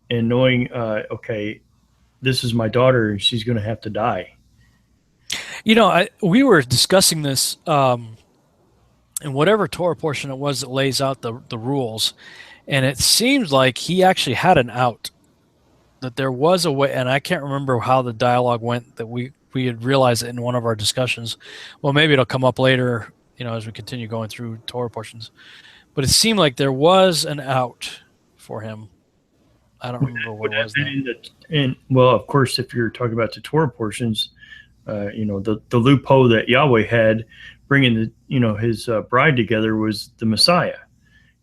and knowing, okay, this is my daughter, and she's going to have to die. We were discussing this in whatever Torah portion it was that lays out the rules, and it seems like he actually had an out, that there was a way, and I can't remember how the dialogue went, that we had realized it in one of our discussions. Well, maybe it'll come up later, as we continue going through Torah portions. But it seemed like there was an out for him. I don't remember what it was. Well, of course, if you're talking about the Torah portions, the loophole that Yahweh had bringing his bride together was the Messiah.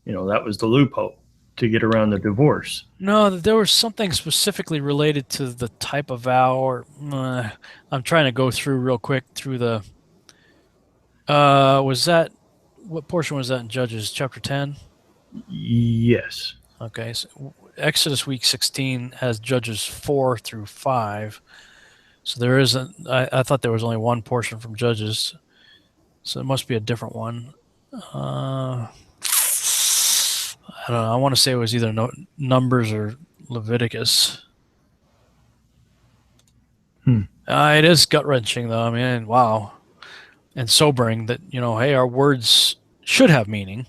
That was the loophole to get around the divorce. No, there was something specifically related to the type of vow, or I'm trying to go through real quick through the. What portion was that in Judges chapter 10? Yes. Okay, so Exodus week 16 has Judges 4 through 5. So there isn't. I thought there was only one portion from Judges, so it must be a different one. I don't know. I want to say it was either Numbers or Leviticus. It is gut-wrenching, though. I mean, wow. And sobering that, hey, our words should have meaning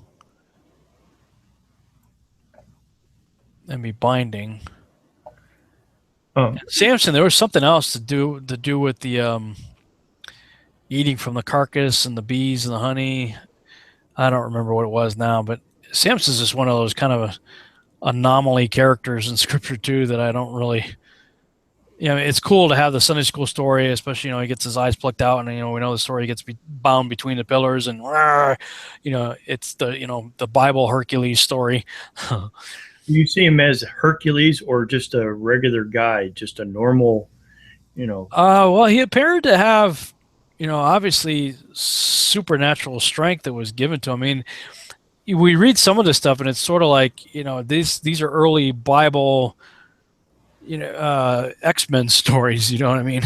and be binding. Samson, there was something else to do with the eating from the carcass and the bees and the honey. I don't remember what it was now, but Samson's just one of those kind of anomaly characters in Scripture too that I don't really. It's cool to have the Sunday school story, especially he gets his eyes plucked out, and we know the story, he gets bound between the pillars, and it's the Bible Hercules story. Do you see him as Hercules or just a regular guy, just a normal, Well, he appeared to have, obviously supernatural strength that was given to him. I mean, we read some of this stuff, and it's sort of like, these are early Bible, X-Men stories. You know what I mean?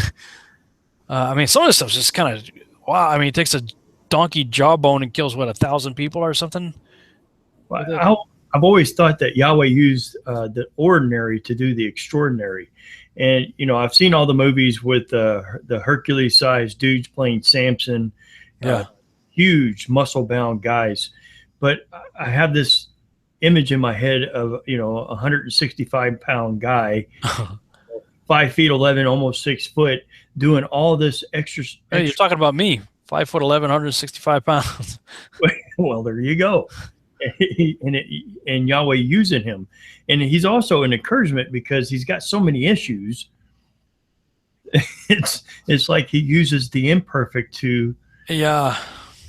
Some of this stuff's just kind of wow. I mean, it takes a donkey jawbone and kills 1,000 people or something. Well, I've always thought that Yahweh used the ordinary to do the extraordinary. And, I've seen all the movies with the Hercules-sized dudes playing Samson, huge muscle-bound guys. But I have this image in my head of, a 165-pound guy, 5'11", almost 6 foot, doing all this extra. Hey, you're talking about me, 5'11", 165 pounds. Well, there you go. And Yahweh using him, and he's also an encouragement because he's got so many issues. It's like he uses the imperfect to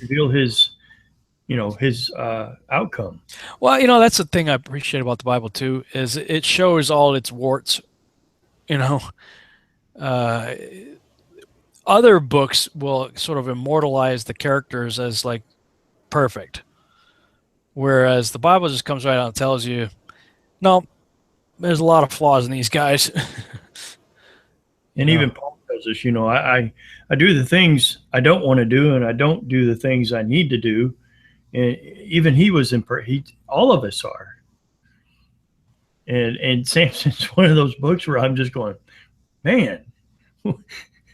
reveal his outcome. Well, that's the thing I appreciate about the Bible too, is it shows all its warts. Other books will sort of immortalize the characters as like perfect. Whereas the Bible just comes right out and tells you, no, there's a lot of flaws in these guys. And even Paul tells us, I do the things I don't want to do, and I don't do the things I need to do. And even he was all of us are. And Samson's one of those books where I'm just going, man,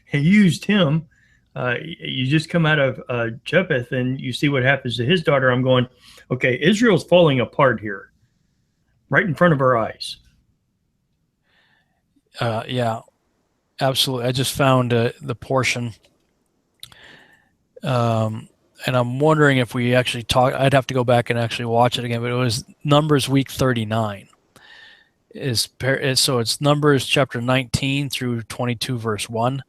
he used him. You just come out of Japheth and you see what happens to his daughter. I'm going, okay, Israel's falling apart here, right in front of our eyes. Yeah, absolutely. I just found the portion, and I'm wondering if we actually talk. I'd have to go back and actually watch it again. But it was Numbers week 39. So it's Numbers chapter 19 through 22 verse 1.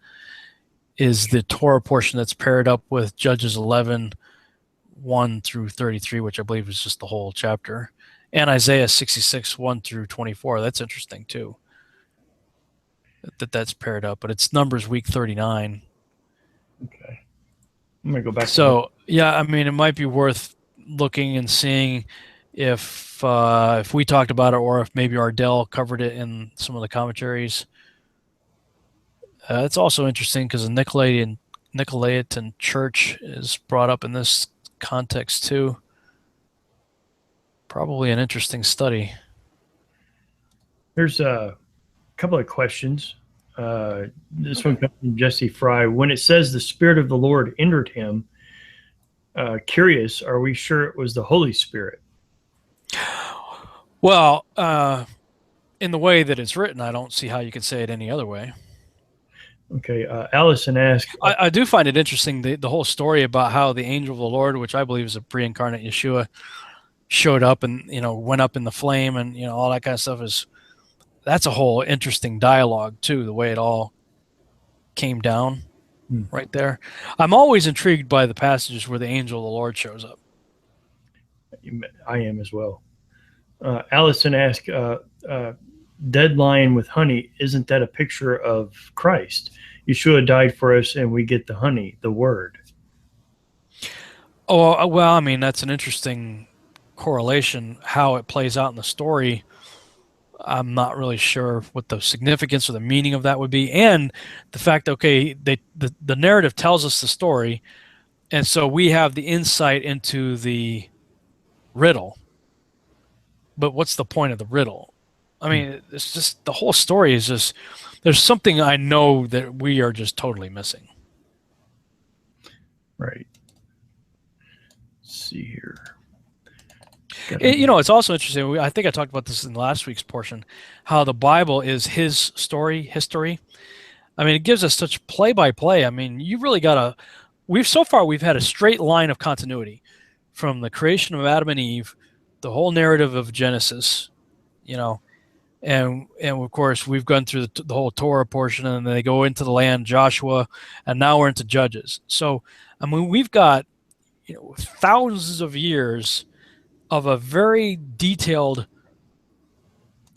Is the Torah portion that's paired up with Judges 11, 1 through 33, which I believe is just the whole chapter, and Isaiah 66, 1 through 24. That's interesting too. That's paired up, but it's Numbers week 39. Okay. I'm going to go back. So, yeah, I mean, it might be worth looking and seeing if we talked about it, or if maybe Ardell covered it in some of the commentaries. It's also interesting because the Nicolaitan Church is brought up in this context too. Probably an interesting study. There's a couple of questions. This one comes from Jesse Fry. When it says the Spirit of the Lord entered him, curious, are we sure it was the Holy Spirit? Well, in the way that it's written, I don't see how you could say it any other way. Okay, Allison asked... I do find it interesting, the whole story about how the angel of the Lord, which I believe is a pre-incarnate Yeshua, showed up and, went up in the flame and, all that kind of stuff that's a whole interesting dialogue too, the way it all came down right there. I'm always intrigued by the passages where the angel of the Lord shows up. I am as well. Allison asked, dead lion with honey, isn't that a picture of Christ? Yeshua died for us and we get the honey, the word. Oh, well, I mean, that's an interesting correlation, how it plays out in the story. I'm not really sure what the significance or the meaning of that would be. And the fact, okay, the narrative tells us the story, and so we have the insight into the riddle. But what's the point of the riddle? I mean, it's just, the whole story is just, there's something I know that we are just totally missing. Right. Let's see here. It's also interesting. I think I talked about this in last week's portion, how the Bible is his story, history. I mean, it gives us such play-by-play. I mean, you really got to, we've had a straight line of continuity from the creation of Adam and Eve, the whole narrative of Genesis, and of course we've gone through the whole Torah portion, and then they go into the land, Joshua, and now we're into Judges. So, I mean, we've got, thousands of years of a very detailed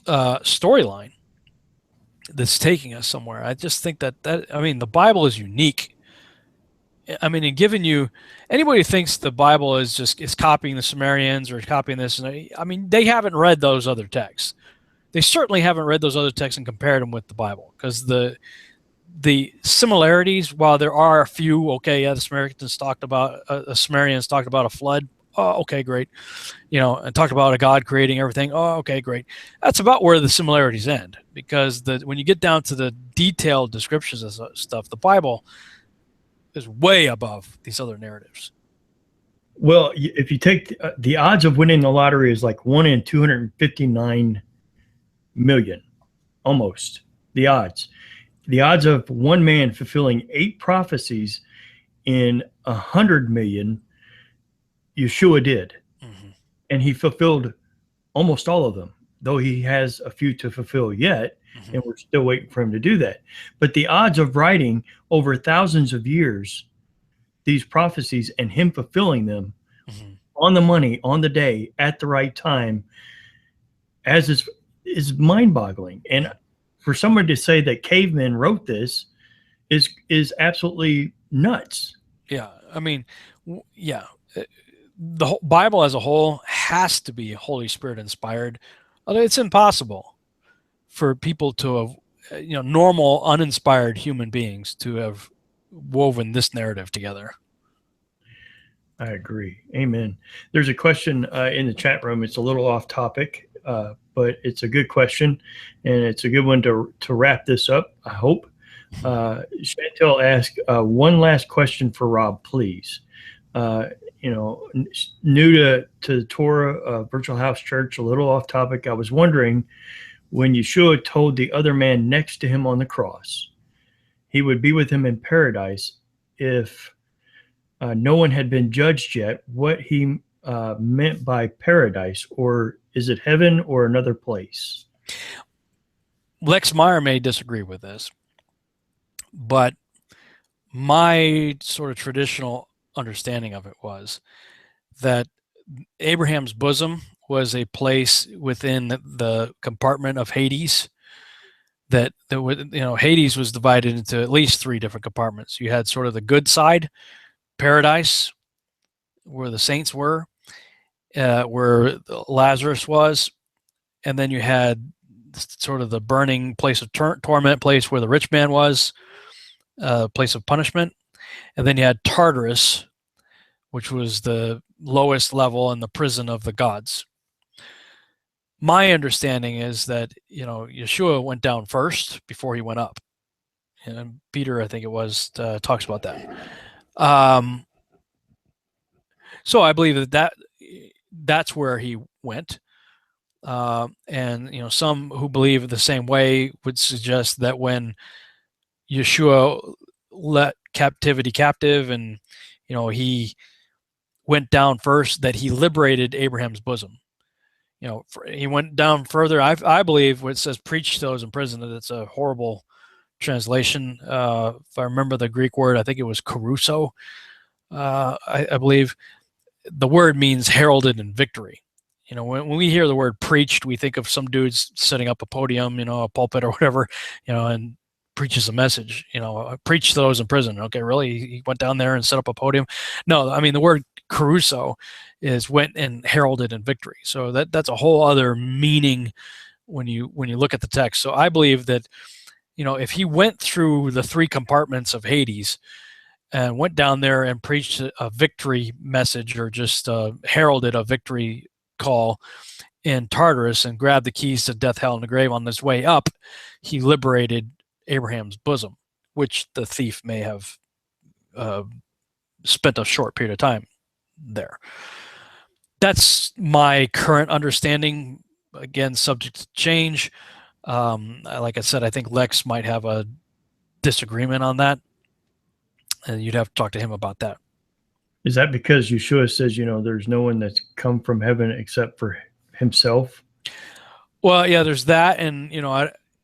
storyline that's taking us somewhere. I just think that I mean, the Bible is unique. I mean, in giving you, anybody who thinks the Bible is copying the Sumerians or copying this, I mean, they haven't read those other texts. They certainly haven't read those other texts and compared them with the Bible, because the similarities, while there are a few, okay, yeah, the Sumerians talked about a flood. Oh, okay, great. And talked about a God creating everything. Oh, okay, great. That's about where the similarities end, because when you get down to the detailed descriptions of stuff, the Bible is way above these other narratives. Well, if you take the odds of winning the lottery is like 1 in 259 million, almost the odds. The odds of one man fulfilling 8 prophecies in 100 million, Yeshua did. Mm-hmm. And he fulfilled almost all of them, though he has a few to fulfill yet. Mm-hmm. And we're still waiting for him to do that. But the odds of writing over thousands of years these prophecies and him fulfilling them on the money, on the day, at the right time, is mind-boggling. And for someone to say that cavemen wrote this is absolutely nuts. Yeah, I mean, yeah. The whole Bible as a whole has to be Holy Spirit inspired. Although it's impossible for people to have, normal, uninspired human beings to have woven this narrative together. I agree. Amen. There's a question in the chat room. It's a little off topic, but it's a good question, and it's a good one to wrap this up, I hope. Chantel asked, one last question for Rob, please. New to the Torah Virtual House Church, a little off topic. I was wondering, when Yeshua told the other man next to him on the cross he would be with him in paradise if no one had been judged yet, what he meant by paradise, or is it heaven or another place? Lex Meyer may disagree with this, but my sort of traditional understanding of it was that Abraham's bosom was a place within the compartment of Hades. That Hades was divided into at least 3 different compartments. You had sort of the good side, paradise, where the saints were, where Lazarus was, and then you had sort of the burning place of torment place where the rich man was, place of punishment, and then you had Tartarus, which was the lowest level in the prison of the gods. My understanding is that Yeshua went down first before he went up, and Peter, I think it was, talks about that. So I believe that's where he went, and some who believe the same way would suggest that when Yeshua let captivity captive, and he went down first, that he liberated Abraham's bosom. He went down further. I believe what it says, preach to those in prison, that it's a horrible translation. If I remember the Greek word, I think it was caruso. I believe the word means heralded in victory. When we hear the word preached, we think of some dudes setting up a podium, a pulpit or whatever, and preaches a message, preach to those in prison. Okay, really? He went down there and set up a podium? No, I mean, the word caruso is went and heralded in victory. So that's a whole other meaning when you look at the text. So I believe that, if he went through the 3 compartments of Hades and went down there and preached a victory message, or just heralded a victory call in Tartarus, and grabbed the keys to death, hell, and the grave on this way up, he liberated Abraham's bosom, which the thief may have spent a short period of time there. That's my current understanding. Again, subject to change. Like I said, I think Lex might have a disagreement on that, and you'd have to talk to him about that. Is that because Yeshua says, there's no one that's come from heaven except for himself? Well, yeah, there's that, and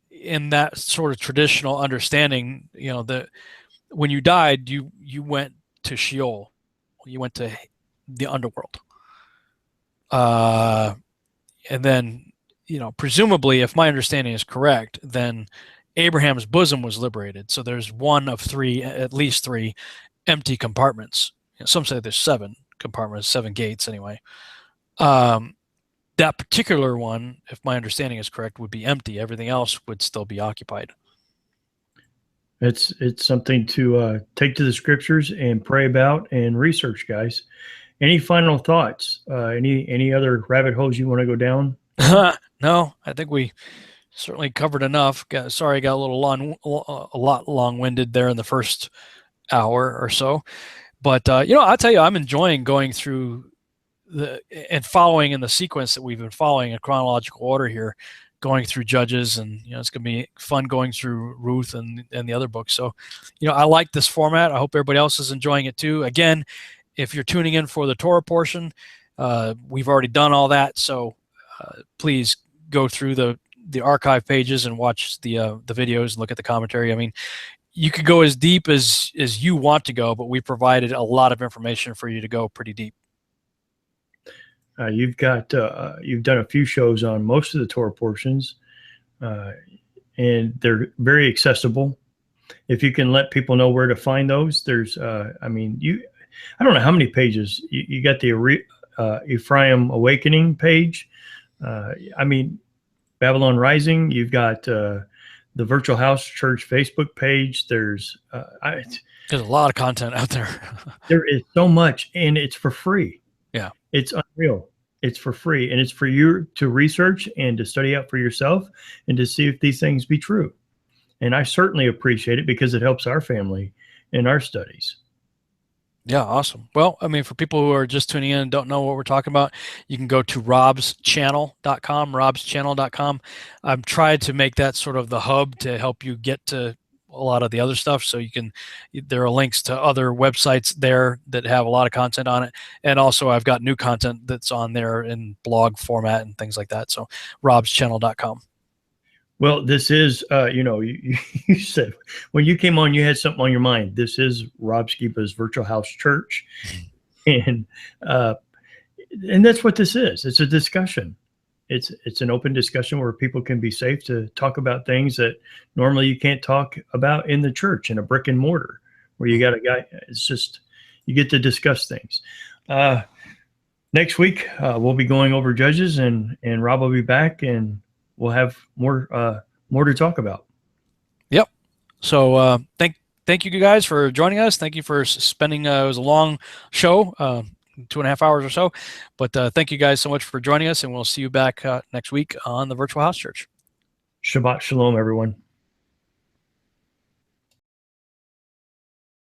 in that sort of traditional understanding, that when you died, you went to Sheol, you went to the underworld, and then presumably, if my understanding is correct, then Abraham's bosom was liberated. So there's one of 3, at least 3, empty compartments. Some say there's 7 compartments, 7 gates anyway. That particular one, if my understanding is correct, would be empty. Everything else would still be occupied. It's something to take to the scriptures and pray about and research, guys. Any final thoughts? Any other rabbit holes you want to go down? No, I think we certainly covered enough. Sorry, I got a lot long-winded there in the first hour or so. But I'll tell you, I'm enjoying going through and following in the sequence that we've been following in chronological order here, going through Judges, and it's going to be fun going through Ruth and the other books. So, I like this format. I hope everybody else is enjoying it too. Again, if you're tuning in for the Torah portion, we've already done all that. So please go through the archive pages and watch the videos and look at the commentary. I mean, you could go as deep as you want to go, but we provided a lot of information for you to go pretty deep. You've done a few shows on most of the Torah portions, and they're very accessible. If you can let people know where to find those, there's, I don't know how many pages. You got the Ephraim Awakening page. Babylon Rising. You've got the Virtual House Church Facebook page. There's a lot of content out there. There is so much, and it's for free. Yeah. It's unreal. It's for free, and it's for you to research and to study out for yourself and to see if these things be true. And I certainly appreciate it because it helps our family in our studies. Yeah, awesome. Well, for people who are just tuning in and don't know what we're talking about, you can go to robschannel.com. I've tried to make that sort of the hub to help you get to a lot of the other stuff. So there are links to other websites there that have a lot of content on it. And also I've got new content that's on there in blog format and things like that. So robschannel.com. Well, this is, you said when you came on, you had something on your mind. This is Rob Skiba's Virtual House Church. And And that's what this is. It's a discussion. It's an open discussion where people can be safe to talk about things that normally you can't talk about in the church, in a brick and mortar, where you got a guy. It's just, you get to discuss things. Next week, we'll be going over Judges, and Rob will be back, and we'll have more to talk about. Yep. So thank you guys for joining us. Thank you for spending, it was a long show, 2.5 hours or so, but thank you guys so much for joining us, and we'll see you back next week on the Virtual House Church. Shabbat Shalom, everyone.